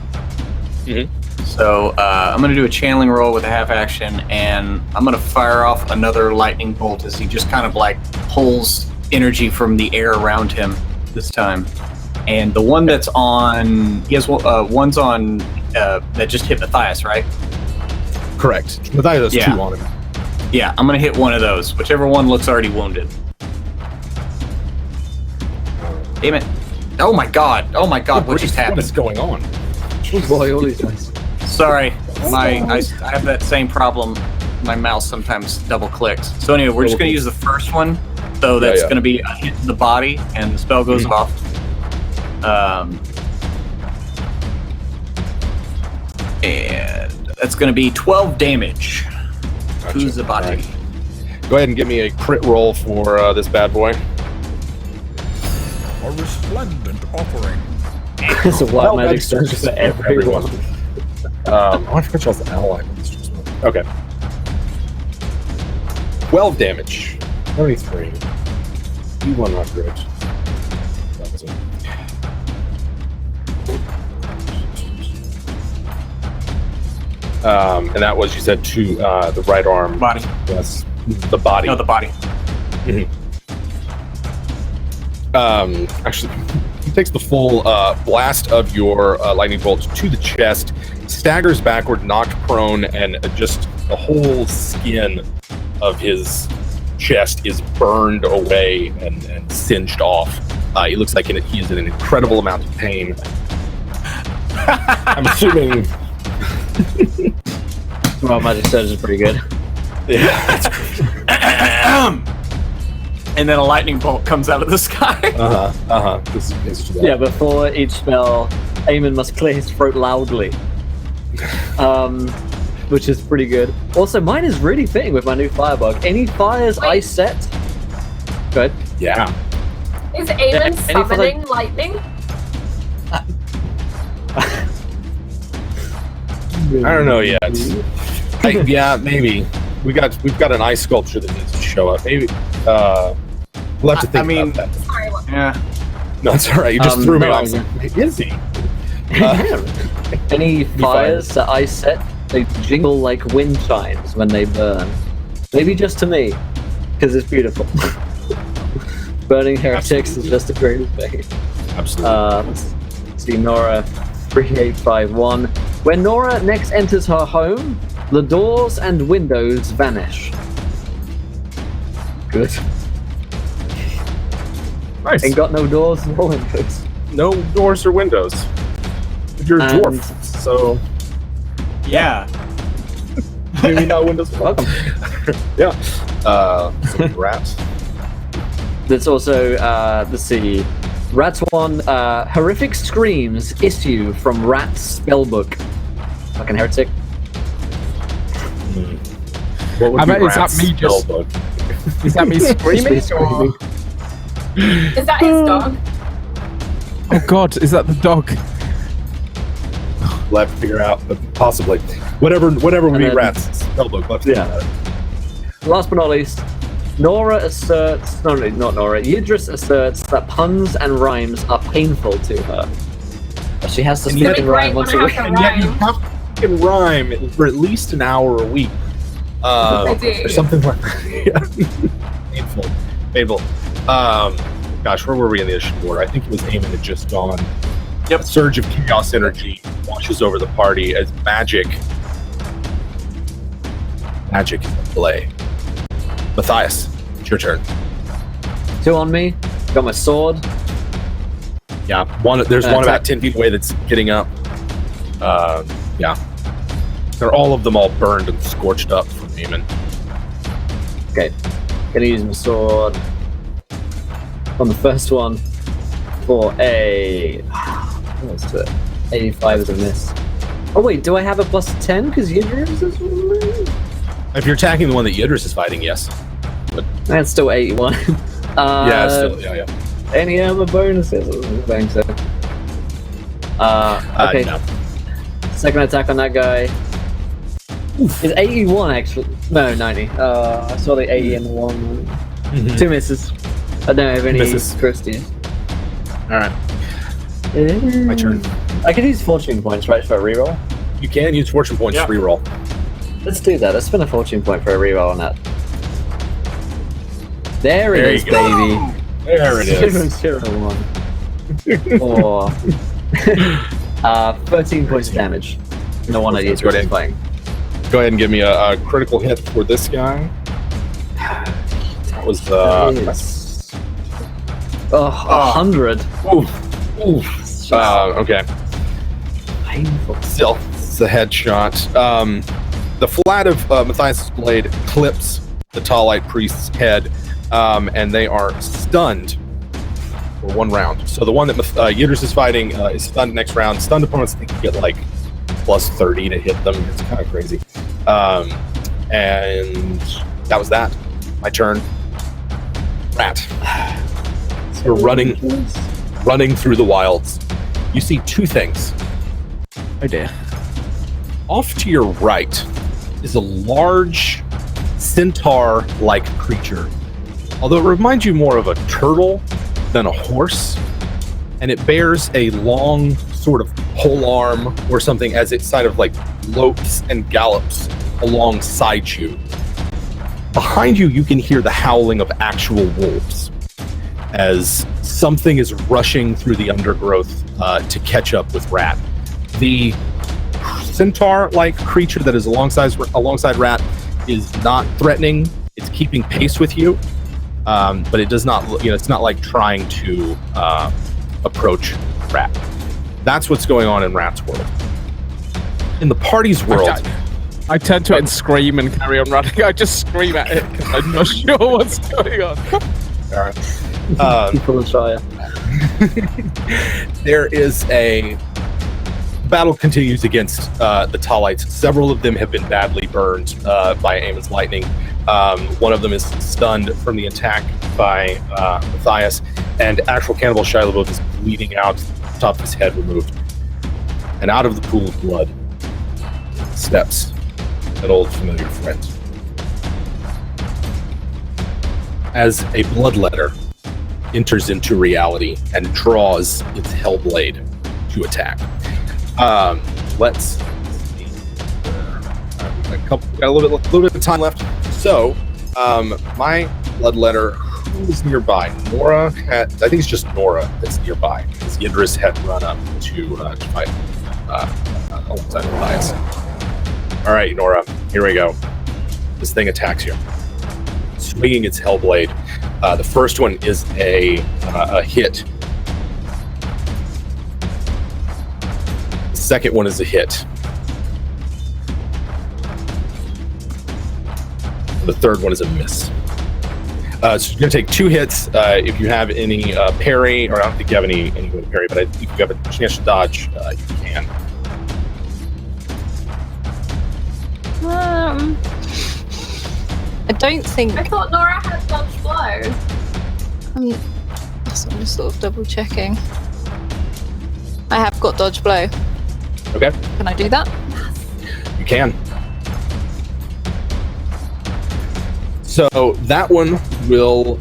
Mhm. So I'm going to do a channeling roll with a half action, and I'm going to fire off another lightning bolt as he just kind of like pulls energy from the air around him this time. And the one that's on, he has one's on that just hit Matthias, right? Correct. Matthias has 2 on him. Yeah, I'm gonna hit one of those. Whichever one looks already wounded. Damn it! Oh my god! What just happened? What is going on? Oh boy, all these guys. Sorry, I have that same problem. My mouse sometimes double clicks. So anyway, we're just gonna use the first one. So that's gonna be a hit to the body, and the spell goes off. And that's gonna be 12 damage. Gotcha. To the body. Right. Go ahead and give me a crit roll for this bad boy. A resplendent offering. It's a wild magic surge for everyone. I forgot y'all's ally. Okay. 12 damage. 23. E1 not good. That was it. And that was, you said, to the right arm. Body. Yes. The body. No, the body. Mm-hmm. Actually, he takes the full blast of your lightning bolt to the chest, staggers backward, knocked prone, and just the whole skin of his chest is burned away and singed off. He looks like he is in an incredible amount of pain. I'm assuming. Well, magic surge is pretty good. Yeah, that's great. And then a lightning bolt comes out of the sky. Yeah, before each spell, Eamon must clear his throat loudly. Which is pretty good. Also, mine is really fitting with my new firebug. Any fires I set... Good. Yeah. Is Eamon summoning lightning? I don't know yet. Yeah, maybe. We've got an ice sculpture that needs to show up. Maybe we'll have to think about that. Sorry, what? Yeah. No, it's alright. You just threw me off. Is he? Any fires that I set, they jingle like wind chimes when they burn. Maybe just to me, because it's beautiful. Burning heretics is just a great thing. Absolutely. Let's see, Nora 3851. When Nora next enters her home, the doors and windows vanish. Good. Nice. Ain't got no doors or windows. No doors or windows. You're a dwarf, so Yeah. maybe no windows. Welcome. Yeah. Some rats. There's also, let's see, Rats 1, horrific screams issue from Rat's spellbook. Fucking heretic. What would I bet be is that Rat's me just- spellbook? Is that me screaming? Or... Is that his dog? Oh god, is that the dog? We'll have to figure out, but possibly. Whatever would be then- Rat's spellbook. We'll have to Yeah. figure that out. Last but not least, Nora asserts, no, not Nora, Idris asserts that puns and rhymes are painful to her. But she has to speak and rhyme once a week. And yet you have to fucking rhyme for at least an hour a week. I do. Or something like that. Painful. Gosh, where were we in the issue order? I think it was Eamon had just gone. Yep. A surge of chaos energy washes over the party as magic is at play. Matthias, it's your turn. 2 on me, got my sword. Yeah, there's one about 10 feet away that's getting up. Yeah. They're all of them all burned and scorched up from Eamon. Okay, gonna use my sword on the first one for a... What was it? 85 is a miss. Oh wait, do I have a plus 10 because Idris is... If you're attacking the one that Idris is fighting, yes. But That's still 81. yeah, it's still, yeah. Any other bonuses? I think so. Okay. No. Second attack on that guy. It's 81 actually. No, 90. I saw the 80 and the 1. Mhm. 2 misses. I don't have any Misses. Christians. Alright, my turn. I can use fortune points, right, for a reroll? You can use fortune points to reroll. Let's do that. Let's spend a fortune point for a reroll on that. There it There is, you go. baby. There it is. 001. Or 13 points of damage. No one idea what it's playing. Go ahead and give me a critical hit for this guy. That was 100. Oof. Okay. Painful. Still, it's a headshot. The flat of Matthias' blade clips the Talite priest's head, and they are stunned for 1 round. So the one that Idris is fighting is stunned next round. Stunned opponents think you get like plus 30 to hit them. It's kind of crazy. And that was that. My turn. Rat. You're running through the wilds. You see 2 things. Oh dear. Off to your right is a large centaur-like creature. Although it reminds you more of a turtle than a horse, and it bears a long sort of polearm or something as it kind of like lopes and gallops alongside you. Behind you, you can hear the howling of actual wolves as something is rushing through the undergrowth to catch up with Rat. The centaur-like creature that is alongside Rat is not threatening. It's keeping pace with you, but it does not. It's not like trying to approach Rat. That's what's going on in Rat's world. In the party's world, I turn to it and scream and carry on running. I just scream at it because I'm not sure what's going on. All right. There is a battle continues against the Talites. Several of them have been badly burned by Eamon's lightning. One of them is stunned from the attack by Matthias, and actual cannibal Shia LaBeouf is bleeding out, top of his head removed. And out of the pool of blood steps an old familiar friend. As a bloodletter enters into reality and draws its hellblade to attack. Let's see. Got a little bit of time left. So, my bloodletter, who is nearby? Nora I think it's just Nora that's nearby, because Idris had run up to fight alongside Matthias. All right, Nora, here we go. This thing attacks you, swinging its hellblade. The first one is a hit. The second one is a hit. The third one is a miss. So you're going to take 2 hits. If you have any parry, or I don't think you have any way to parry, but if you have a chance to dodge, you can. I don't think. I thought Nora had dodge blow. I'm just sort of double checking. I have got dodge blow. Okay. Can I do that? You can. So that one will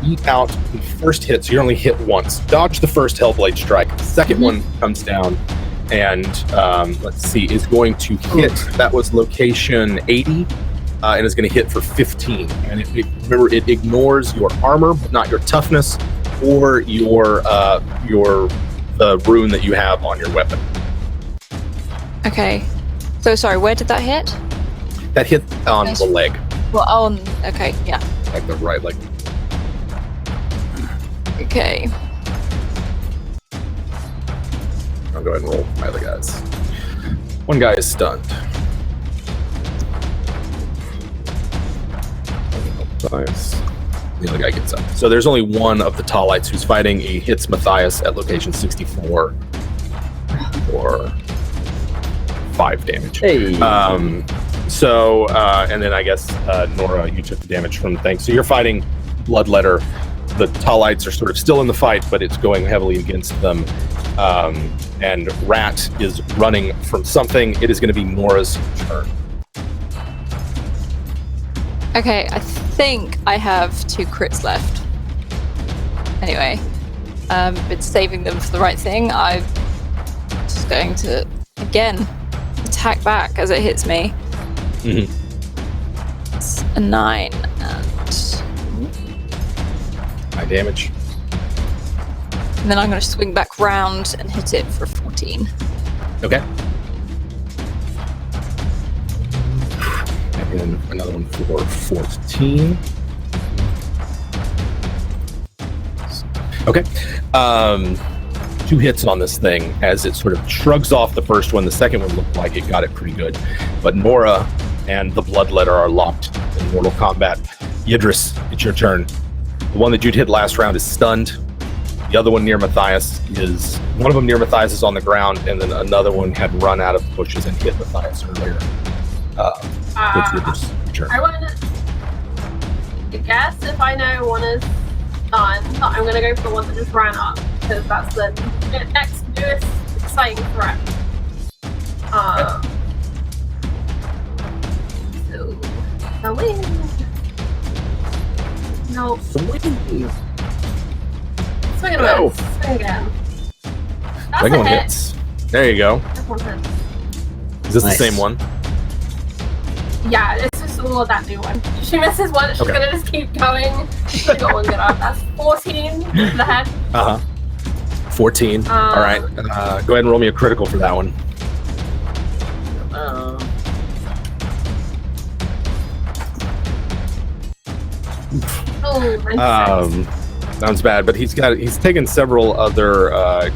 beat out the first hit, so you only hit once. Dodge the first Hellblade strike. The second one comes down and, let's see, is going to hit. That was location 80, and is going to hit for 15. And remember, it ignores your armor, but not your toughness or the rune that you have on your weapon. Okay. So sorry, where did that hit? That hit on the leg. Well, okay, yeah. Like the right leg. Okay. I'll go ahead and roll my other guys. One guy is stunned. Nice. The other guy gets up. So there's only one of the Talites who's fighting. He hits Matthias at location 64 for 5 damage. Hey. And then I guess, Nora, you took the damage from the thing. So you're fighting Bloodletter. The Talites are sort of still in the fight, but it's going heavily against them. And Rat is running from something. It is going to be Nora's turn. Okay, I think I have 2 crits left. Anyway, been saving them for the right thing. I'm just going to, again, attack back as it hits me. Mm-hmm. It's a 9 and... I 9 damage. And then I'm going to swing back round and hit it for 14. Okay. And then another one for 14. Okay. 2 hits on this thing as it sort of shrugs off the first one. The second one looked like it got it pretty good. But Nora and the Bloodletter are locked in mortal combat. Idris, it's your turn. The one that you'd hit last round is stunned. The other one near Matthias is... One of them near Matthias is on the ground, and then another one had run out of the bushes and hit Matthias earlier. Idris, your turn. I want to guess if I know one is done, I'm going to go for the one that just ran up, because that's the next newest exciting threat. So, the win. No. Swing and No. miss. Swing again. That's Second a one hit. hits. There you go. This one hits. Is this Nice. the same one? Yeah, it's just all of that new one. She misses one, she's Okay. gonna just keep going. She got one good up. That's 14 to the head. 14. All right. Go ahead and roll me a critical for that one. Oh, 96. Sounds bad, but he's taken several other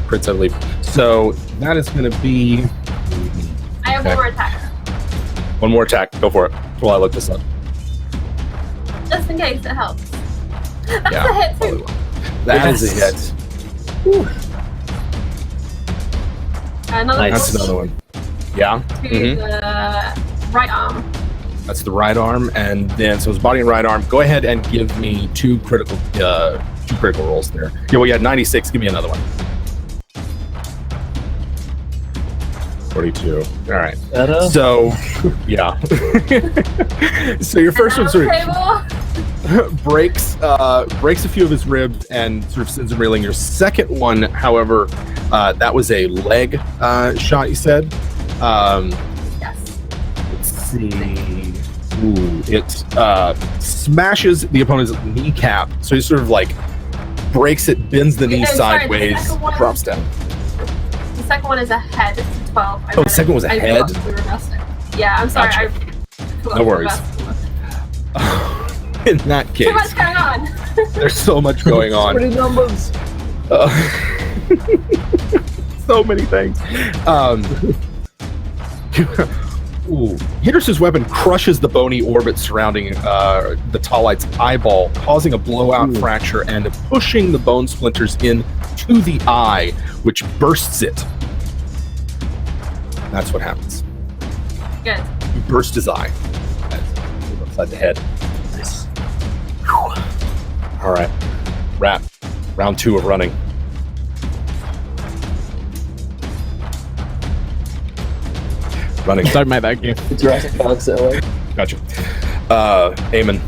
crits, I believe. So that is going to be I have okay. one more attack. one more attack. Go for it. While I look this up. Just in case it helps. That's Yeah, a hit too. That is a hit. Another That's another one. Yeah. to Mhm. the right arm. That's the right arm, and then so it's body and right arm. Go ahead and give me two critical rolls there. Yeah, well, you had 96. Give me another one. 42. All right. So, yeah. So your first one sort of breaks a few of his ribs and sort of sends him reeling. Your second one, however, that was a leg shot. You said. Yes. Let's see. Ooh, it smashes the opponent's kneecap. So he sort of like breaks it, bends the knee No, sorry, the sideways, second one- drops down. The second one is a head. It's a 12. Oh, the second was a head? forgot we reversed it. Yeah, I'm sorry. Gotcha. I forgot No we worries. reversed it. In that case, Too much going on. there's so much going on. Many numbers. So many things. Ooh. Idris's weapon crushes the bony orbit surrounding the Tallite's eyeball, causing a blowout fracture and pushing the bone splinters in to the eye, which bursts it. That's what happens. Good. You burst his eye. Upside the head. Nice. All right. Wrap. Round 2 of running. Running. Don't make that gift. Jurassic Park's that way. Gotcha. Eamon.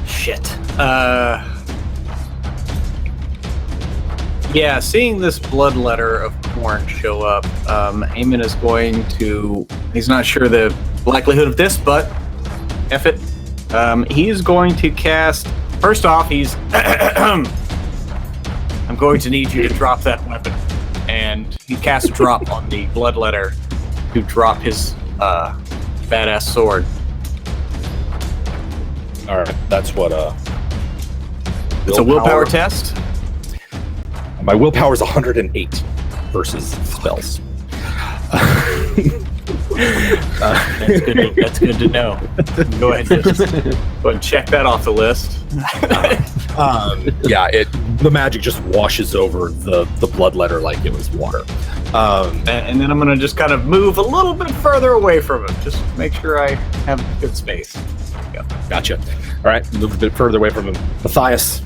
Shit. Yeah, seeing this bloodletter of Corn show up, Eamon is going to... He's not sure the likelihood of this, but F it. He is going to cast... First off, he's... I'm going to need you to drop that weapon. And he casts a drop on the bloodletter to drop his badass sword. All right. That's what... It's a willpower test. My willpower is 108 versus spells. That's good to know. Go ahead and check that off the list. Yeah, the magic just washes over the bloodletter like it was water. And then I'm going to just kind of move a little bit further away from him. Just make sure I have good space. There we go. Gotcha. All right, move a bit further away from him. Matthias.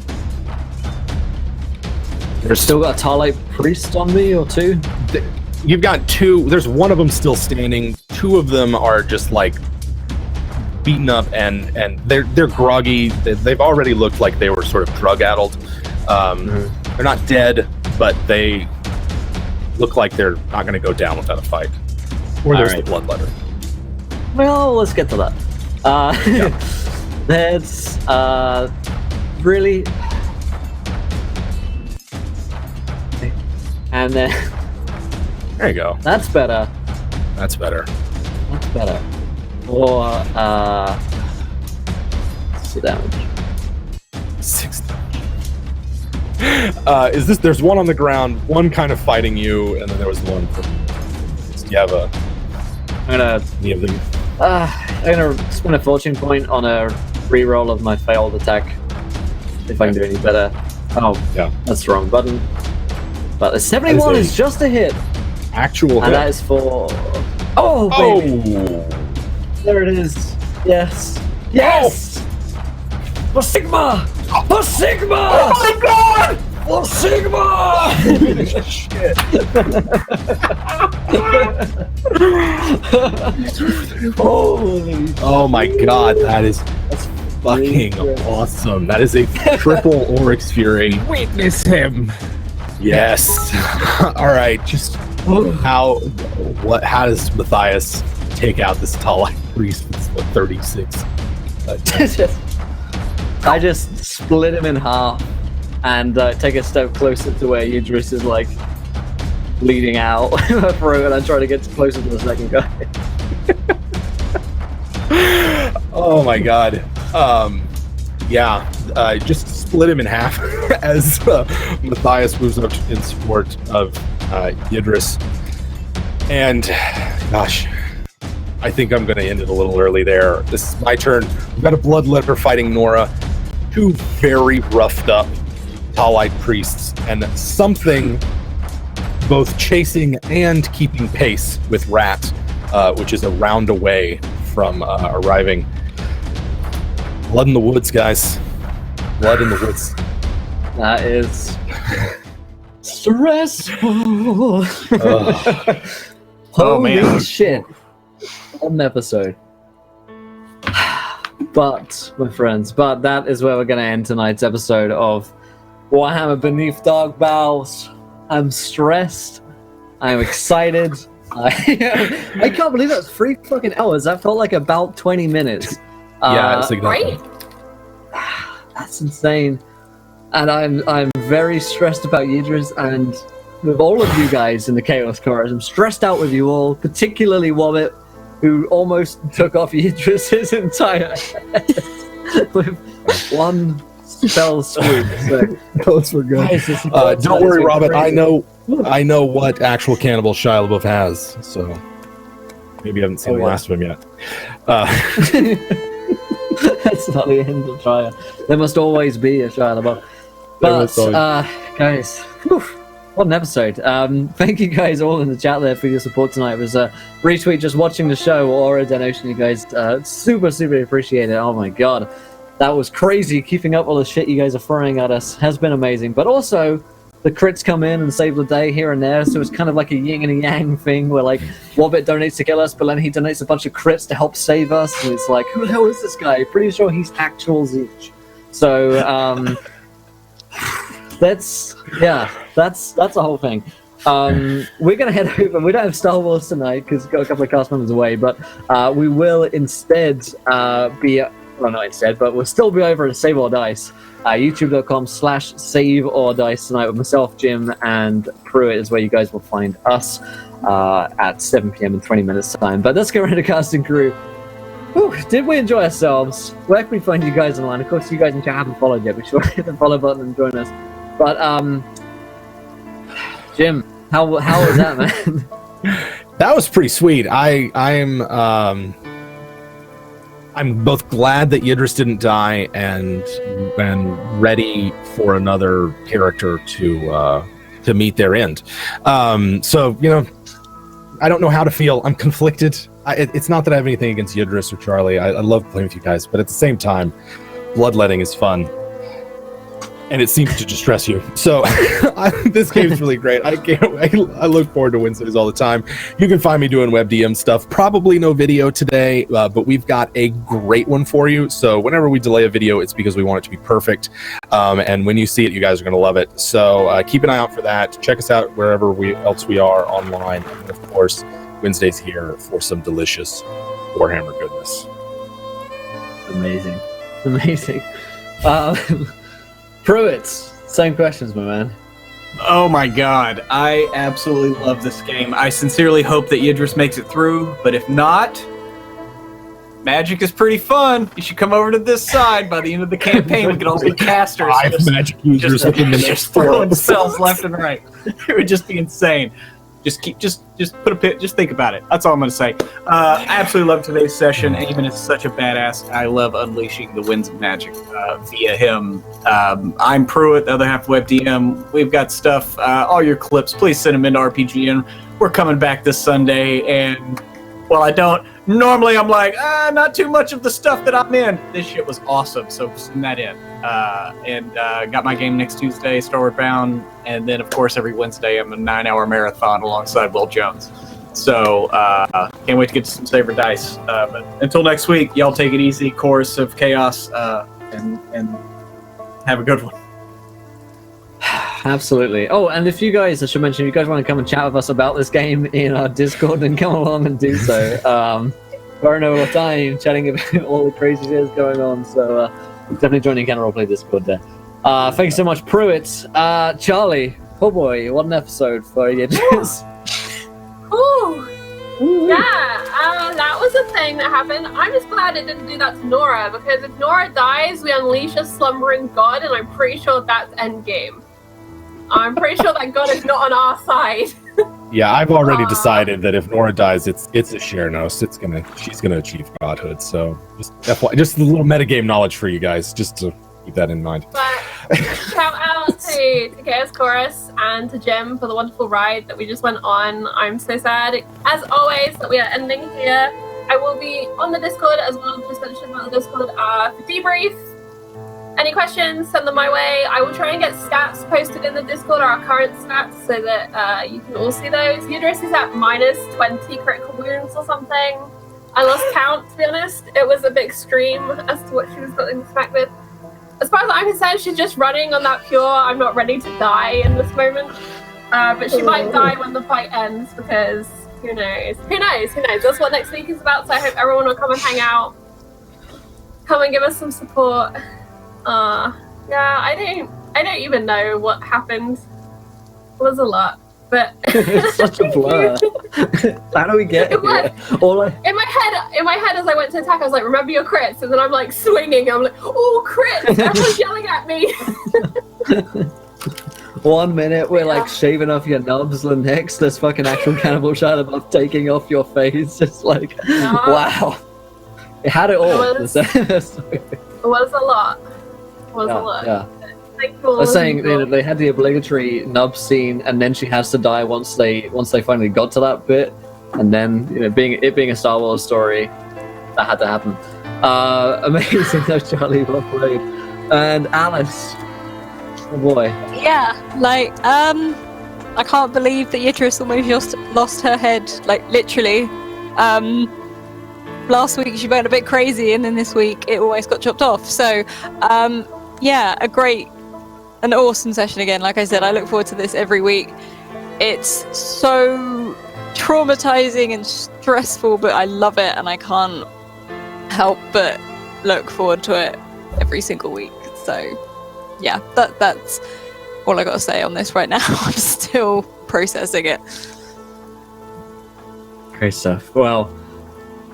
There's still got a Tarlite Priest on me, or two? You've got two. There's one of them still standing. Two of them are just like beaten up and they're groggy. They've already looked like they were sort of drug-addled. They're not dead, but they look like they're not going to go down without a fight. Or there's All right. the bloodletter. Well, let's get to that. That's really, and then There you go. that's better. That's better. That's better. Or sit down. 6 is this? There's one on the ground, one kind of fighting you, and then there was one from. Do you have any of them? I'm gonna spend a fortune point on a reroll of my failed attack. If I can do any better. Oh, Yeah. that's the wrong button. But the 71 is just a hit, Actual and hit. that is for. Oh, baby! There it is. Yes. Yes. For Sigma. For Sigma. Oh my God! For Sigma. Shit. Holy. Oh my God, that is That's fucking really awesome. That is a triple Oryx Fury. Witness him. Yes. All right. Just how does Matthias take out this tall priest? It's 36. I just split him in half and take a step closer to where Idris is like bleeding out through, and I try to get closer to the second guy. Oh my God. Just split him in half as Matthias moves up in support of Idris. And gosh, I think I'm going to end it a little early there. This is my turn. We've got a bloodletter fighting Nora, 2 very roughed up Talite priests, and something both chasing and keeping pace with Rat, which is a round away from arriving. Blood in the woods, guys. Blood in the woods. That is stressful. Oh, man. Holy shit. What an episode. But, my friends, that is where we're going to end tonight's episode of Warhammer Beneath Dark Boughs. I'm stressed. I'm excited. I can't believe that's 3 fucking hours. That felt like about 20 minutes. Yeah, it's like Right? That's insane. And I'm very stressed about Idris and with all of you guys in the Chaos Chorus. I'm stressed out with you all, particularly Wobbit, who almost took off Idris's entire head with one spell swoop. So, those were good. guys, this is- Don't worry, this is Robert. crazy. I know what actual cannibal Shia LaBeouf has, so maybe you haven't seen the last of him yet. That's not the end of Shia. There must always be a Shia LaBeouf. But, guys, whew, what an episode. Thank you guys all in the chat there for your support tonight. It was a retweet just watching the show or a donation, you guys. Super appreciate it. Oh my God. That was crazy. Keeping up all the shit you guys are throwing at us has been amazing. But also, the crits come in and save the day here and there, so it's kind of like a yin and a yang thing where like Wobbit donates to kill us, but then he donates a bunch of crits to help save us, and it's like, who the hell is this guy? Pretty sure he's actual Zeech. So that's the whole thing. We're gonna head over. We don't have Star Wars tonight because we've got a couple of cast members away, but we will instead we'll still be over at Save or Dice. YouTube.com/Save or Dice tonight with myself, Jim, and Pruitt is where you guys will find us at 7 p.m. in 20 minutes time. But let's go around the casting crew. Whew, did we enjoy ourselves? Where can we find you guys online? Of course, you guys in chat haven't followed yet. Be sure to hit the follow button and join us. But Jim, how was that, man? That was pretty sweet. I'm both glad that Idris didn't die and ready for another character to meet their end. So I don't know how to feel. I'm conflicted. It's not that I have anything against Idris or Charlie. I love playing with you guys, but at the same time, bloodletting is fun. And it seems to distress you. So this game's really great. I look forward to Wednesdays all the time. You can find me doing WebDM stuff. Probably no video today, but we've got a great one for you. So whenever we delay a video, it's because we want it to be perfect. And when you see it, you guys are going to love it. So keep an eye out for that. Check us out wherever else we are online. And of course, Wednesdays here for some delicious Warhammer goodness. Amazing. Amazing. Pruitt, same questions, my man. Oh my god, I absolutely love this game. I sincerely hope that Idris makes it through, but if not, magic is pretty fun. You should come over to this side by the end of the campaign. We get all the casters magic users within the next just throwing spells left and right. It would just be insane. Just put a pit. Just think about it. That's all I'm gonna say. I absolutely love today's session. Eamon is such a badass. I love unleashing the winds of magic via him. I'm Pruitt, the other half of WebDM. We've got stuff. All your clips, please send them into RPGN. We're coming back this Sunday, and well, I don't. Normally, I'm like, not too much of the stuff that I'm in. This shit was awesome, so send that in. And got my game next Tuesday, Starward Bound, and then, of course, every Wednesday I'm a 9-hour marathon alongside Will Jones. So, can't wait to get to some Saber Dice. But until next week, y'all take it easy, Chorus of Chaos, and have a good one. Absolutely. Oh, and if you guys, I should mention, if you guys want to come and chat with us about this game in our Discord, then come along and do so. We're in all time chatting about all the crazy shit going on, so definitely join the Encounter Roleplay Discord there. Thank you so much, Pruitt. Charlie, oh boy, what an episode for you. Ooh. Yeah, that was a thing that happened. I'm just glad it didn't do that to Nora, because if Nora dies, we unleash a slumbering god, and I'm pretty sure that's endgame. I'm pretty sure that god is not on our side. Yeah, I've already decided that if Nora dies, it's a Sheranos. She's gonna achieve godhood. So just a little metagame knowledge for you guys, just to keep that in mind. But shout out to Chaos Chorus and to Jim for the wonderful ride that we just went on. I'm so sad, as always, that we are ending here. I will be on the Discord as well. Just mentioned about the Discord for debrief. Any questions, send them my way. I will try and get stats posted in the Discord, our current stats, so that you can all see those. Idris is at minus 20 critical wounds or something. I lost count, to be honest. It was a bit extreme as to what she was getting smacked with. As far as I'm concerned, she's just running on that pure, I'm not ready to die in this moment. But she might die when the fight ends, because who knows? Who knows? That's what next week is about, so I hope everyone will come and hang out. Come and give us some support. Yeah, I don't even know what happened. It was a lot, but it's such a blur. How do we get here? In my head, as I went to attack, I was like, "Remember your crits," and then I'm like swinging. I'm like, "Oh, crits!" Everyone's yelling at me. 1 minute we're like shaving off your nubs, the next there's fucking actual cannibal shadow buff taking off your face. Just like, wow, it had it all. It was a lot. Yeah. I was saying they had the obligatory nub scene, and then she has to die once they finally got to that bit, and then being a Star Wars story, that had to happen. Amazing, though, Charlie. Well played. And Alice, oh boy. Yeah, like I can't believe that Idris almost lost her head, like literally. Last week she went a bit crazy, and then this week it almost got chopped off. So, yeah, an awesome session again. Like I said, I look forward to this every week. It's so traumatizing and stressful, but I love it, and I can't help but look forward to it every single week. So, yeah, that's all I got to say on this right now. I'm still processing it. Great stuff. Well,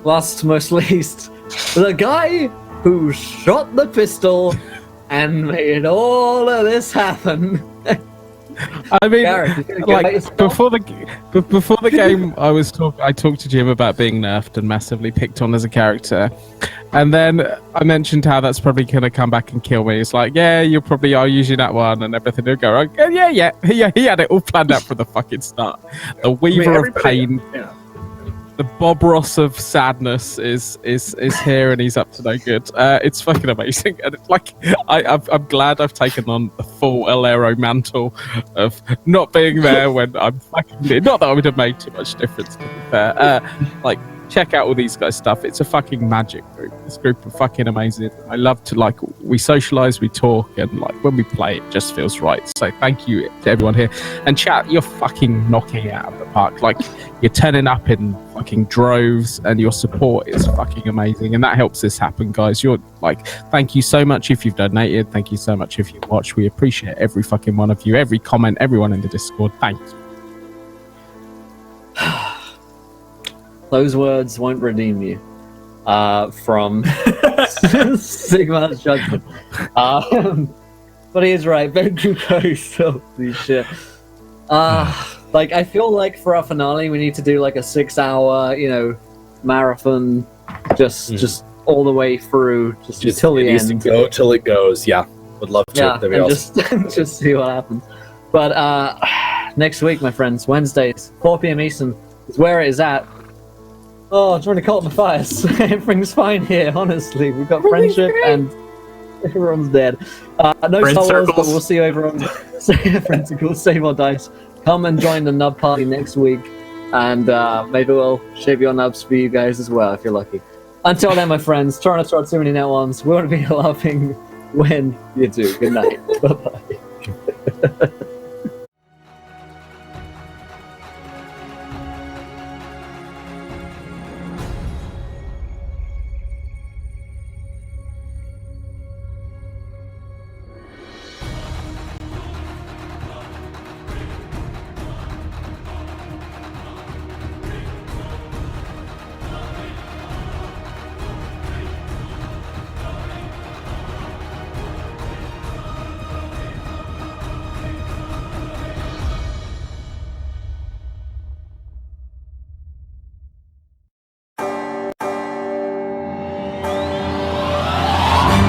last most least, the guy who shot the pistol and made all of this happen. I mean, Gareth, like before the game, I talked to Jim about being nerfed and massively picked on as a character, and then I mentioned how that's probably gonna come back and kill me. It's like, yeah, you probably are using that one, and everything will go wrong. Yeah. He had it all planned out from the fucking start. The Weaver of Pain. Yeah. The Bob Ross of sadness is here, and he's up to no good. It's fucking amazing, and it's like I'm glad I've taken on the full Alero mantle of not being there when I'm fucking. Not that I would have made too much difference, to be fair. Like, check out all these guys' stuff. It's a fucking magic group. This group are fucking amazing. I love to, like, we socialize, we talk, and like when we play, it just feels right. So thank you to everyone here. And chat, you're fucking knocking it out of the park. Like, you're turning up in fucking fucking droves, and your support is fucking amazing, and that helps this happen, guys. You're like, thank you so much if you've donated. Thank you so much if you watched. We appreciate every fucking one of you, every comment, everyone in the Discord. Thanks. Those words won't redeem you from Sigmar's judgment. But he is right. Benku goes, holy shit. Like, I feel like for our finale, we need to do like a 6-hour, marathon, just all the way through, just till the end. To go till it goes. Yeah, would love to. Yeah, and just see what happens. But next week, my friends, Wednesdays, 4 p.m. Eastern, is where it is at. Oh, I'm trying to call up Matthias. Everything's fine here, honestly. We've got friendship and everyone's dead. No Friend Star Wars, but circles. we'll see you over on Friend Circles, Save More Dice. Come and join the Nub Party next week, and maybe we'll shave your nubs for you guys as well, if you're lucky. Until then, my friends, try not to throw too many net ones. We want to be laughing when you do. Good night. Bye-bye.